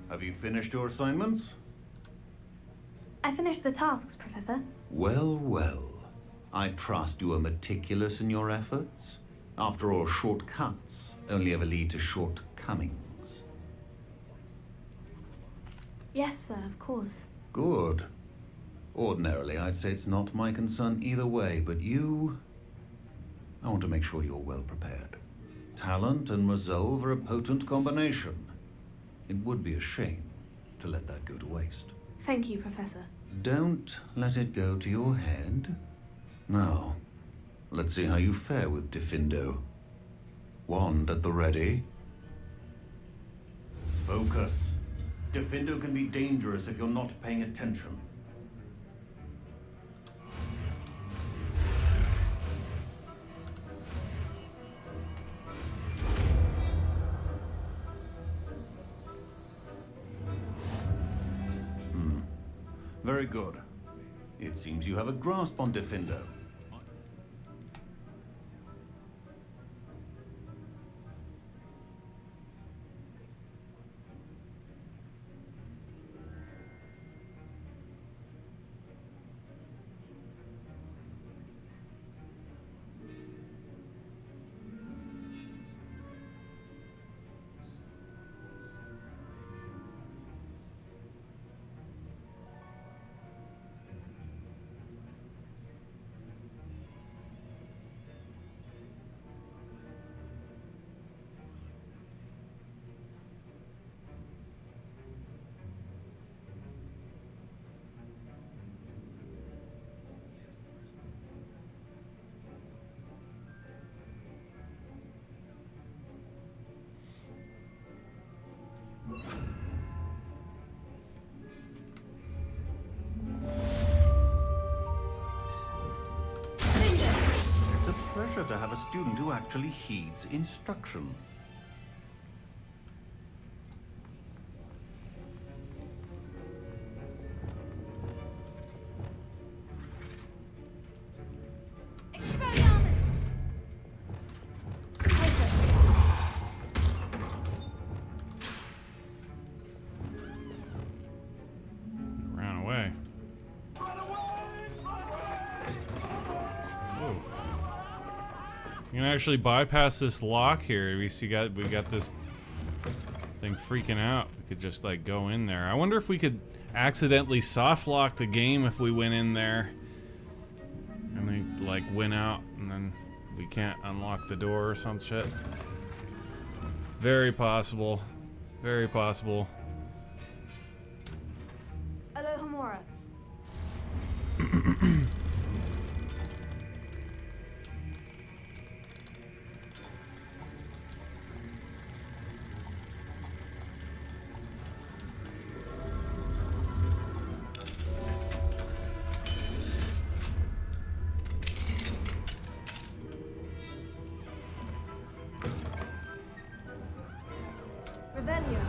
Have you finished your assignments? I finished the tasks, Professor. Well, well. I trust you are meticulous in your efforts. After all, shortcuts only ever lead to shortcomings. Yes, sir, of course. Good. Ordinarily, I'd say it's not my concern either way, but you... I want to make sure you're well prepared. Talent and resolve are a potent combination. It would be a shame to let that go to waste. Thank you, Professor. Don't let it go to your head. Now, let's see how you fare with Diffindo. Wand at the ready. Focus. Diffindo can be dangerous if you're not paying attention. Very good. It seems you have a grasp on Diffindo. It's a pleasure to have a student who actually heeds instruction. Ran away. Whoa. You can actually bypass this lock here. We got this thing freaking out. We could just like go in there. I wonder if we could accidentally soft lock the game if we went in there and they like went out and then we can't unlock the door or some shit. Very possible. Very possible. Hello, Homura. Revelio.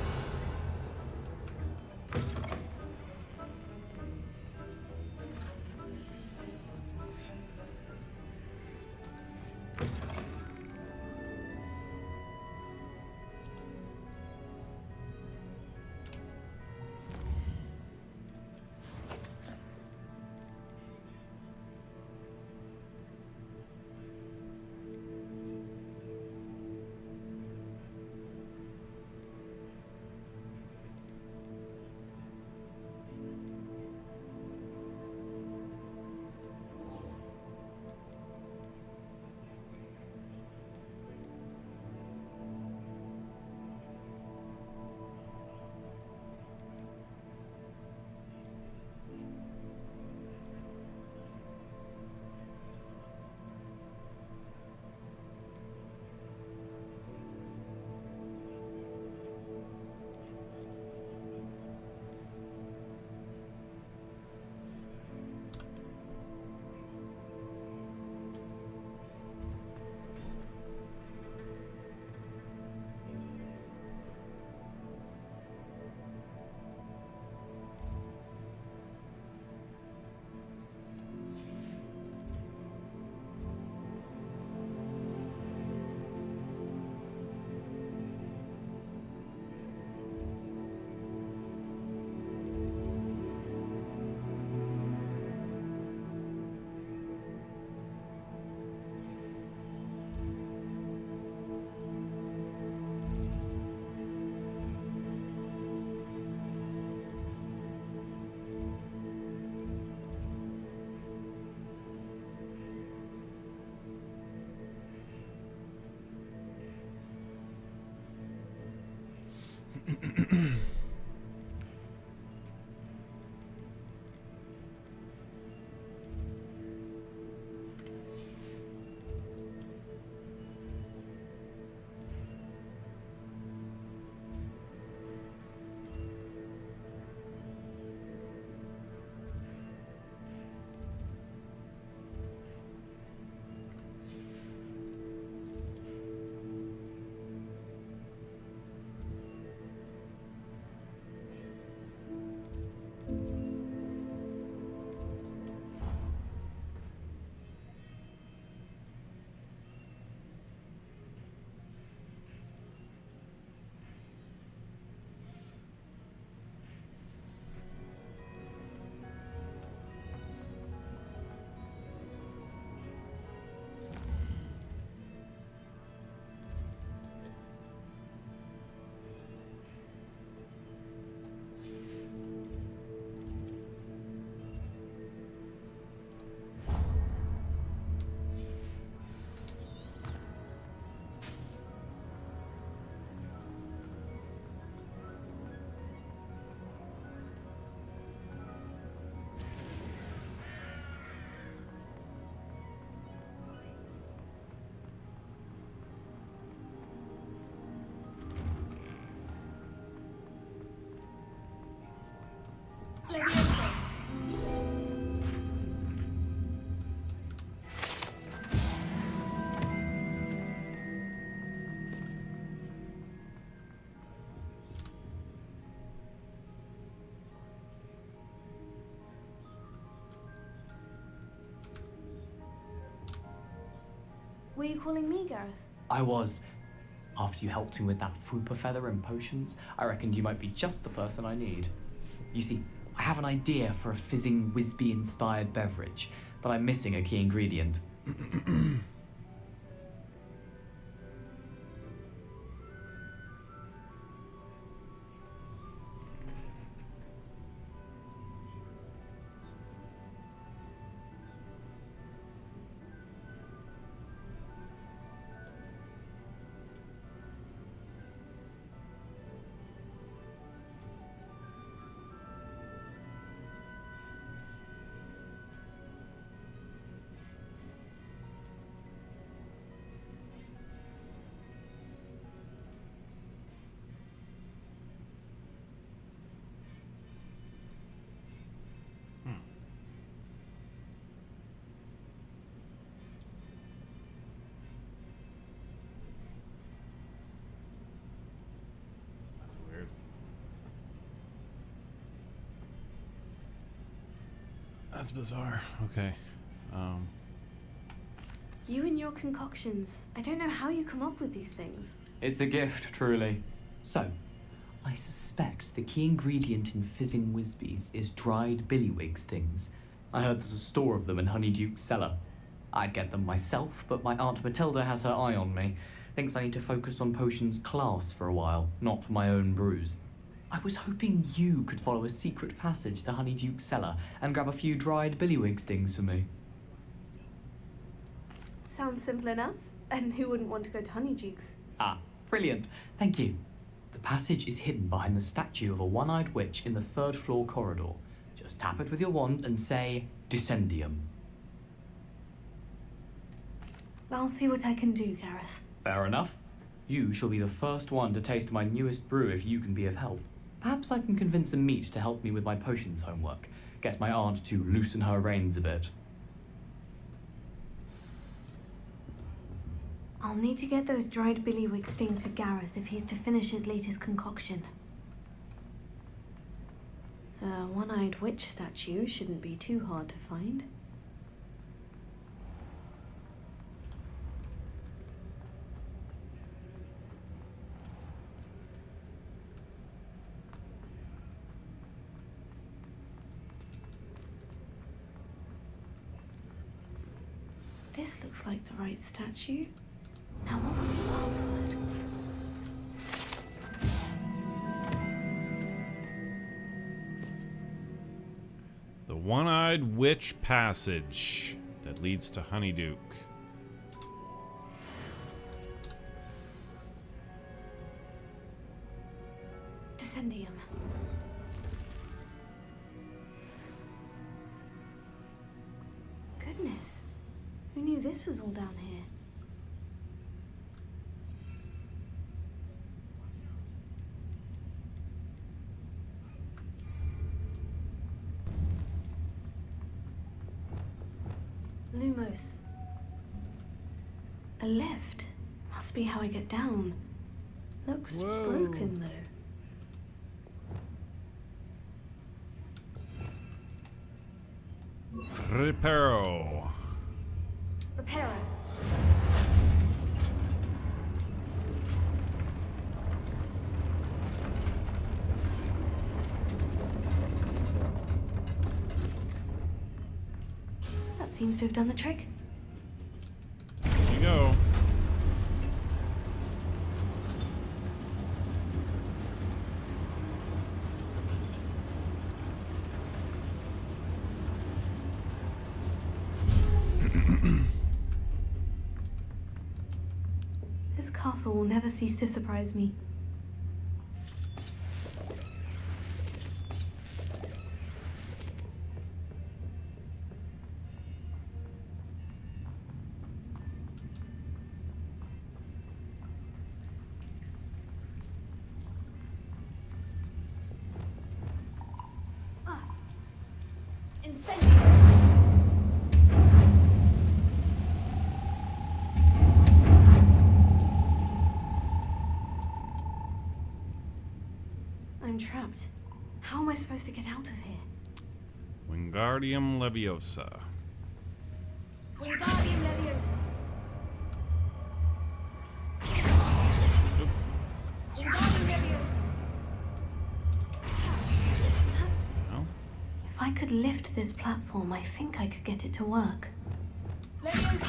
Levioso. Were you calling me, Gareth? I was. After you helped me with that fupa feather and potions, I reckoned you might be just the person I need. You see, I have an idea for a fizzing Wisby-inspired beverage, but I'm missing a key ingredient. That's bizarre. Okay. You and your concoctions. I don't know how you come up with these things. It's a gift, truly. So, I suspect the key ingredient in fizzing Wisbies is dried billywig stings. I heard there's a store of them in Honeyduke's cellar. I'd get them myself, but my Aunt Matilda has her eye on me. Thinks I need to focus on potions class for a while, not for my own brews. I was hoping you could follow a secret passage to Honeyduke's cellar and grab a few dried billywig stings for me. Sounds simple enough. And who wouldn't want to go to Honeyduke's? Ah, brilliant. Thank you. The passage is hidden behind the statue of a one-eyed witch in the third-floor corridor. Just tap it with your wand and say, Descendium. I'll see what I can do, Gareth. Fair enough. You shall be the first one to taste my newest brew if you can be of help. Perhaps I can convince a meat to help me with my potions homework. Get my aunt to loosen her reins a bit. I'll need to get those dried billywig stings for Gareth if he's to finish his latest concoction. A one-eyed witch statue shouldn't be too hard to find. This looks like the right statue. Now, what was the password? The One-Eyed Witch Passage that leads to Honeyduke. Descendium. Goodness. Who knew this was all down here? Lumos. A lift. Must be how I get down. Looks broken though. Reparo. Reparo. That seems to have done the trick. Here we go. This castle will never cease to surprise me. am I supposed to get out of here? Wingardium Leviosa. Wingardium Leviosa. Wingardium Leviosa. Well. If I could lift this platform, I think I could get it to work. Leviosa.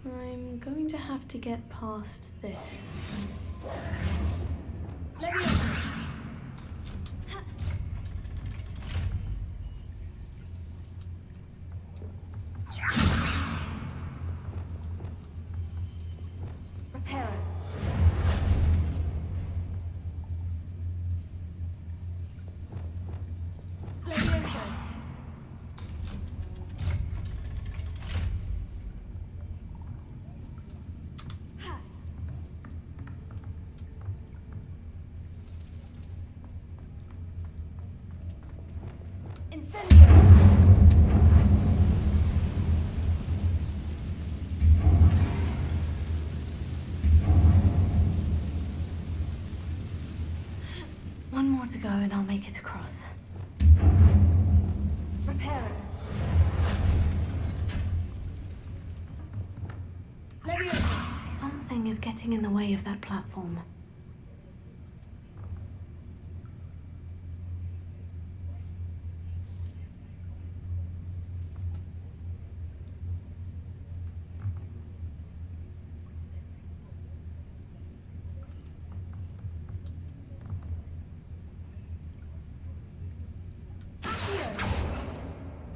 I'm going to have to get past this. Leviosa. Repair it. Leviosa. Incendio. One more to go and I'll make it across. Repair it. Leviosa. Something is getting in the way of that platform.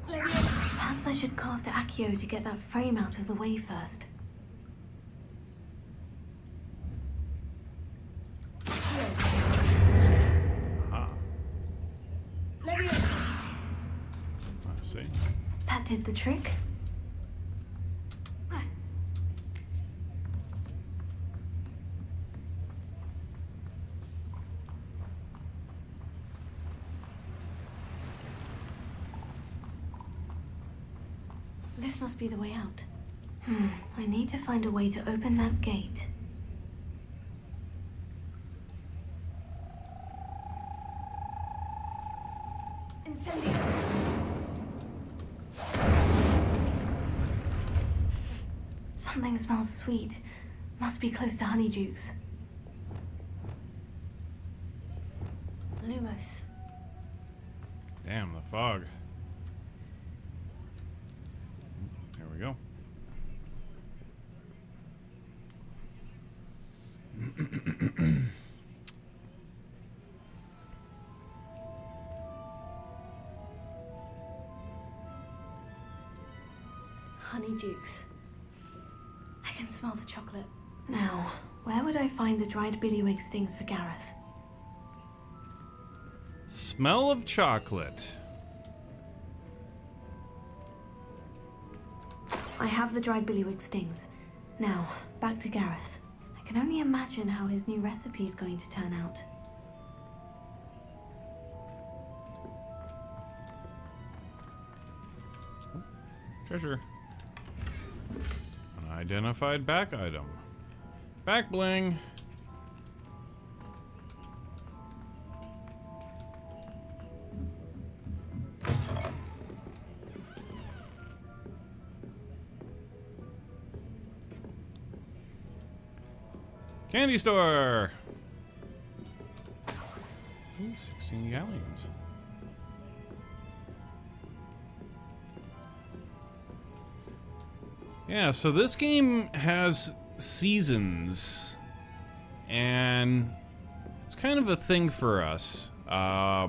Perhaps I should cast Accio to get that frame out of the way first. Ah. Leviosa. I see. That did the trick. This must be the way out. I need to find a way to open that gate. Incendio. Something smells sweet. Must be close to Honeydukes. Lumos. Damn, the fog. Here we go. Honeydukes. I can smell the chocolate. Now, where would I find the dried billywig stings for Gareth? Smell of chocolate. I have the dried billywig stings. Now, back to Gareth. I can only imagine how his new recipe is going to turn out. Treasure. Unidentified back item. Back bling. Candy store. Ooh, 16 galleons. Yeah, so this game has seasons, and it's kind of a thing for us. I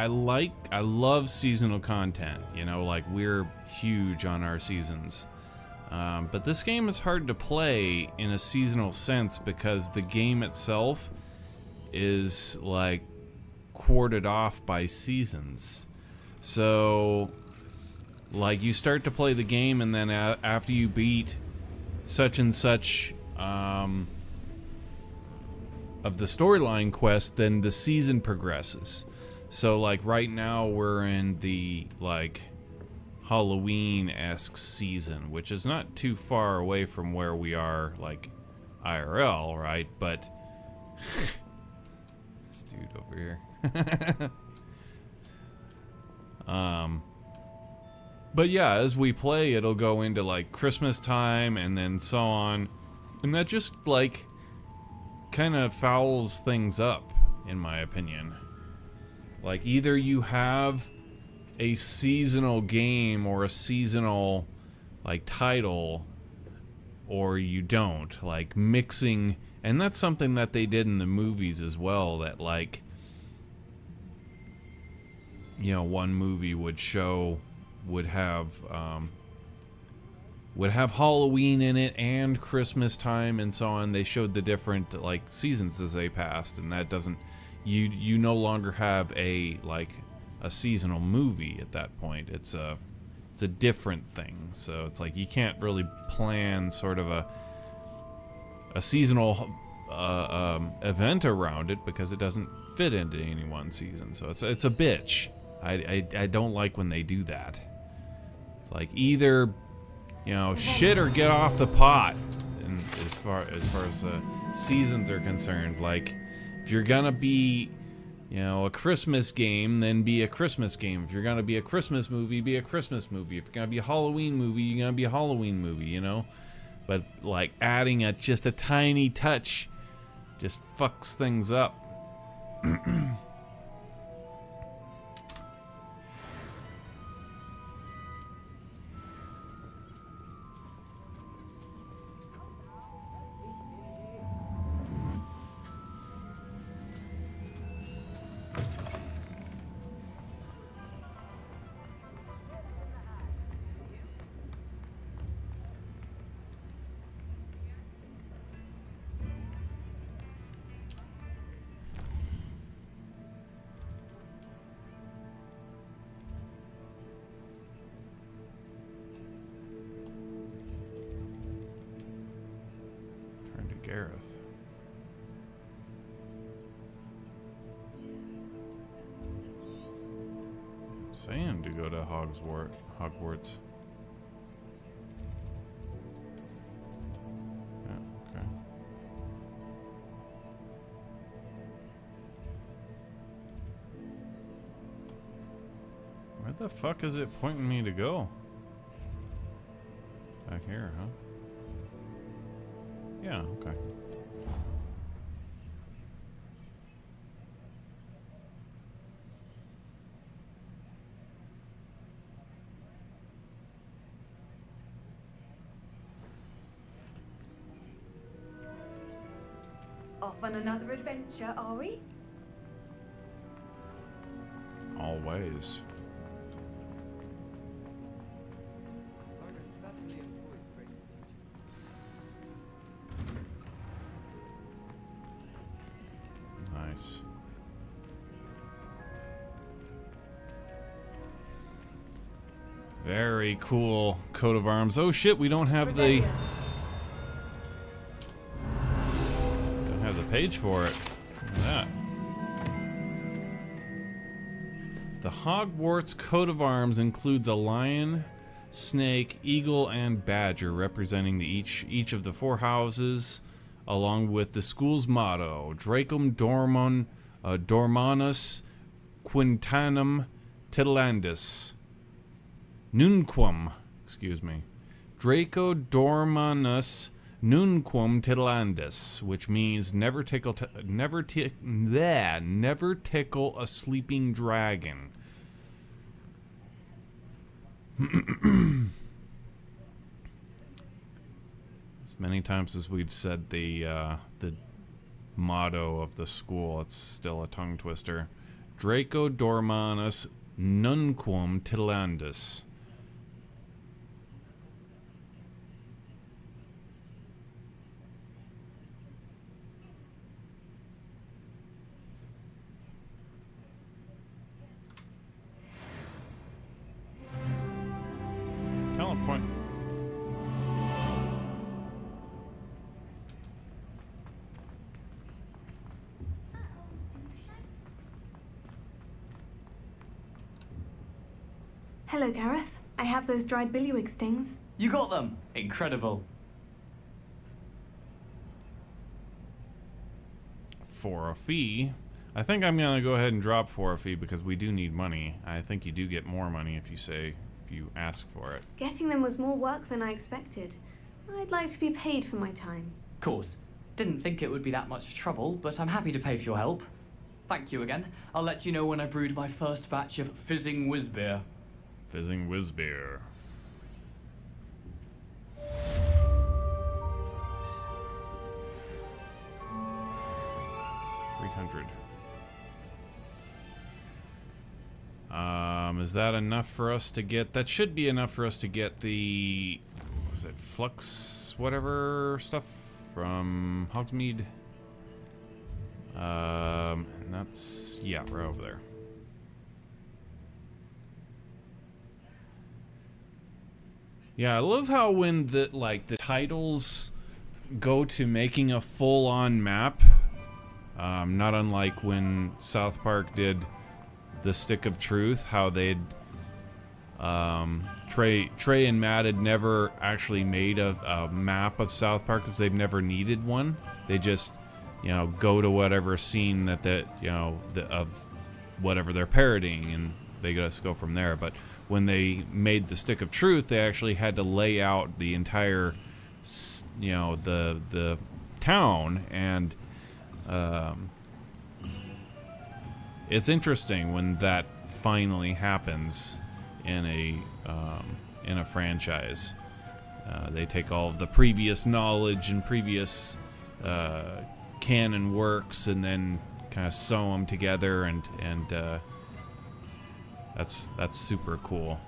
love seasonal content, you know, like we're huge on our seasons. But this game is hard to play in a seasonal sense because the game itself is like quartered off by seasons. So like you start to play the game and then after you beat such and such of the storyline quest, then the season progresses. So like right now we're in the like Halloween-esque season, which is not too far away from where we are, like, IRL, right? But this dude over here. But yeah, as we play, it'll go into like Christmas time and then so on, and that just like kind of fouls things up, in my opinion. Like, either you have a seasonal game or a seasonal like title, or you don't. Like, mixing, and that's something that they did in the movies as well, that like, you know, one movie would have Halloween in it and Christmas time and so on. They showed the different like seasons as they passed, and that doesn't, you no longer have a seasonal movie at that point. It's a different thing. So it's like you can't really plan sort of a seasonal event around it, because it doesn't fit into any one season. So it's a bitch. I don't like when they do that. It's like, either, you know, shit or get off the pot. And as far as seasons are concerned, like, if you're gonna be, you know, a Christmas game, then be a Christmas game. If you're gonna be a Christmas movie, be a Christmas movie. If you're gonna be a Halloween movie, you're gonna be a Halloween movie, you know? But like, adding just a tiny touch just fucks things up. Gareth. Saying to go to Hogwarts. Yeah, okay. Where the fuck is it pointing me to go? Back here, huh? Yeah, okay. Off on another adventure, are we? Always. Nice. Very cool coat of arms. Oh shit, we don't have the page for it. Look at that. The Hogwarts coat of arms includes a lion, snake, eagle, and badger representing each of the 4 houses, along with the school's motto, Dracum Dormanus Quintanum Titilandus. Nunquam, excuse me. Draco Dormanus Nunquam Titilandus, which means never tickle a sleeping dragon. As many times as we've said the motto of the school, it's still a tongue twister. Draco Dormanus Nunquam Titilandus. Talent point. Hello, Gareth. I have those dried billywig stings. You got them! Incredible. For a fee, I think I'm gonna go ahead and drop for a fee because we do need money. I think you do get more money if you ask for it. Getting them was more work than I expected. I'd like to be paid for my time. Of course. Didn't think it would be that much trouble, but I'm happy to pay for your help. Thank you again. I'll let you know when I brewed my first batch of fizzing whizbeer. Fizzing whizbeer. $300. Is that enough for us to get? That should be enough for us to get the, what was it, flux, whatever stuff from Hogsmeade. And that's, yeah, right over there. Yeah, I love how when the titles go to making a full-on map, not unlike when South Park did the Stick of Truth, how they'd Trey and Matt had never actually made a map of South Park because they've never needed one. They just, you know, go to whatever scene of whatever they're parodying, and they just go from there. But when they made the Stick of Truth, they actually had to lay out the entire, you know, the town, and it's interesting when that finally happens in a franchise. They take all of the previous knowledge and previous canon works and then kind of sew them together, and that's super cool.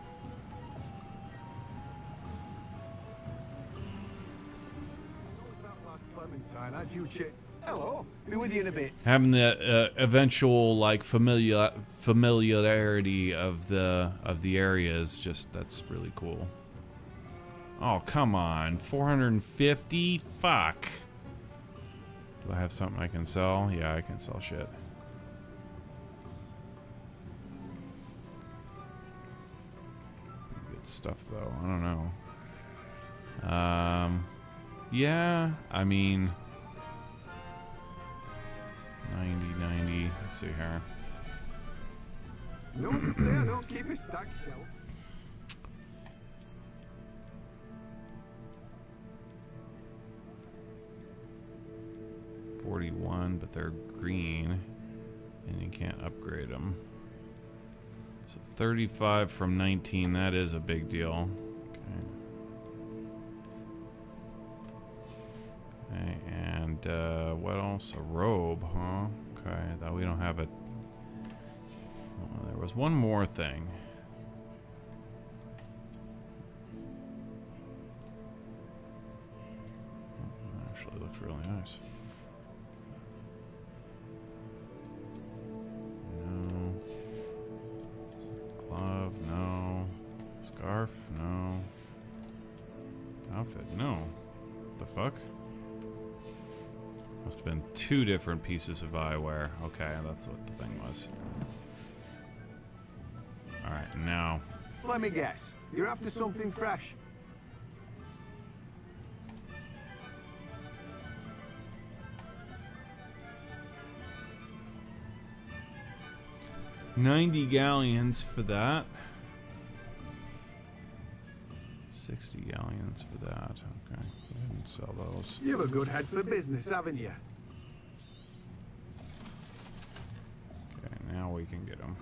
Hello, be with you in a bit. Having the eventual like familiarity of the areas, just that's really cool. Oh, come on, 450? Fuck. Do I have something I can sell? Yeah, I can sell shit. Good stuff though. I don't know. Yeah, I mean, 90. Let's see here. No one say I don't keep a stacked shelf. $41, but they're green, and you can't upgrade them. So 35 from 19. That is a big deal. Okay, and what else? A robe, huh? Okay, that we don't have it. Oh, there was one more thing. Oh, actually looks really nice. No. Glove, no. Scarf, no. Outfit, no. The fuck? Must have been two different pieces of eyewear. Okay, that's what the thing was. Alright, now. Let me guess. You're after something fresh. $90 galleons for that. 60 galleons for that. Okay, go ahead and sell those. You have a good head for business, haven't you? Okay, now we can get them.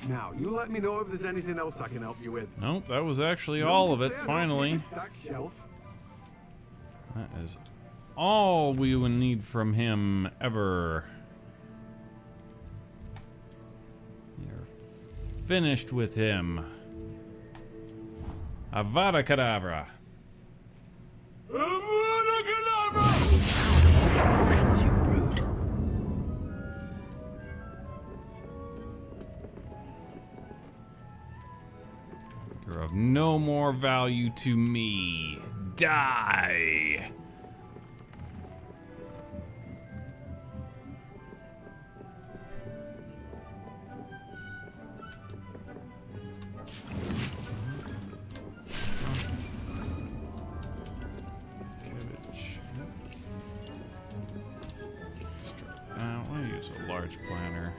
Now, you let me know if there's anything else I can help you with. Nope, that was actually all of it, finally. Shelf. That is all we would need from him ever. You're finished with him. Avada Kedavra. You're of no more value to me. Die! large planter.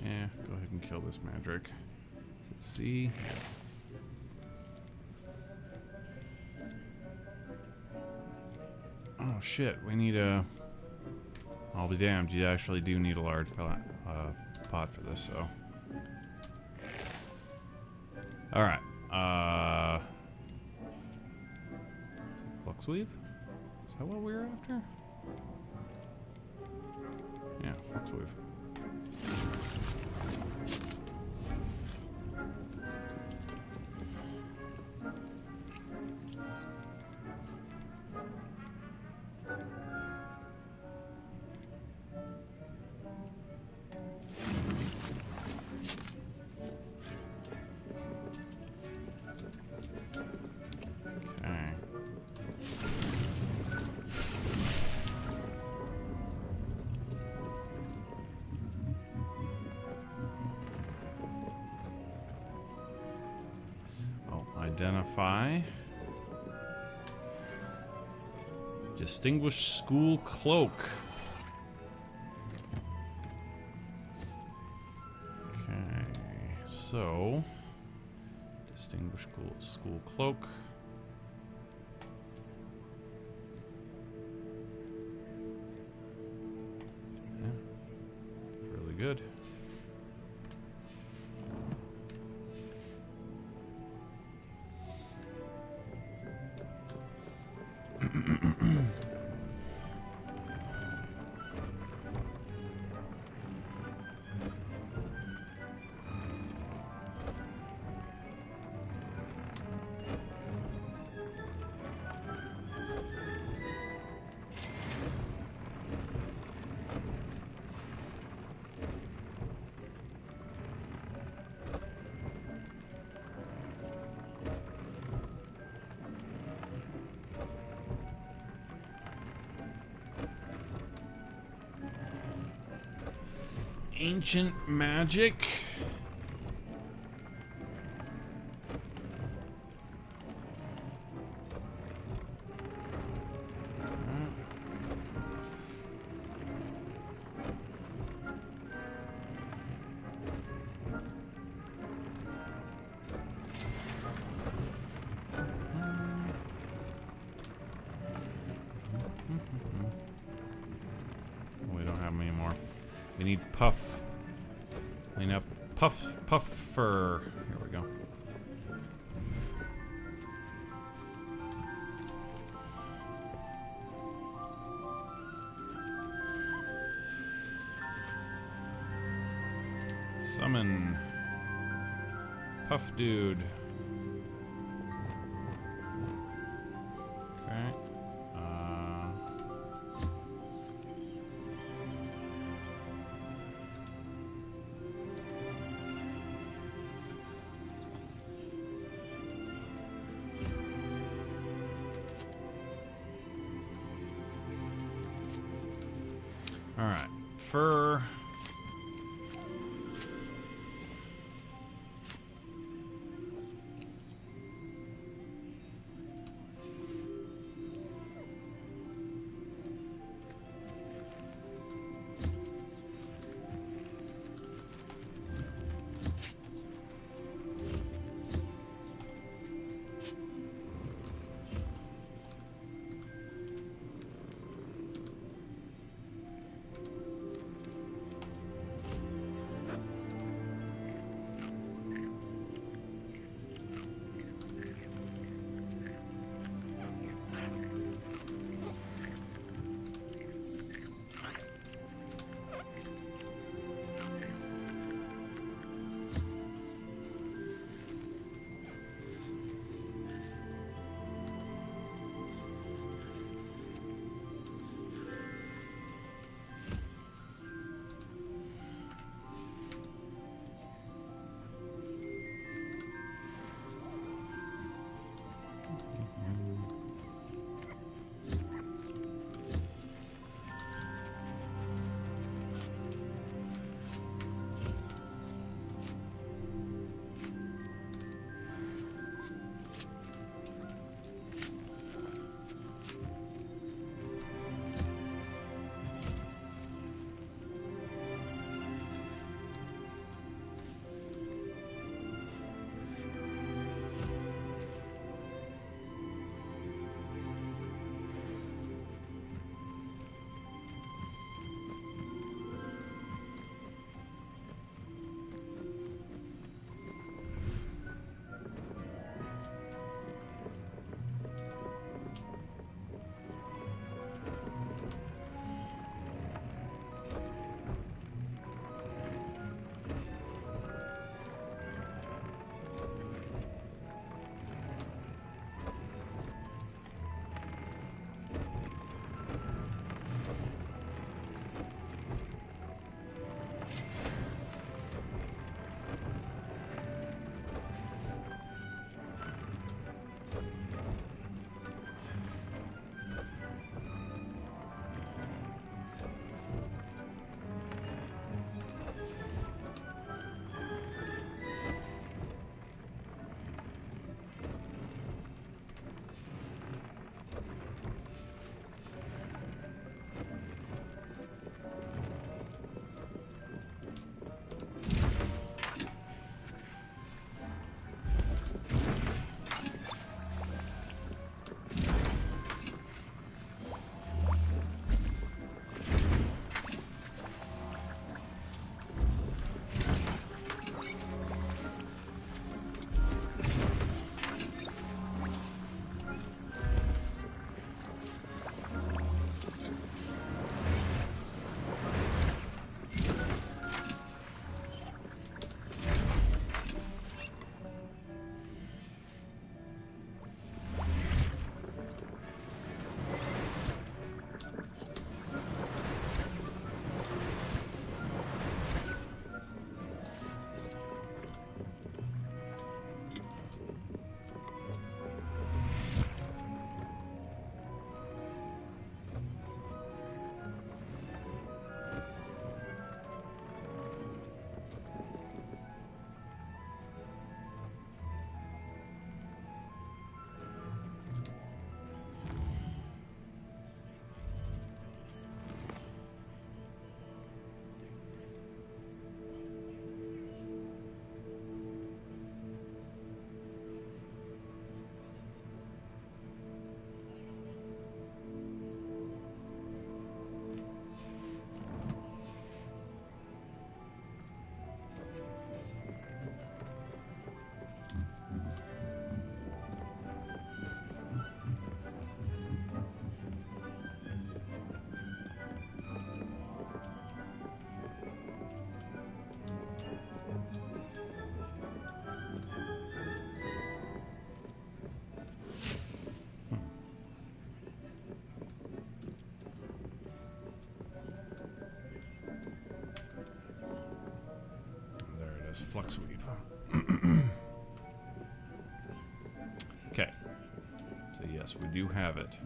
Yeah, go ahead and kill this Madrick. Let's see. Oh shit, we need a... I'll be damned, you actually do need a large pot for this, so... Alright, Flux Weave? Is that what we were after? Yeah, Flux Weave. Identify. Distinguished School Cloak. Okay, so Distinguished School Cloak. Yeah, really good. Ancient magic. We don't have any more. We need puff. Clean up puffer. Here we go. Summon Puff Dude. Okay. All right, fur. Yes, flux weave. Okay. So yes, we do have it.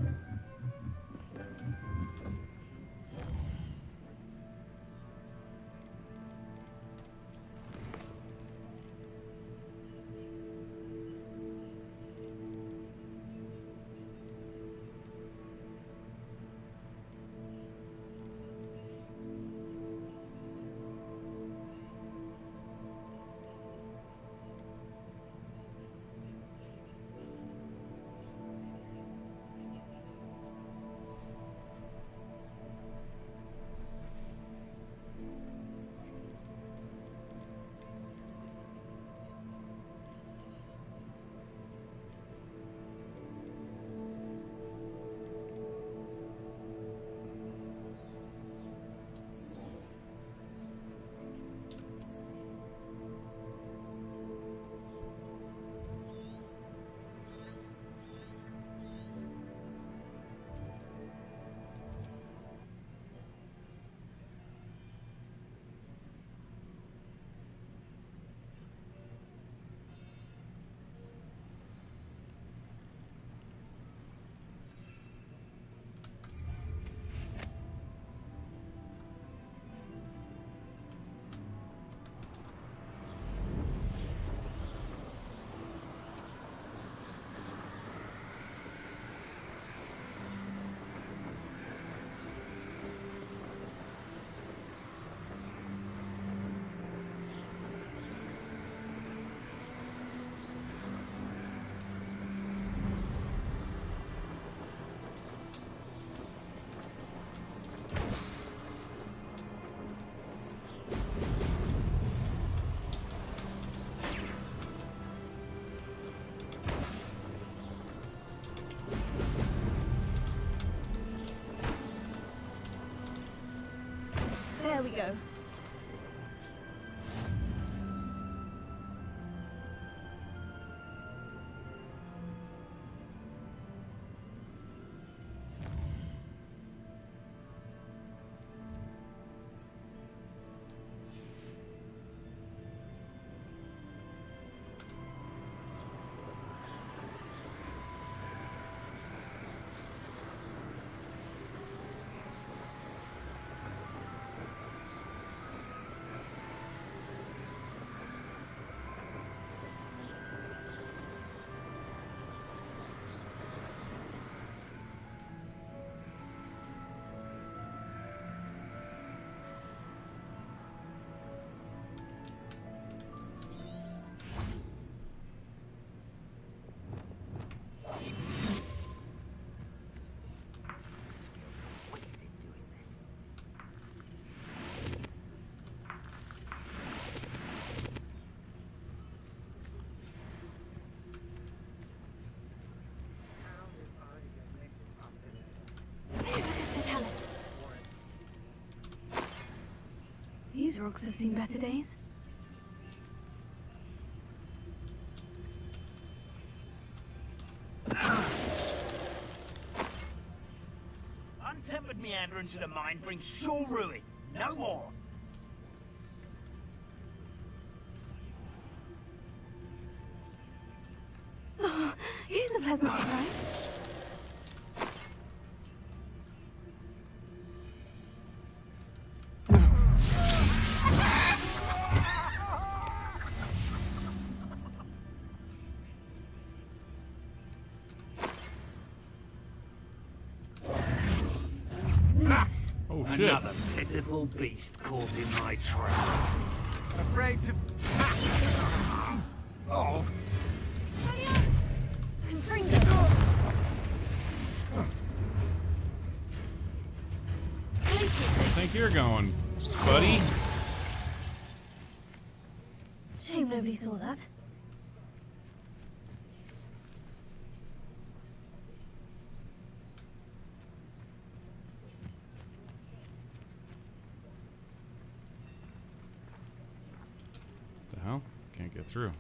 There we go. These rocks have seen better days. Untempered meander into the mine brings sure ruin. No more. Oh, here's a pleasant surprise. Oh shit. Another pitiful beast caught in my trap. Afraid to... Oh. I think you're going, buddy. Shame nobody saw that. The hell? Can't get through.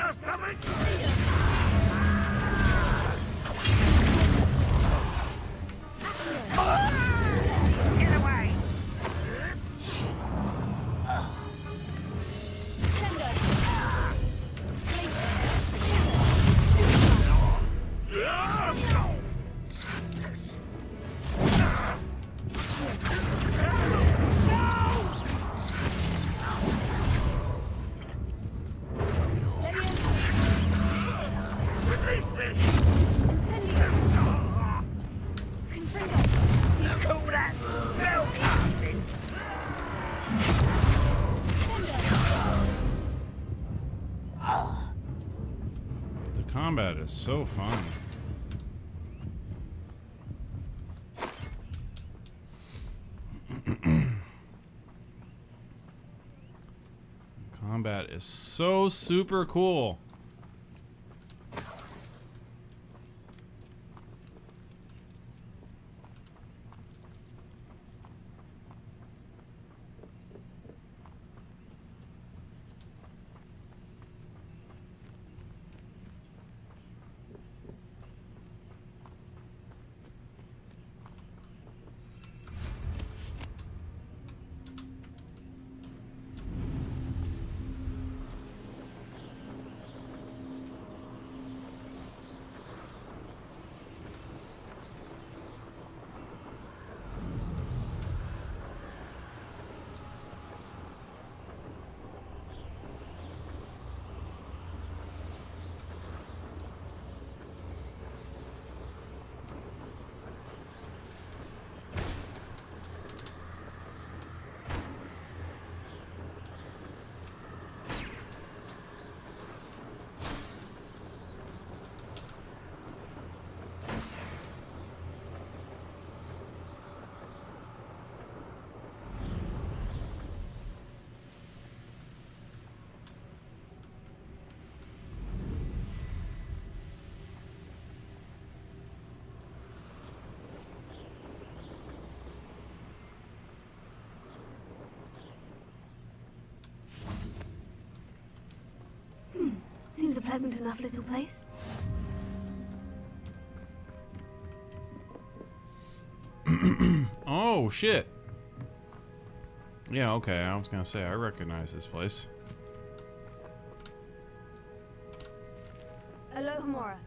just a bit. Get away! Release me! You call that spell casting? The combat is so fun. Combat is so super cool. Seems a pleasant enough little place. Oh, shit. Yeah, okay, I was gonna say, I recognize this place. Aloha Mora.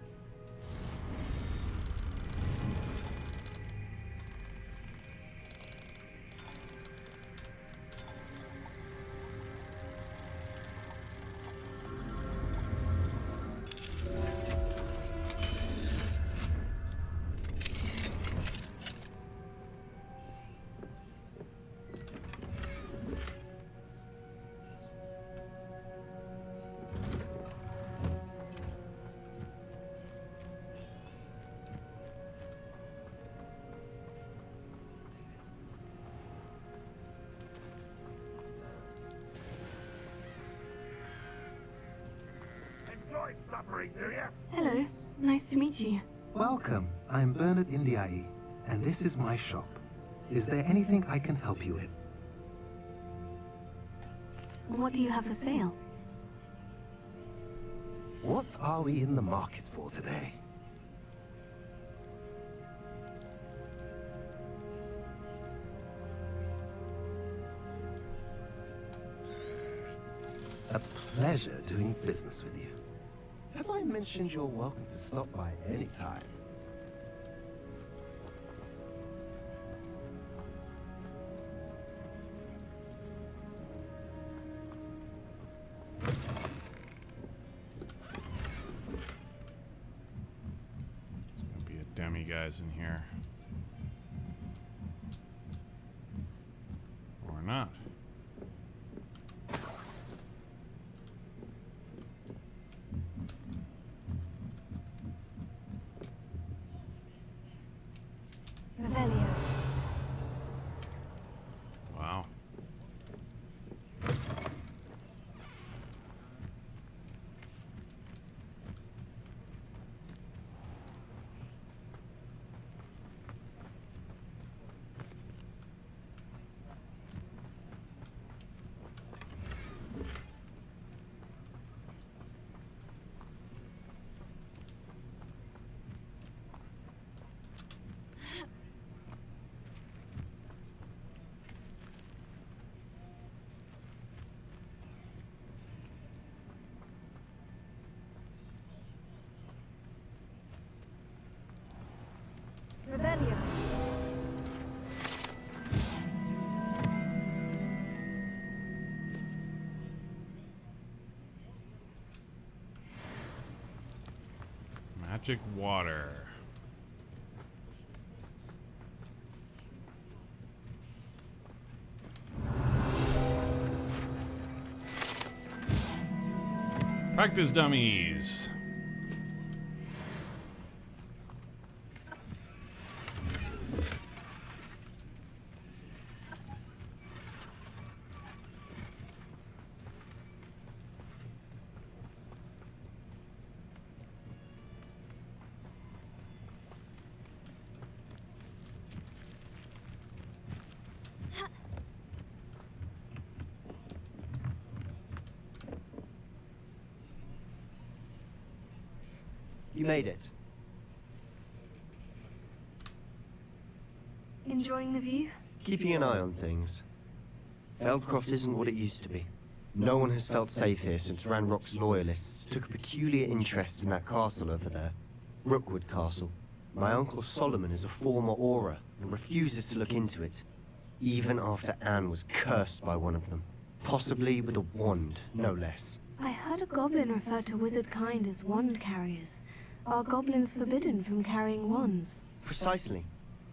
Hello, nice to meet you. Welcome. I'm Bernard Indiai, and this is my shop. Is there anything I can help you with? What do you have for sale? What are we in the market for today? A pleasure doing business with you. Have I mentioned you're welcome to stop by any time? There's gonna be a demi guys in here. Or not. Revelio. Wow. Magic water. Practice dummies. You made it. Enjoying the view? Keeping an eye on things. Feldcroft isn't what it used to be. No one has felt safe here since Ranrock's loyalists took a peculiar interest in that castle over there. Rookwood Castle. My uncle Solomon is a former Auror and refuses to look into it, even after Anne was cursed by one of them. Possibly with a wand, no less. I heard a goblin refer to wizard kind as wand carriers. Are goblins forbidden from carrying wands? Precisely.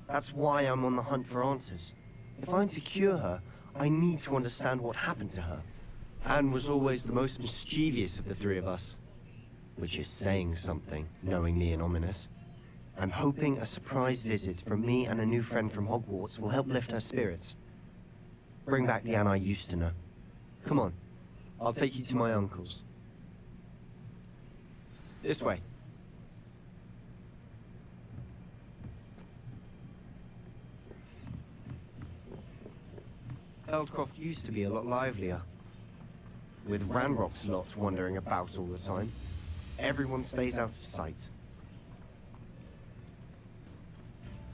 That's why I'm on the hunt for answers. If I'm to cure her, I need to understand what happened to her. Anne was always the most mischievous of the three of us. Which is saying something, knowingly and ominous. I'm hoping a surprise visit from me and a new friend from Hogwarts will help lift her spirits. Bring back the Anne I used to know. Come on, I'll take you to my uncle's. This way. Feldcroft used to be a lot livelier. With Ranrock's lot wandering about all the time, everyone stays out of sight.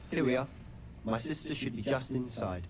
Here we are. My sister should be just inside.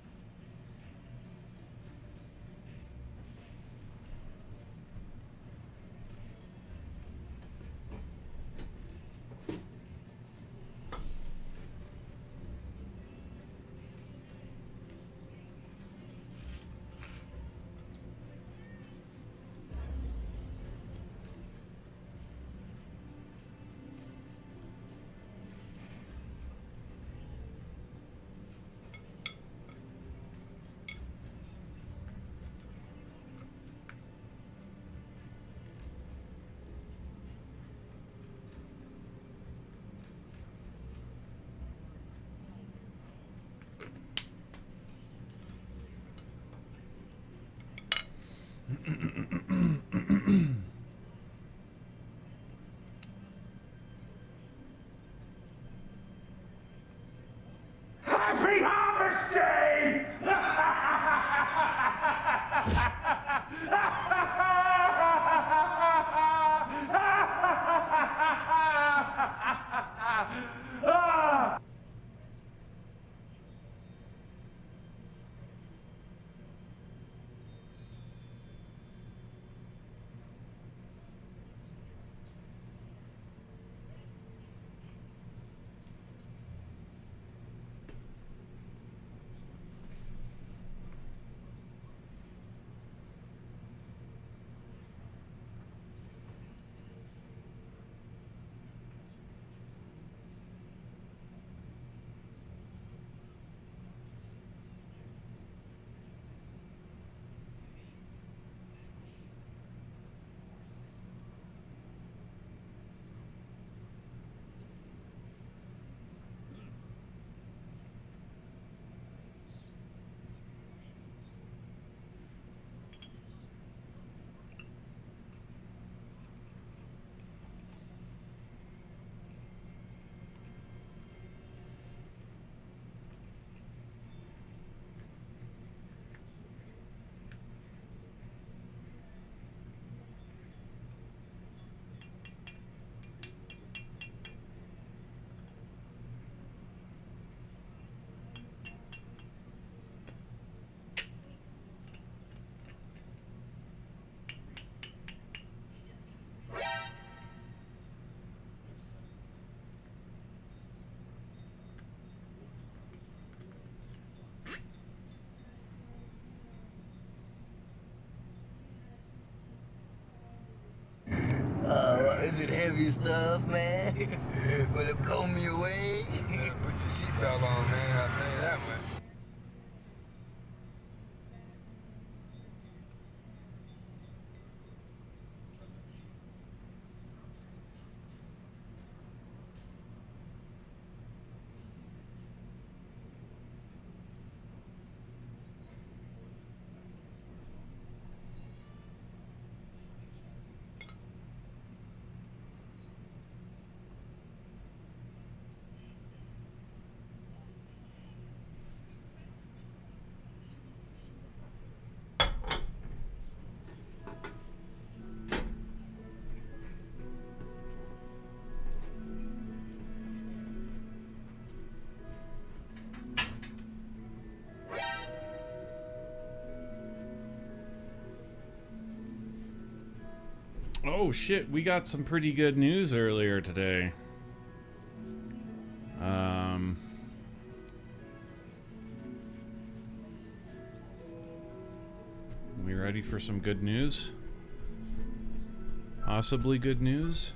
Is it heavy stuff, man? Will it blow me away? Better put your seatbelt on, man. I'll tell you that much. Oh shit, we got some pretty good news earlier today. We ready for some good news? Possibly good news?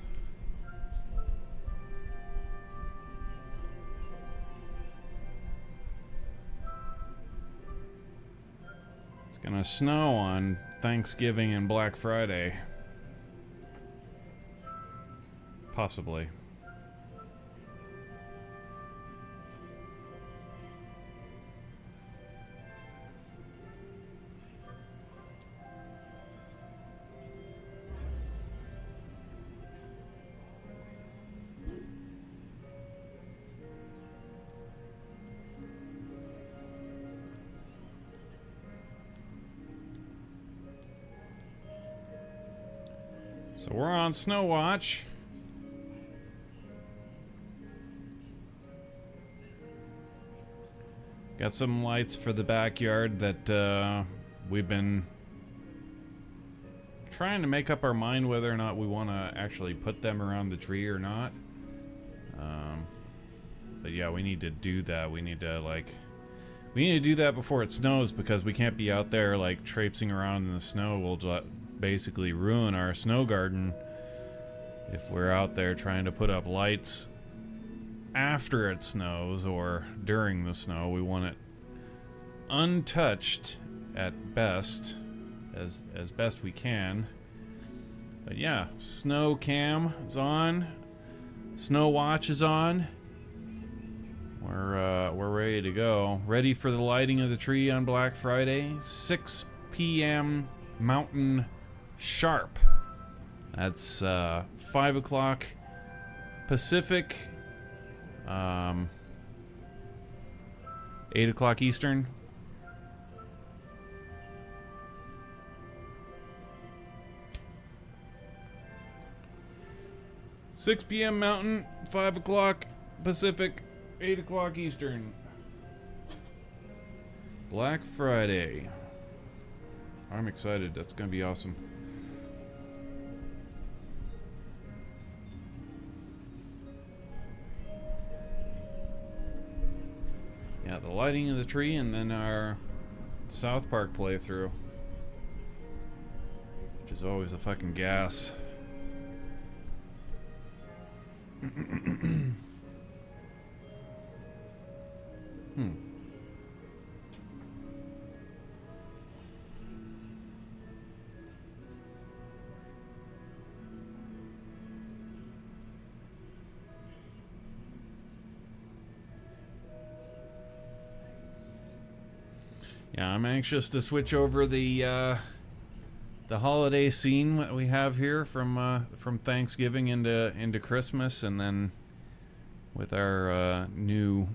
It's gonna snow on Thanksgiving and Black Friday. Possibly. So we're on Snow Watch. Got some lights for the backyard that we've been trying to make up our mind whether or not we want to actually put them around the tree or not. But yeah, we need to do that. We need to do that before it snows, because we can't be out there like traipsing around in the snow. We'll basically ruin our snow garden if we're out there trying to put up lights after it snows or during the snow. We want it untouched at best, as best we can. But yeah, snow cam is on, Snow Watch is on. We're ready to go. Ready for the lighting of the tree on Black Friday, 6 p.m. Mountain sharp. That's 5 o'clock Pacific, 8 o'clock Eastern. "6 p.m. Mountain, 5 o'clock Pacific, 8 o'clock Eastern. Black Friday. I'm excited. That's gonna be awesome. Yeah, the lighting of the tree and then our South Park playthrough, which is always a fucking gas. Yeah, I'm anxious to switch over the holiday scene that we have here from Thanksgiving into Christmas, and then with our New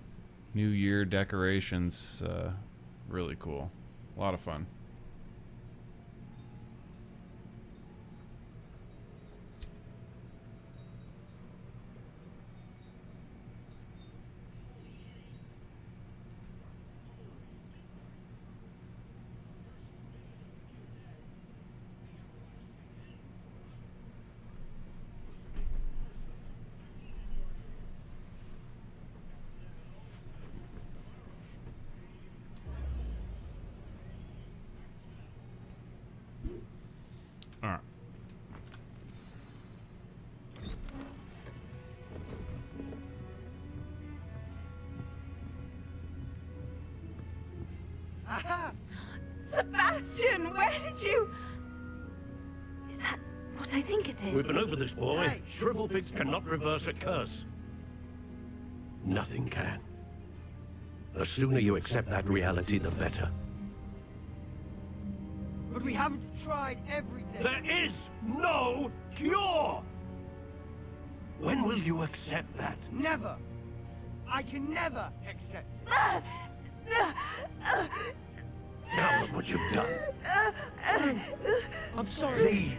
Year decorations. Really cool. A lot of fun. Aha! Sebastian, where did you... Is that what I think it is? We've been over this, boy. Hey. Shrivelfigs cannot reverse a curse. Nothing can. The sooner you accept that reality, the better. But we haven't tried everything. There is no cure! When will you accept that? Never! I can never accept it. Now look what you've done. I'm sorry.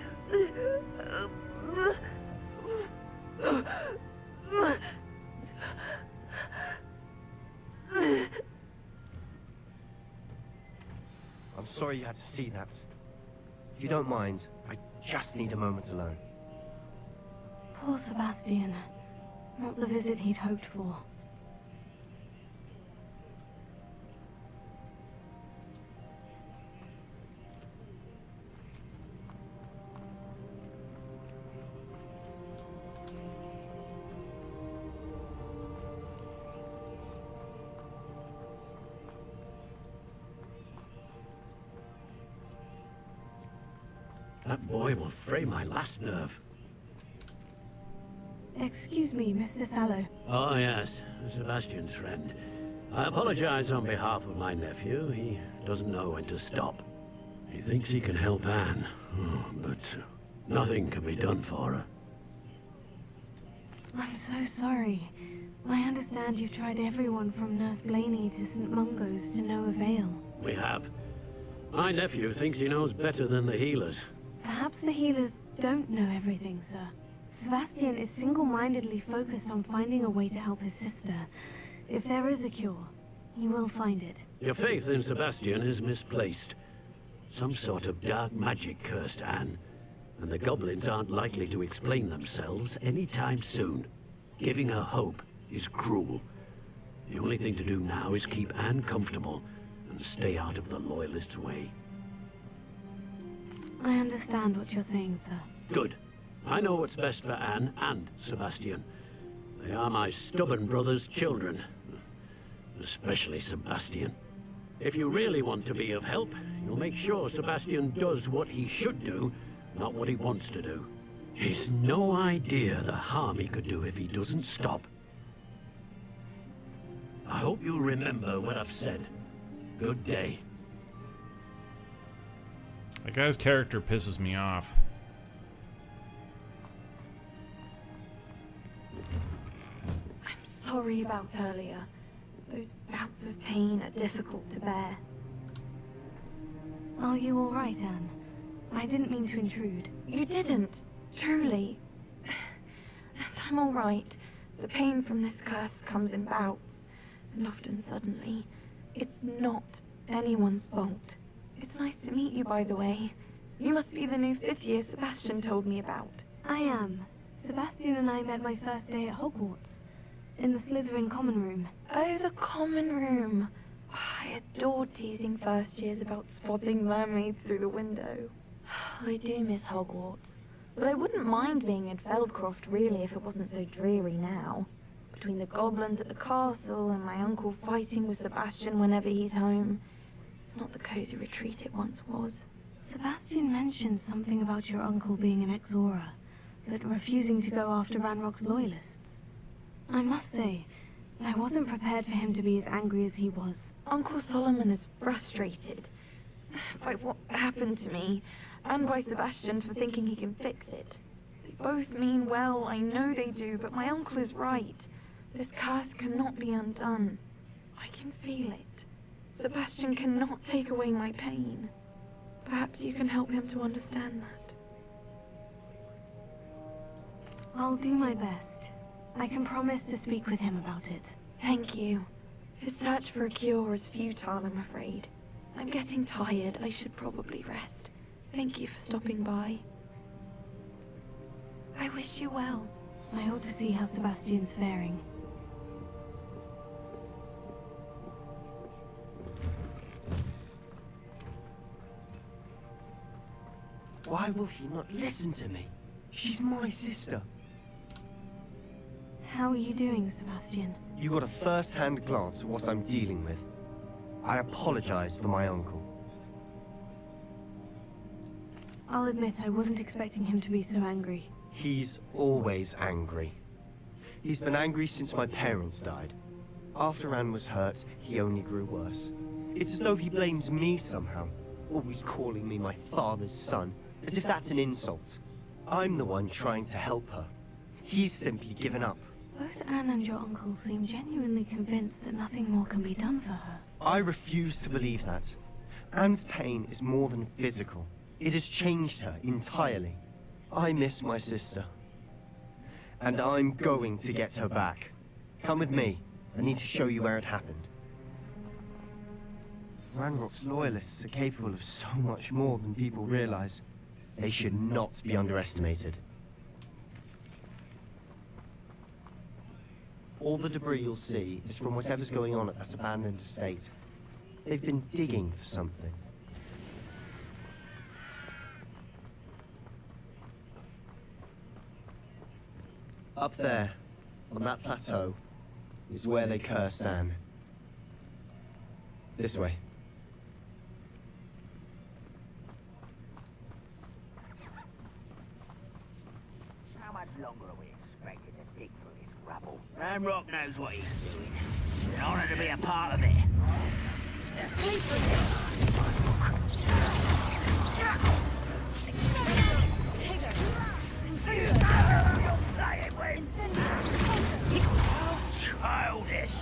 I'm sorry you had to see that. If you don't mind, I just need a moment alone. Poor Sebastian. Not the visit he'd hoped for. That boy will fray my last nerve. Excuse me, Mr. Sallow. Oh, yes, Sebastian's friend. I apologize on behalf of my nephew. He doesn't know when to stop. He thinks he can help Anne, but nothing can be done for her. I'm so sorry. I understand you've tried everyone from Nurse Blaney to St. Mungo's to no avail. We have. My nephew thinks he knows better than the healers. Perhaps the healers don't know everything, sir. Sebastian is single-mindedly focused on finding a way to help his sister. If there is a cure, he will find it. Your faith in Sebastian is misplaced. Some sort of dark magic cursed Anne, and the goblins aren't likely to explain themselves anytime soon. Giving her hope is cruel. The only thing to do now is keep Anne comfortable and stay out of the Loyalists' way. I understand what you're saying, sir. Good. I know what's best for Anne and Sebastian. They are my stubborn brother's children. Especially Sebastian. If you really want to be of help, you'll make sure Sebastian does what he should do, not what he wants to do. He's no idea the harm he could do if he doesn't stop. I hope you remember what I've said. Good day. That guy's character pisses me off. I'm sorry about earlier. Those bouts of pain are difficult to bear. Are you all right, Anne? I didn't mean to intrude. You didn't, truly. And I'm all right. The pain from this curse comes in bouts, and often suddenly. It's not anyone's fault. It's nice to meet you, by the way. You must be the new 5th year Sebastian told me about. I am. Sebastian and I met my first day at Hogwarts. In the Slytherin common room. Oh, the common room. I adored teasing first years about spotting mermaids through the window. I do miss Hogwarts. But I wouldn't mind being in Feldcroft, really, if it wasn't so dreary now. Between the goblins at the castle and my uncle fighting with Sebastian whenever he's home. It's not the cozy retreat it once was. Sebastian mentioned something about your uncle being an ex-Auror, but refusing to go after Ranrock's loyalists. I must say, I wasn't prepared for him to be as angry as he was. Uncle Solomon is frustrated by what happened to me, and by Sebastian for thinking he can fix it. They both mean well, I know they do, but my uncle is right. This curse cannot be undone. I can feel it. Sebastian cannot take away my pain. Perhaps you can help him to understand that. I'll do my best. I can promise to speak with him about it. Thank you. His search for a cure is futile, I'm afraid. I'm getting tired. I should probably rest. Thank you for stopping by. I wish you well. I ought to see how Sebastian's faring. Why will he not listen to me? She's my sister. How are you doing, Sebastian? You got a first-hand glance at what I'm dealing with. I apologize for my uncle. I'll admit I wasn't expecting him to be so angry. He's always angry. He's been angry since my parents died. After Anne was hurt, he only grew worse. It's as though he blames me somehow, always calling me my father's son, as if that's an insult. I'm the one trying to help her. He's simply given up. Both Anne and your uncle seem genuinely convinced that nothing more can be done for her. I refuse to believe that. Anne's pain is more than physical. It has changed her entirely. I miss my sister. And I'm going to get her back. Come with me. I need to show you where it happened. Ranrock's loyalists are capable of so much more than people realize. They should not be underestimated. All the debris you'll see is from whatever's going on at that abandoned estate. They've been digging for something. Up there, on that plateau, is where they cursed Anne. This way. How much longer are we expected to dig through this rubble? Ranrock knows what he's doing. It's an honor to be a part of it. Childish.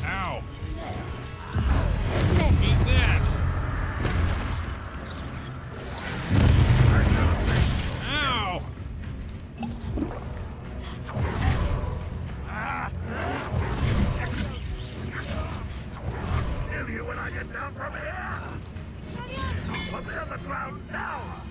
Ow. Eat that. Ow. Kill you when I get down from here! Put me on the ground now!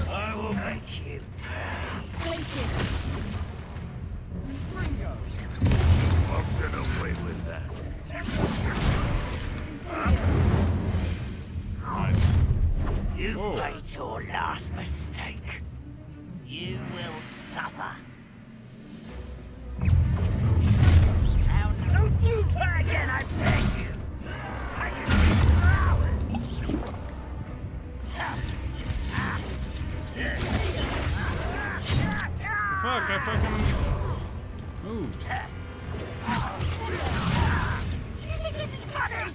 I will make you pay. I'm gonna wait with that. Nice. You've Oh. made your last mistake. You will suffer. Now, don't you try again, I beg you. I can read flowers. Fuck, I fucking moved. You think this is funny?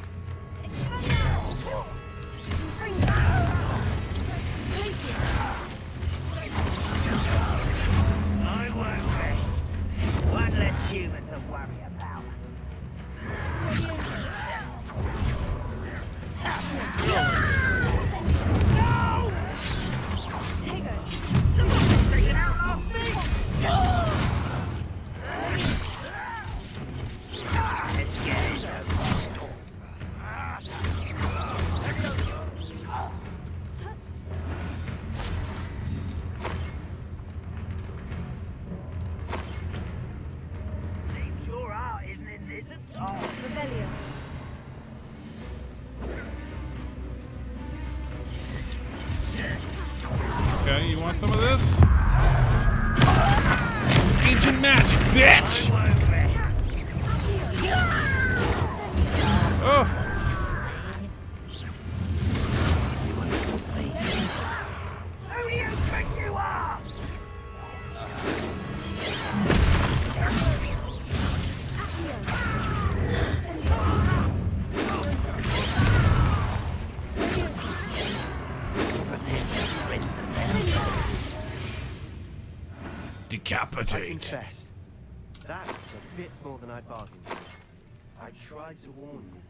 I won't rest. One less human to worry about. No! Someone's freaking out off me! This scares him. Seems your heart isn't in this at all. Rebellion. Okay, you want some of this? Ancient magic, bitch! Oh! Who do you think you are? I Decapitate. confess, that was a bit more than I bargained for. I tried to warn you.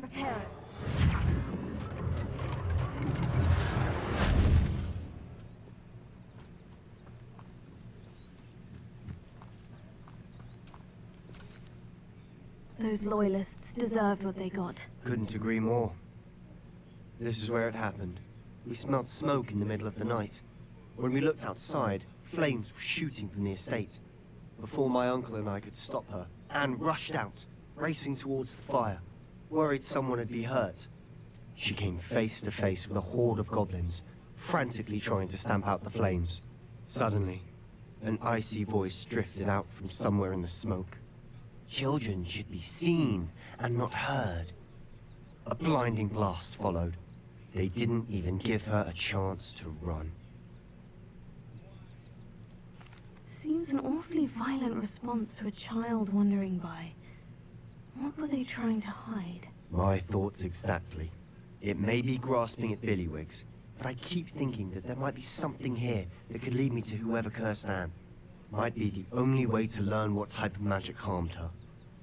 Prepare. those loyalists deserved what they got. Couldn't agree more. This is where it happened. We smelled smoke in the middle of the night. When we looked outside, flames were shooting from the estate. Before my uncle and I could stop her, Anne rushed out, racing towards the fire, worried someone had been hurt. She came face to face with a horde of goblins, frantically trying to stamp out the flames. Suddenly, an icy voice drifted out from somewhere in the smoke. Children should be seen and not heard. A blinding blast followed. They didn't even give her a chance to run. Seems an awfully violent response to a child wandering by. What were they trying to hide? My thoughts exactly. It may be grasping at Billywigs, but I keep thinking that there might be something here that could lead me to whoever cursed Anne. Might be the only way to learn what type of magic harmed her,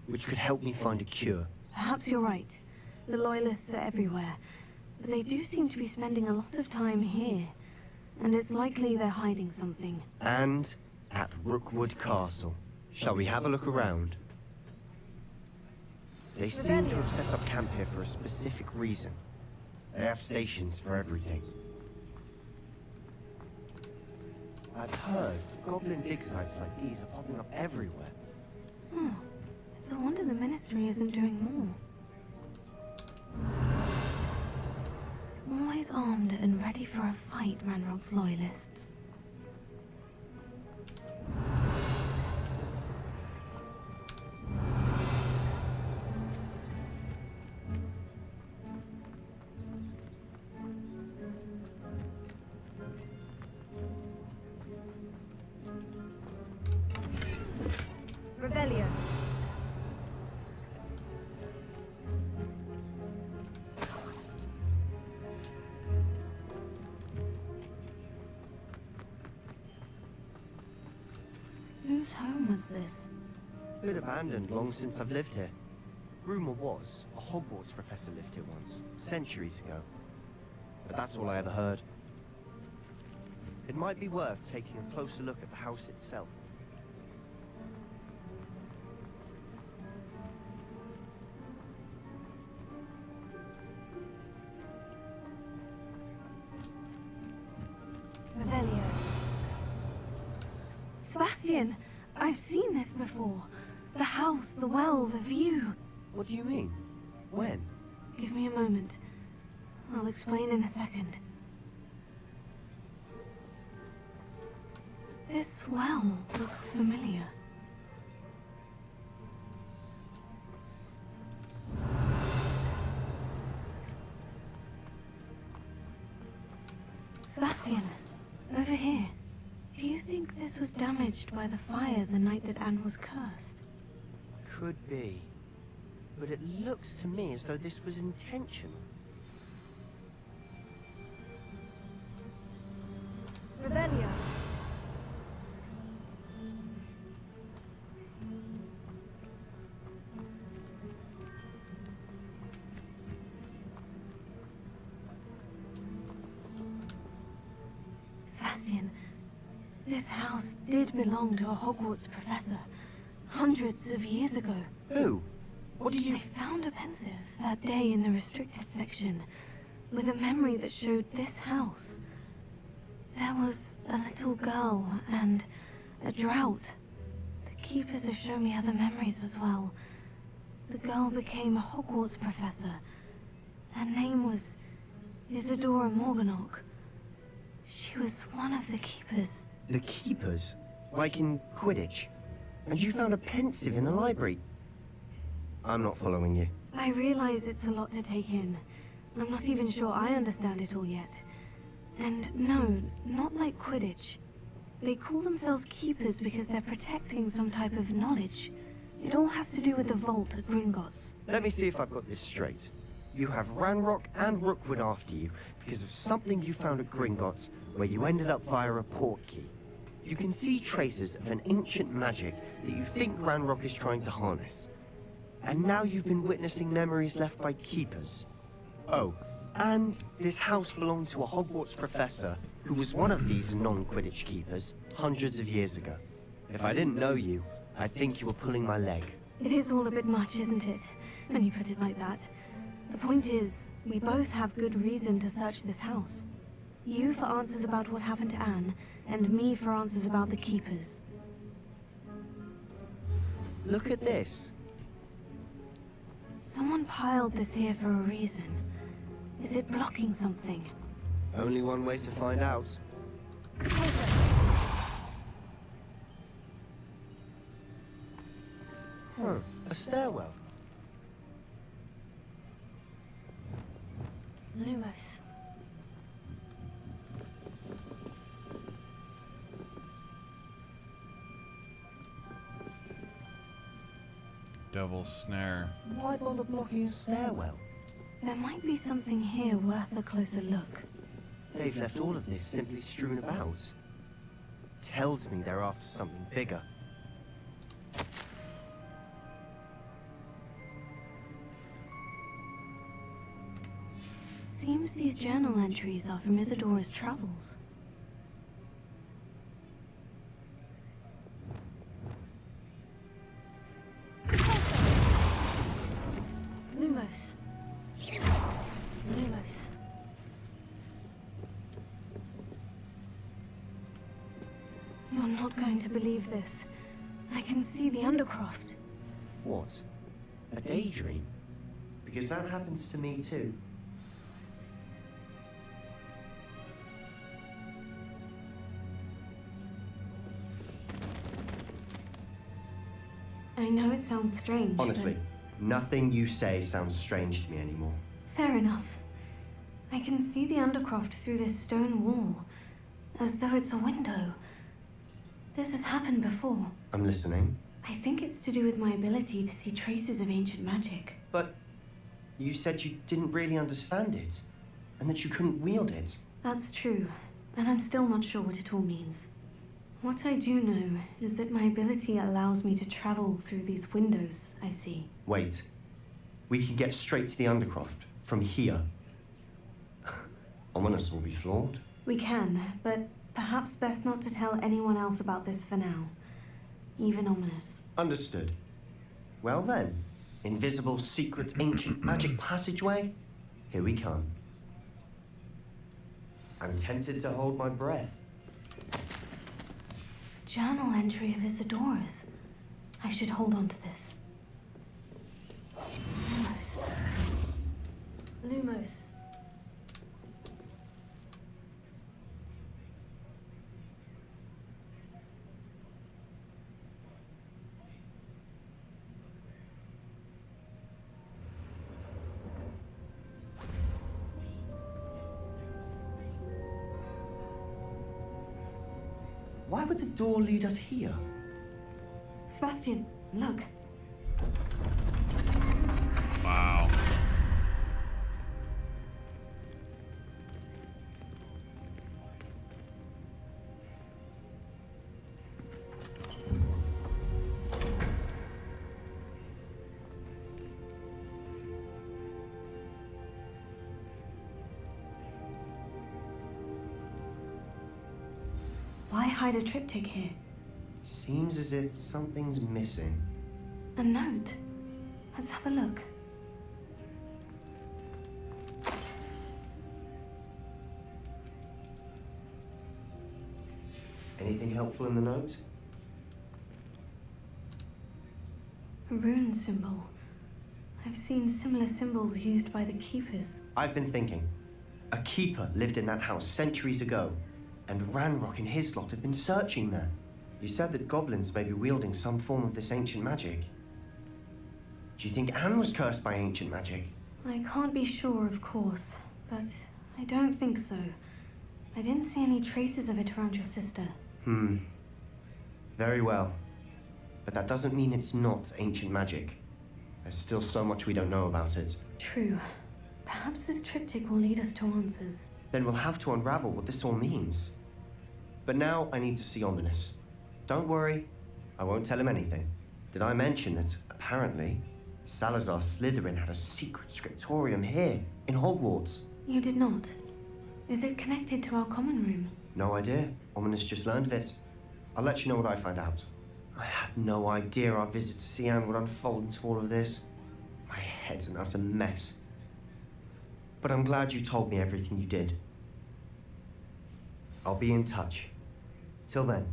which could help me find a cure. Perhaps you're right. The Loyalists are everywhere, but they do seem to be spending a lot of time here, and it's likely they're hiding something. And at Rookwood Castle. Shall we have a look around? They seem to have set up camp here for a specific reason. They have stations for everything. I've heard goblin dig sites like these are popping up everywhere. It's a wonder the Ministry isn't doing more. Always armed and ready for a fight, Ranrock's Loyalists. Revelio. Whose home was this? Been abandoned long since I've lived here. Rumor was, a Hogwarts professor lived here once, centuries ago. But that's all I ever heard. It might be worth taking a closer look at the house itself. Revelio. Sebastian, I've seen this before. The house, the well, the view. What do you mean? When? Give me a moment. I'll explain in a second. This well looks familiar. Sebastian, over here. Do you think this was damaged by the fire the night that Anne was cursed? Could be. But it looks to me as though this was intentional. Revelio. Sebastian, this house did belong to a Hogwarts professor, hundreds of years ago. Who? What do you... I found a pensive that day in the restricted section, with a memory that showed this house. There was a little girl and a drought. The keepers have shown me other memories as well. The girl became a Hogwarts professor. Her name was Isadora Morganach. She was one of the keepers. The keepers? Like in Quidditch? And you found a pensive in the library? I'm not following you. I realize it's a lot to take in. I'm not even sure I understand it all yet. And no, not like Quidditch. They call themselves keepers because they're protecting some type of knowledge. It all has to do with the vault at Gringotts. Let me see if I've got this straight. You have Ranrock and Rookwood after you because of something you found at Gringotts where you ended up via a portkey. You can see traces of an ancient magic that you think Ranrock is trying to harness. And now you've been witnessing memories left by keepers. Oh, and this house belonged to a Hogwarts professor who was one of these non-Quidditch keepers hundreds of years ago. If I didn't know you, I'd think you were pulling my leg. It is all a bit much, isn't it? When you put it like that. The point is, we both have good reason to search this house. You for answers about what happened to Anne, and me for answers about the Keepers. Look at this. Someone piled this here for a reason. Is it blocking something? Only one way to find out. Huh, a stairwell. Lumos. Devil's Snare. Why bother blocking a stairwell? There might be something here worth a closer look. They've left all of this simply strewn about. Tells me they're after something bigger. Seems these journal entries are from Isadora's travels. Lumos. Lumos. You're not going to believe this. I can see the Undercroft. What? A daydream? Because that happens to me too. I know it sounds strange. Honestly, nothing you say sounds strange to me anymore. Fair enough. I can see the Undercroft through this stone wall, as though it's a window. This has happened before. I'm listening. I think it's to do with my ability to see traces of ancient magic. But you said you didn't really understand it, and that you couldn't wield it. That's true, and I'm still not sure what it all means. What I do know is that my ability allows me to travel through these windows I see. Wait. We can get straight to the Undercroft from here. Ominous will be flawed. We can, but perhaps best not to tell anyone else about this for now. Even Ominous. Understood. Well then, invisible, secret, ancient magic passageway? Here we come. I'm tempted to hold my breath. Journal entry of Isadora's. I should hold on to this. Lumos. Lumos. Why would the door lead us here? Sebastian, look. Wow. Why hide a triptych here? Seems as if something's missing. A note. Let's have a look. Anything helpful in the note? A rune symbol. I've seen similar symbols used by the Keepers. I've been thinking. A keeper lived in that house centuries ago, and Ranrock and his lot have been searching there. You said that goblins may be wielding some form of this ancient magic. Do you think Anne was cursed by ancient magic? I can't be sure, of course, but I don't think so. I didn't see any traces of it around your sister. Very well. But that doesn't mean it's not ancient magic. There's still so much we don't know about it. True. Perhaps this triptych will lead us to answers. Then we'll have to unravel what this all means. But now I need to see Ominous. Don't worry, I won't tell him anything. Did I mention that, apparently, Salazar Slytherin had a secret scriptorium here, in Hogwarts? You did not. Is it connected to our common room? No idea. Ominous just learned of it. I'll let you know what I find out. I had no idea our visit to Sian would unfold into all of this. My head's an utter mess. But I'm glad you told me everything you did. I'll be in touch. Till then.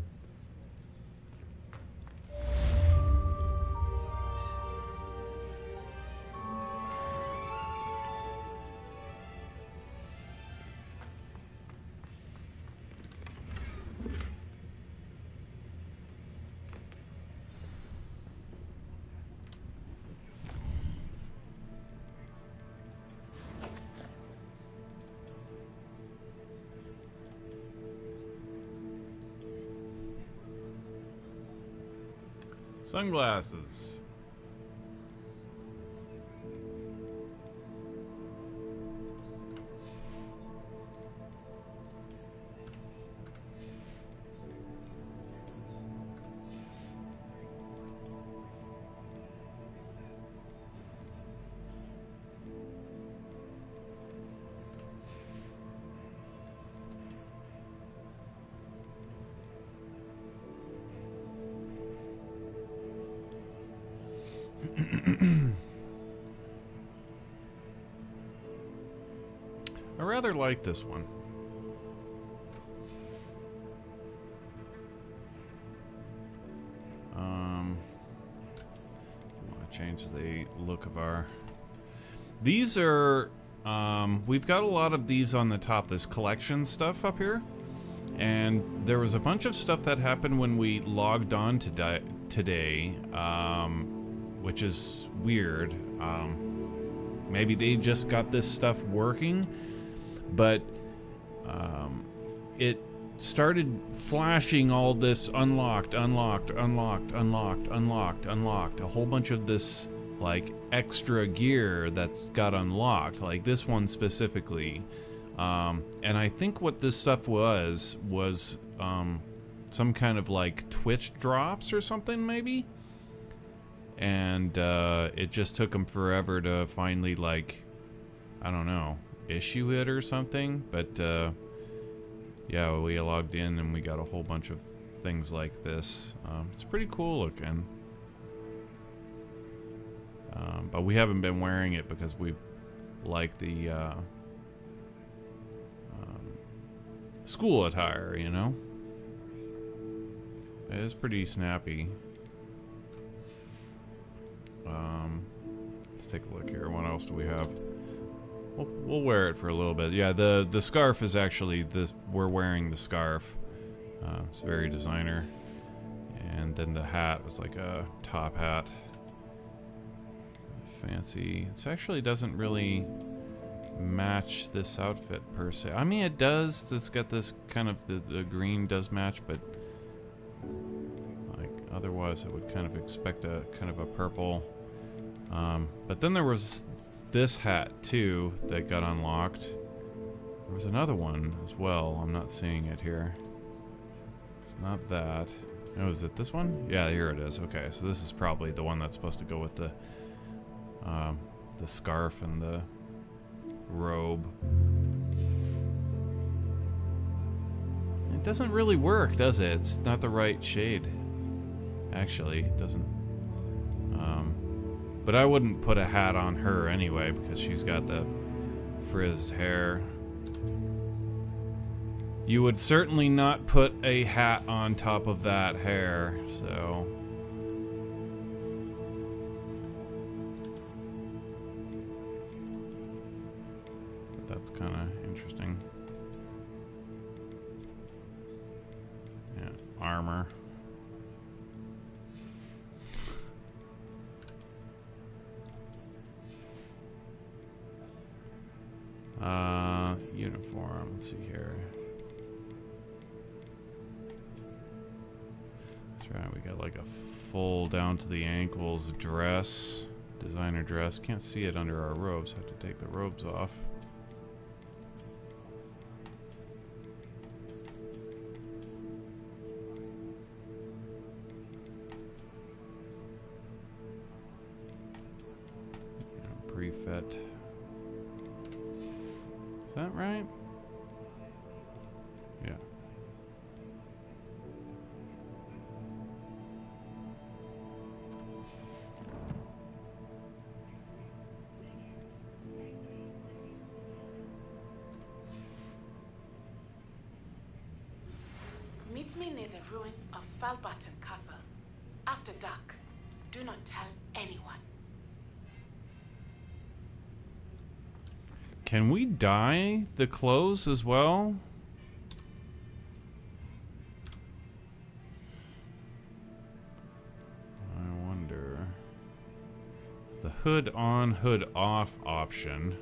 Sunglasses. I rather like this one. I want to change the look of our... These are... we've got a lot of these on the top, this collection stuff up here. And there was a bunch of stuff that happened when we logged on today, which is weird. Maybe they just got this stuff working, but it started flashing all this unlocked, a whole bunch of this like extra gear that's got unlocked, like this one specifically. And I think what this stuff was some kind of like Twitch drops or something, maybe. And it just took them forever to finally, like, I don't know, issue it or something. But yeah, we logged in and we got a whole bunch of things like this. It's pretty cool looking. But we haven't been wearing it because we like the school attire, you know? It is pretty snappy. Let's take a look here. What else do we have? We'll wear it for a little bit. Yeah, the scarf is actually we're wearing the scarf. It's very designer. And then the hat was like a top hat. Fancy. It actually doesn't really match this outfit per se. I mean, it does. It's got this kind of the green does match, but like otherwise, I would kind of expect a kind of a purple. But then there was this hat too that got unlocked. There was another one as well. I'm not seeing it here. It's not that. Oh, is it this one? Yeah, here it is. Okay, so this is probably the one that's supposed to go with the scarf and the robe. It doesn't really work, does it? It's not the right shade. Actually, it doesn't. But I wouldn't put a hat on her anyway because she's got the frizzed hair. You would certainly not put a hat on top of that hair, so... But that's kind of interesting. Yeah, armor. Uniform, let's see here. That's right, we got like a full down to the ankles dress, designer dress. Can't see it under our robes, have to take the robes off. Pre-fit. Is that right? Yeah. Meet me near the ruins of Falbutton Castle. After dark. Do not tell anyone. Can we dye the clothes as well? I wonder. The hood on, hood off option.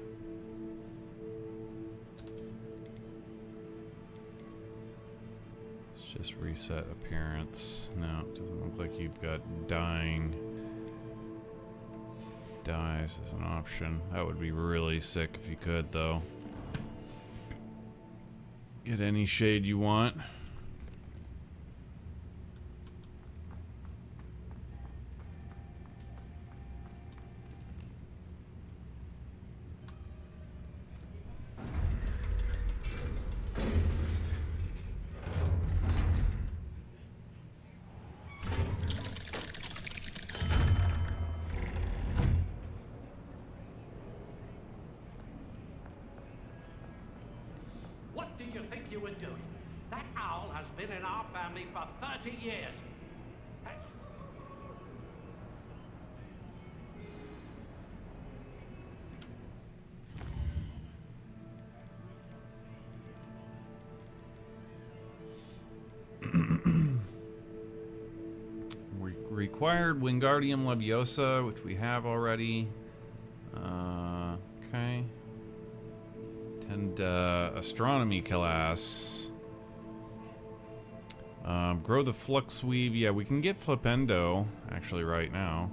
Let's just reset appearance. No, it doesn't look like you've got dyeing. Dyes as an option. That would be really sick if you could, though. Get any shade you want. What did you think you were doing? That owl has been in our family for 30 years. Required Wingardium Leviosa, which we have already. Okay. And astronomy class. Grow the flux weave. Yeah, we can get Flipendo actually right now.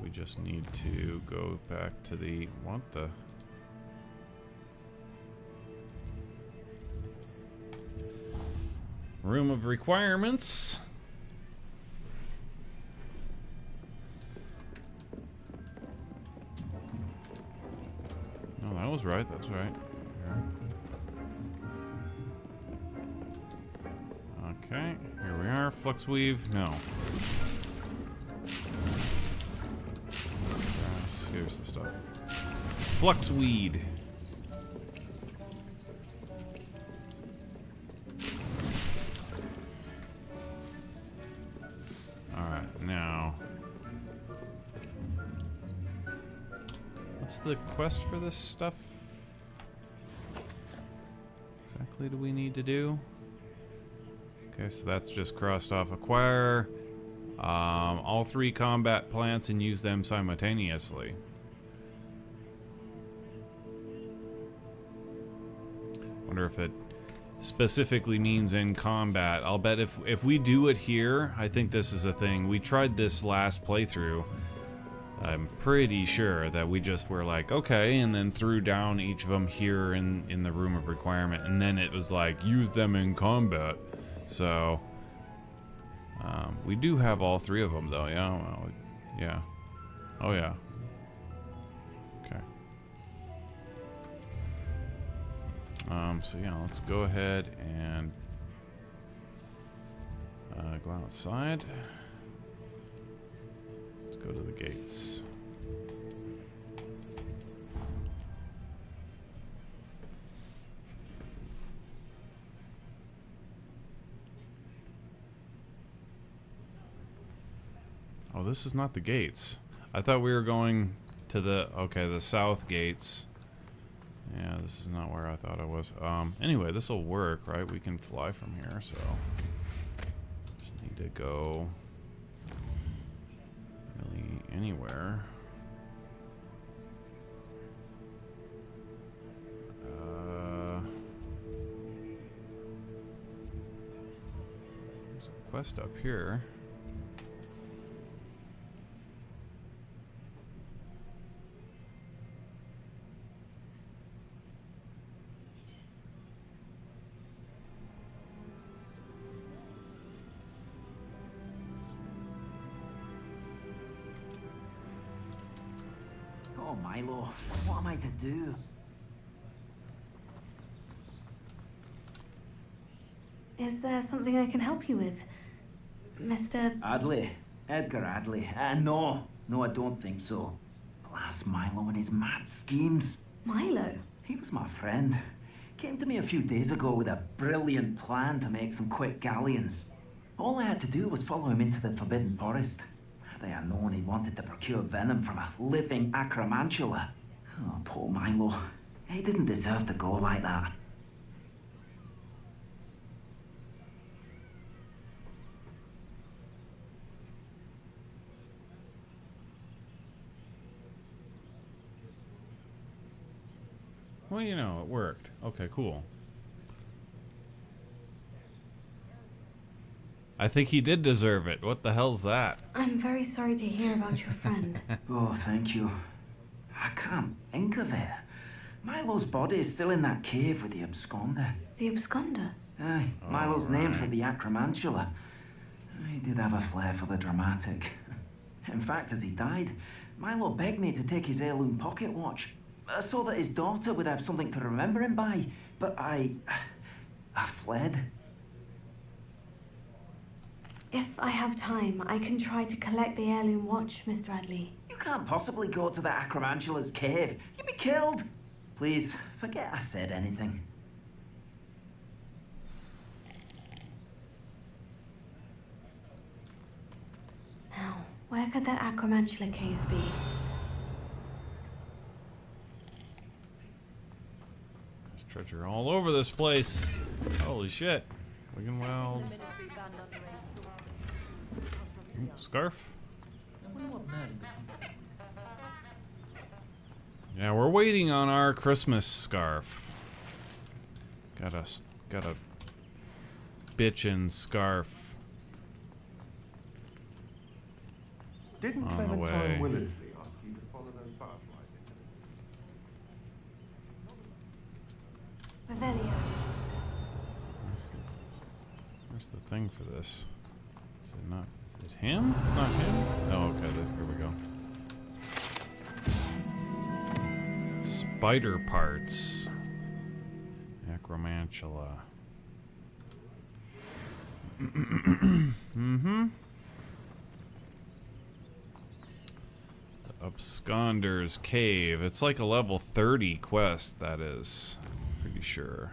We just need to go back to the room of requirements. No, that was right. That's right. Okay, here we are. Flux weave. No. Here's the stuff. Flux weed. Alright, now. What's the quest for this stuff? Exactly do we need to do? Okay, so that's just crossed off. Acquire all 3 combat plants and use them simultaneously. Wonder if it specifically means in combat. I'll bet if we do it here, I think this is a thing. We tried this last playthrough. I'm pretty sure that we just were like, okay, and then threw down each of them here in the room of requirement, and then it was like, use them in combat. So, we do have all 3 of them, though. Yeah, well, yeah. Oh, yeah. Okay. So yeah, let's go ahead and go outside. Let's go to the gates. Oh, this is not the gates. I thought we were going to the, okay, the south gates. Yeah, this is not where I thought I was. Anyway, this will work, right? We can fly from here, so just need to go really anywhere. There's a quest up here. Oh, Milo, what am I to do? Is there something I can help you with, Mr. Adley. Edgar Adley. No, I don't think so. Blast Milo and his mad schemes. Milo? He was my friend. Came to me a few days ago with a brilliant plan to make some quick galleons. All I had to do was follow him into the Forbidden Forest. Had I known he wanted to procure venom from a living acromantula. Oh, poor Milo. He didn't deserve to go like that. Well, you know, it worked. Okay, cool. I think he did deserve it. What the hell's that? I'm very sorry to hear about your friend. Oh, thank you. I can't think of it. Milo's body is still in that cave with the absconder. The absconder? Aye, Milo's named for the acromantula. He did have a flair for the dramatic. In fact, as he died, Milo begged me to take his heirloom pocket watch, so that his daughter would have something to remember him by. But I fled. If I have time, I can try to collect the heirloom watch, Mr. Adley. You can't possibly go to the acromantula's cave. You'd be killed. Please, forget I said anything. Now, where could that acromantula cave be? There's treasure all over this place. Holy shit. Wiggenweld. Scarf. Yeah, we're waiting on our Christmas scarf. Got a bitchin' scarf. Didn't on the Clementine way. Willersley ask you to follow those butterflies? Revelio. Where's the thing for this? Is it not? Is it him? It's not him? Oh, okay. Here we go. Spider parts. Acromantula. Mm-hmm. The Absconder's Cave. It's like a level 30 quest, that is. Pretty sure.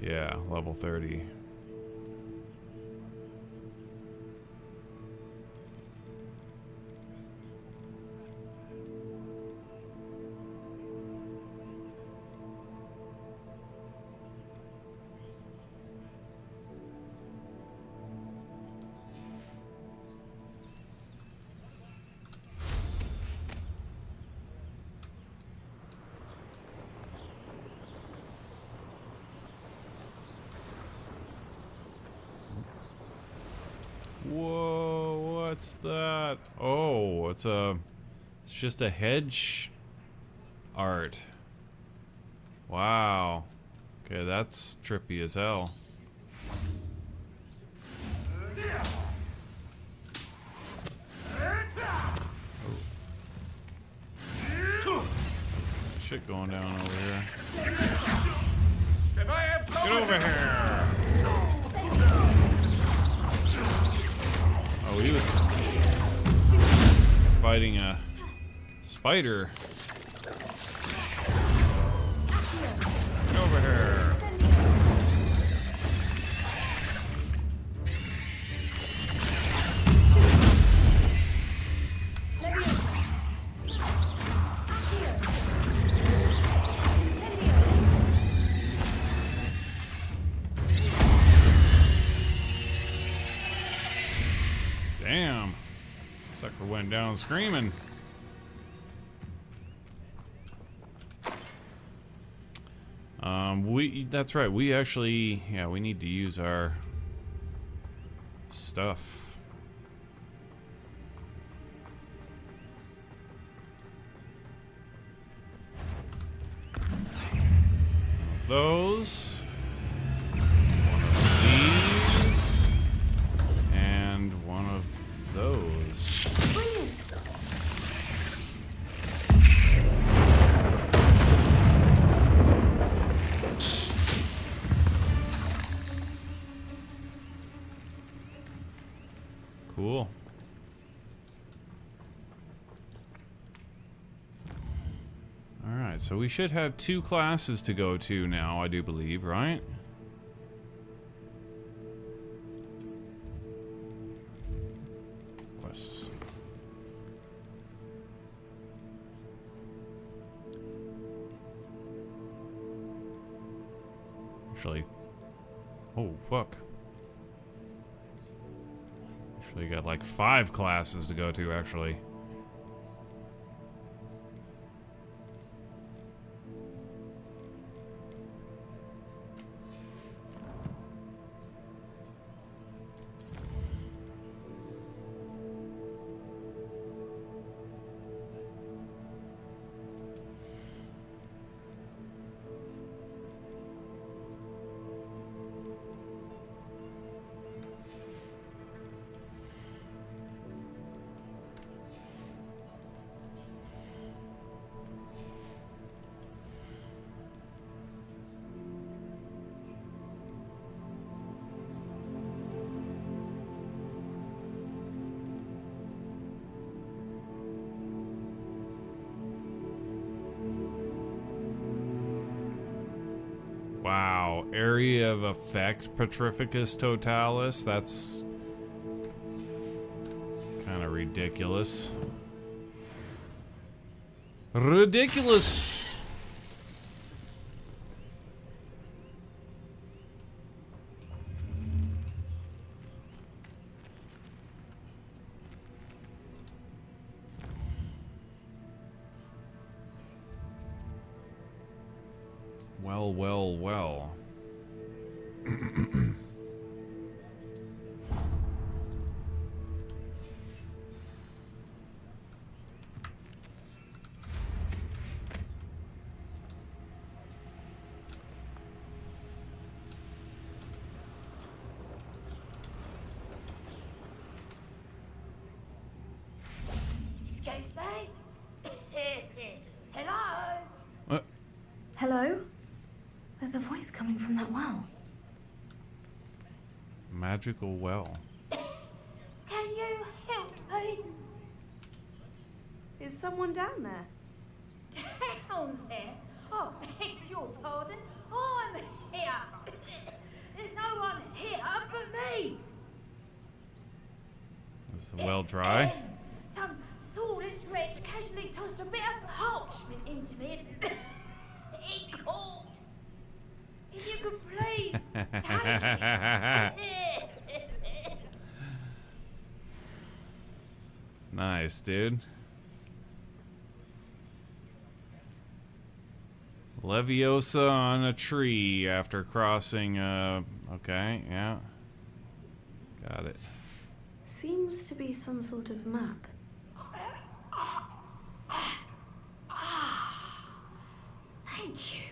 Yeah, level 30. Whoa, what's that? Oh, it's just a hedge art. Wow. Okay, that's trippy as hell. Shit going down over here. Get over here! Oh, he was fighting a spider. Get over here. Damn. Sucker went down screaming. That's right. We actually, yeah, we need to use our stuff. Those. One of these. And one of those. Cool. so we should have 2 classes to go to now, I do believe, right? Quests. Actually, oh fuck. Actually got like 5 classes to go to, actually. Wow, area of effect Petrificus Totalis, that's kind of ridiculous. Ridiculous! Well, well, well. Excuse me? Hello? What? Hello? There's a voice coming from that well. Magical well. Can you help me? Is someone down there? Down there? Oh, beg your pardon. I'm here. There's no one here but me. Is the well dry? Some thoughtless wretch casually tossed a bit of parchment into me and it caught. If you could please take it. Nice, dude. Leviosa on a tree after crossing, okay, yeah. Got it. Seems to be some sort of map. Thank you.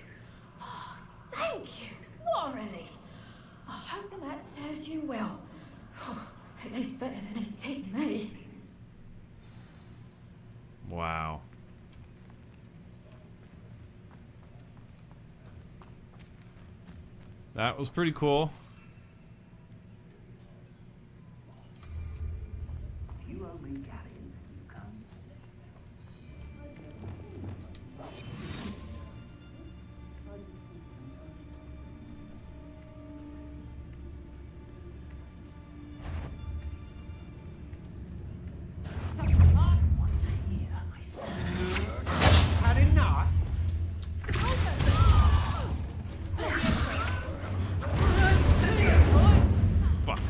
Oh, thank you. What a relief. I hope the map serves you well. At least better than it did me. Wow. That was pretty cool. You owe me galleons, you come. Someone's here, I see. Had enough? Fuck.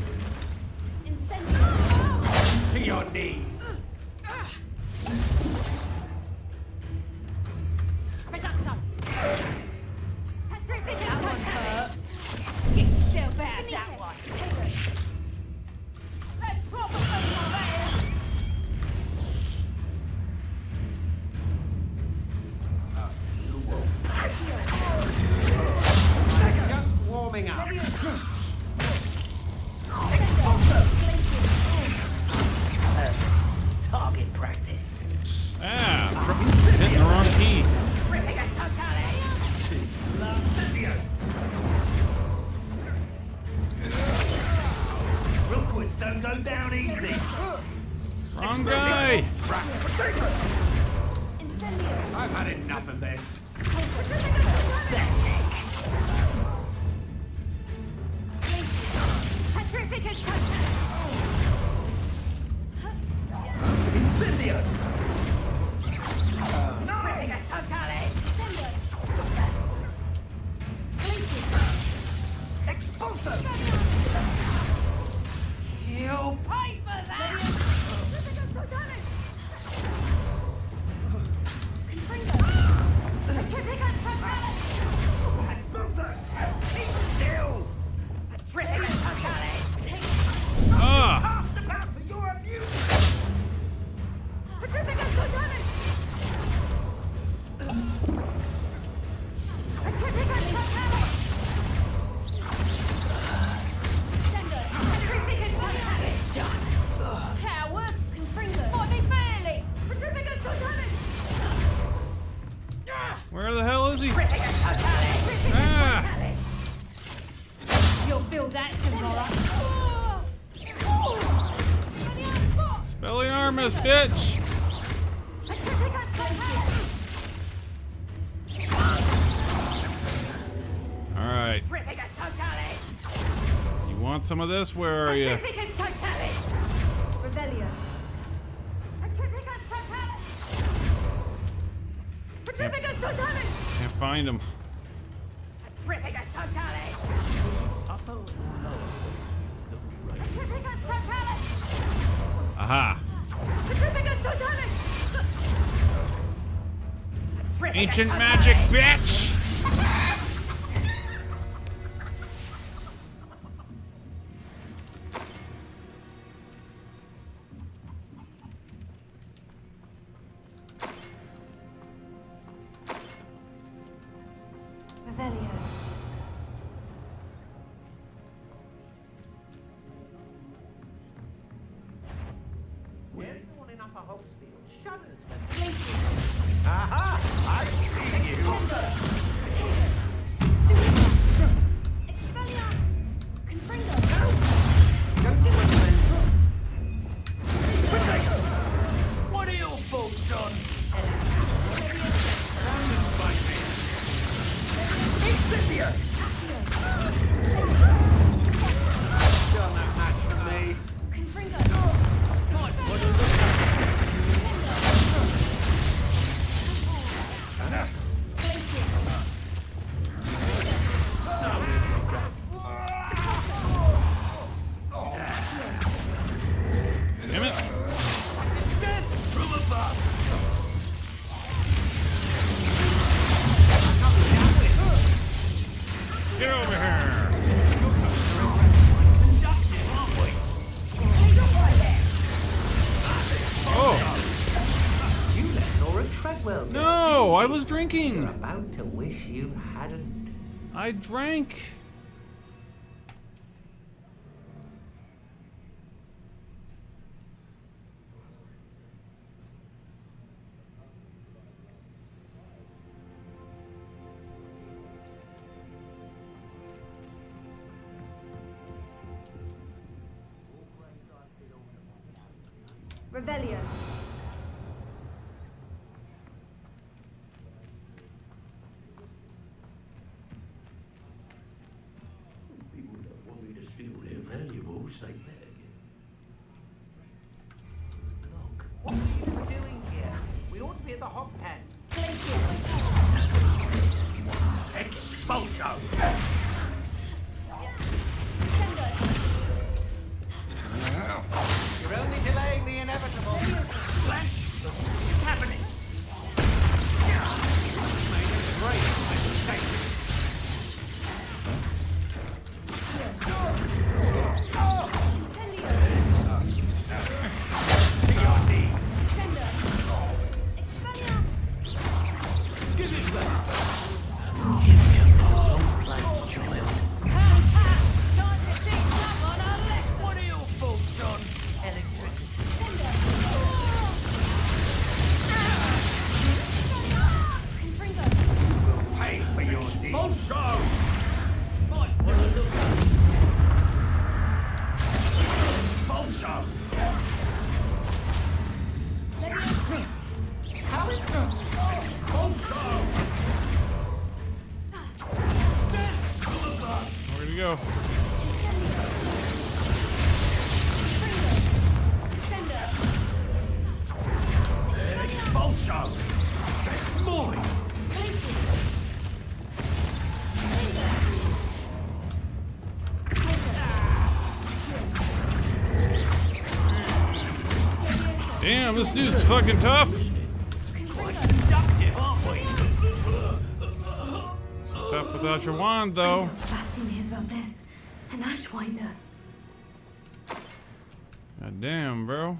To your knees. That one hurt. Get yourself out of that one. Take it. Let's probably that is. Just warming up. Target practice. Ah, hitting the wrong key. Rookwoods don't go down easy. Wrong guy. I've had enough of this. Incendio! Expulso! You'll pay for that! Ah! Coward! Fight me fairly! Where the hell is he? Ah! You'll feel that tomorrow. Spelliarmus, bitch! Alright. You want some of this? Where are you? Revelio. Can't find him. Aha! Ancient magic, bitch! Revelio. Anyone up a Hogsfield shudders when... Aha! I see you! What are your thoughts on? Incendio! Done that match for me. Damn it! From above! Get over here! Oh! You let Laura Treadwell go. No, I was drinking. You're about to wish you hadn't. I drank. Revelio. People don't want me to steal their valuables, they beg. Look, what are you doing here? We ought to be at the Hog's Head. Expulso! You're only delaying the inevitable. Flash! What's happening? Made a great mistake. To your knees. Give it back. Give me a long plans, child. What are your thoughts on electricity? you go. Expulsion! That's mine! Damn, this dude's fucking tough. So tough without your wand, though. Sebastian hears about this. An ashwinder. God damn, bro.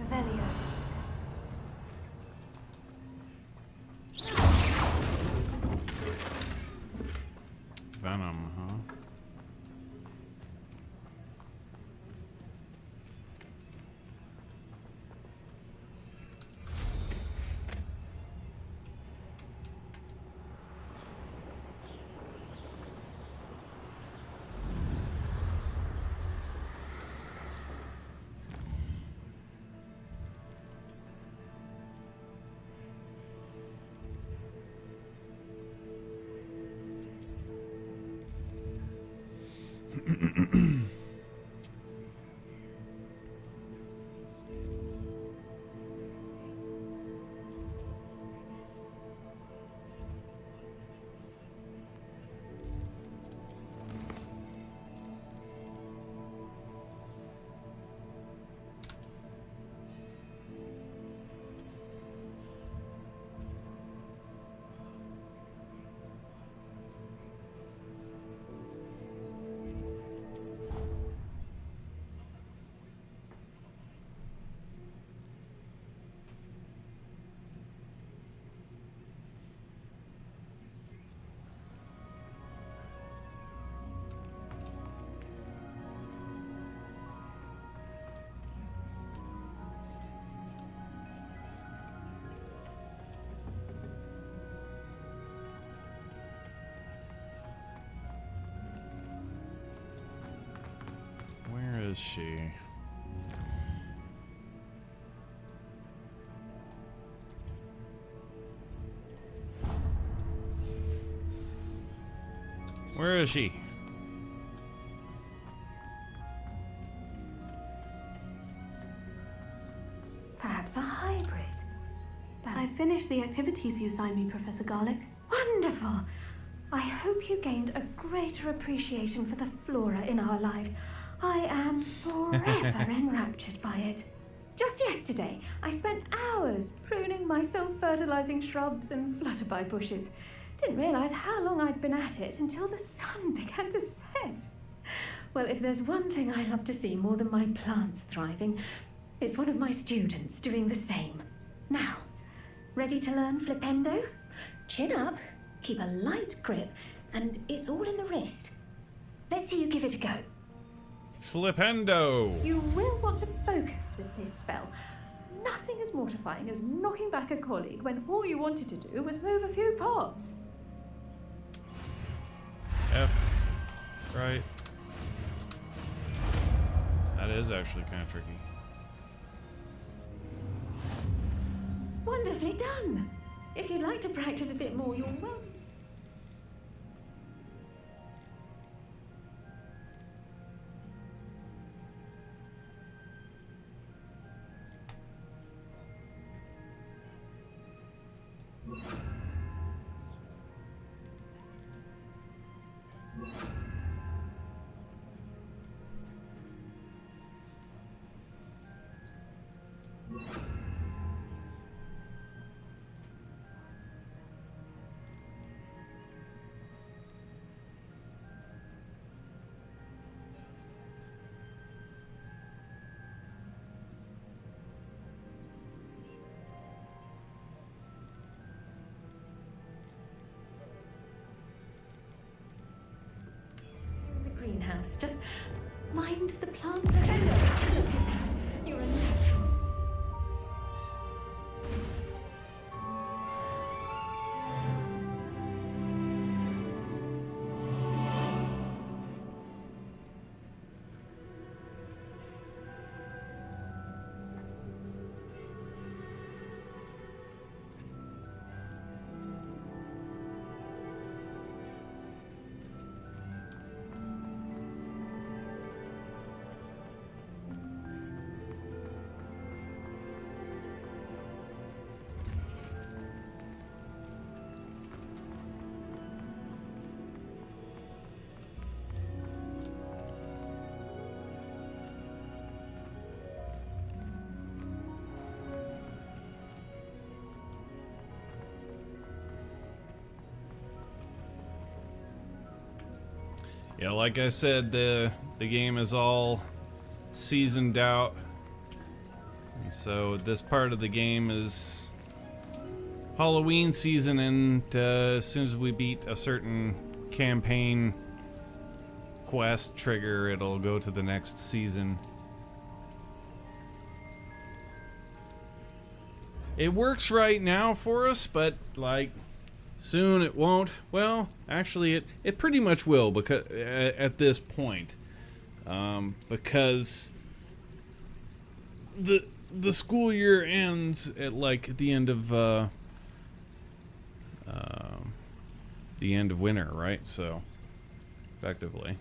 Revelio. Venom, huh? Where is she? Where is she? Perhaps a hybrid. I finished the activities you assigned me, Professor Garlic. Wonderful! I hope you gained a greater appreciation for the flora in our lives. I am forever enraptured by it. Just yesterday, I spent hours pruning my self-fertilizing shrubs and flutterby bushes. Didn't realize how long I'd been at it until the sun began to set. Well, if there's one thing I love to see more than my plants thriving, it's one of my students doing the same. Now, ready to learn flipendo? Chin up, keep a light grip, and it's all in the wrist. Let's see you give it a go. Flipendo! You will want to focus with this spell. Nothing as mortifying as knocking back a colleague when all you wanted to do was move a few pots. F. Right. That is actually kind of tricky. Wonderfully done. If you'd like to practice a bit more, you're welcome. Greenhouse. Just mind the plants around. Look at that. You're a natural. Yeah, like I said, the game is all seasoned out. And so this part of the game is Halloween season, and as soon as we beat a certain campaign quest trigger, it'll go to the next season. It works right now for us, but like soon it won't. Well, actually it pretty much will, because at this point, because the school year ends at like the end of winter, right? So effectively.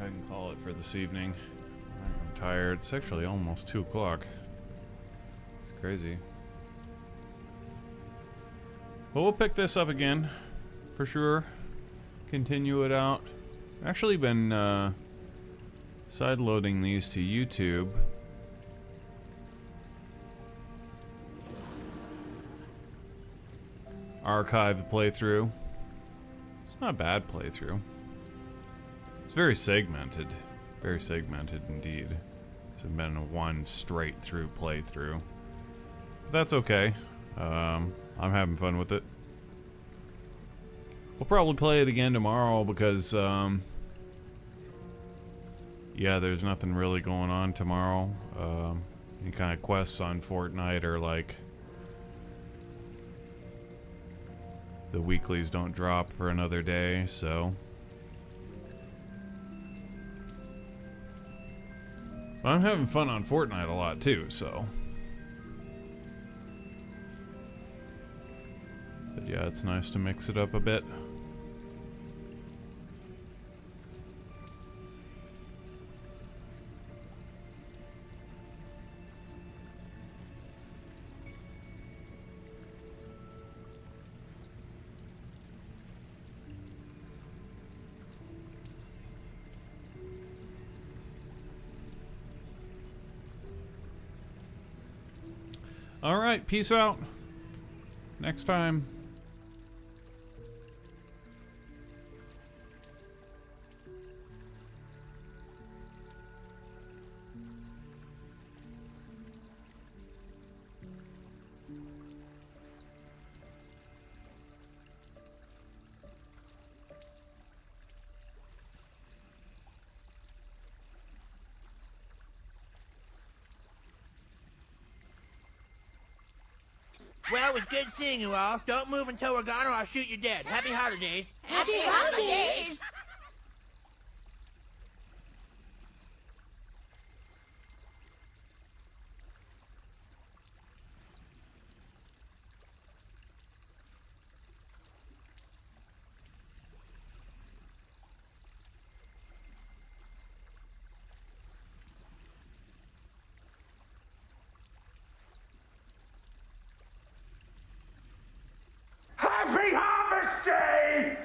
ahead and call it for this evening. I'm tired. It's actually almost 2 o'clock. It's crazy. But we'll pick this up again, for sure. Continue it out. I've actually been side-loading these to YouTube. Archived playthrough. It's not a bad playthrough. It's very segmented. Very segmented indeed. It's been a one straight through playthrough. But that's okay. I'm having fun with it. We'll probably play it again tomorrow because, yeah, there's nothing really going on tomorrow. Any kind of quests on Fortnite are like... The weeklies don't drop for another day, so... But I'm having fun on Fortnite a lot too, so... But yeah, it's nice to mix it up a bit. All right, peace out. Next time. Well, it was good seeing you all. Don't move until we're gone or I'll shoot you dead. Happy holidays. Happy holidays! Happy Harvest Day!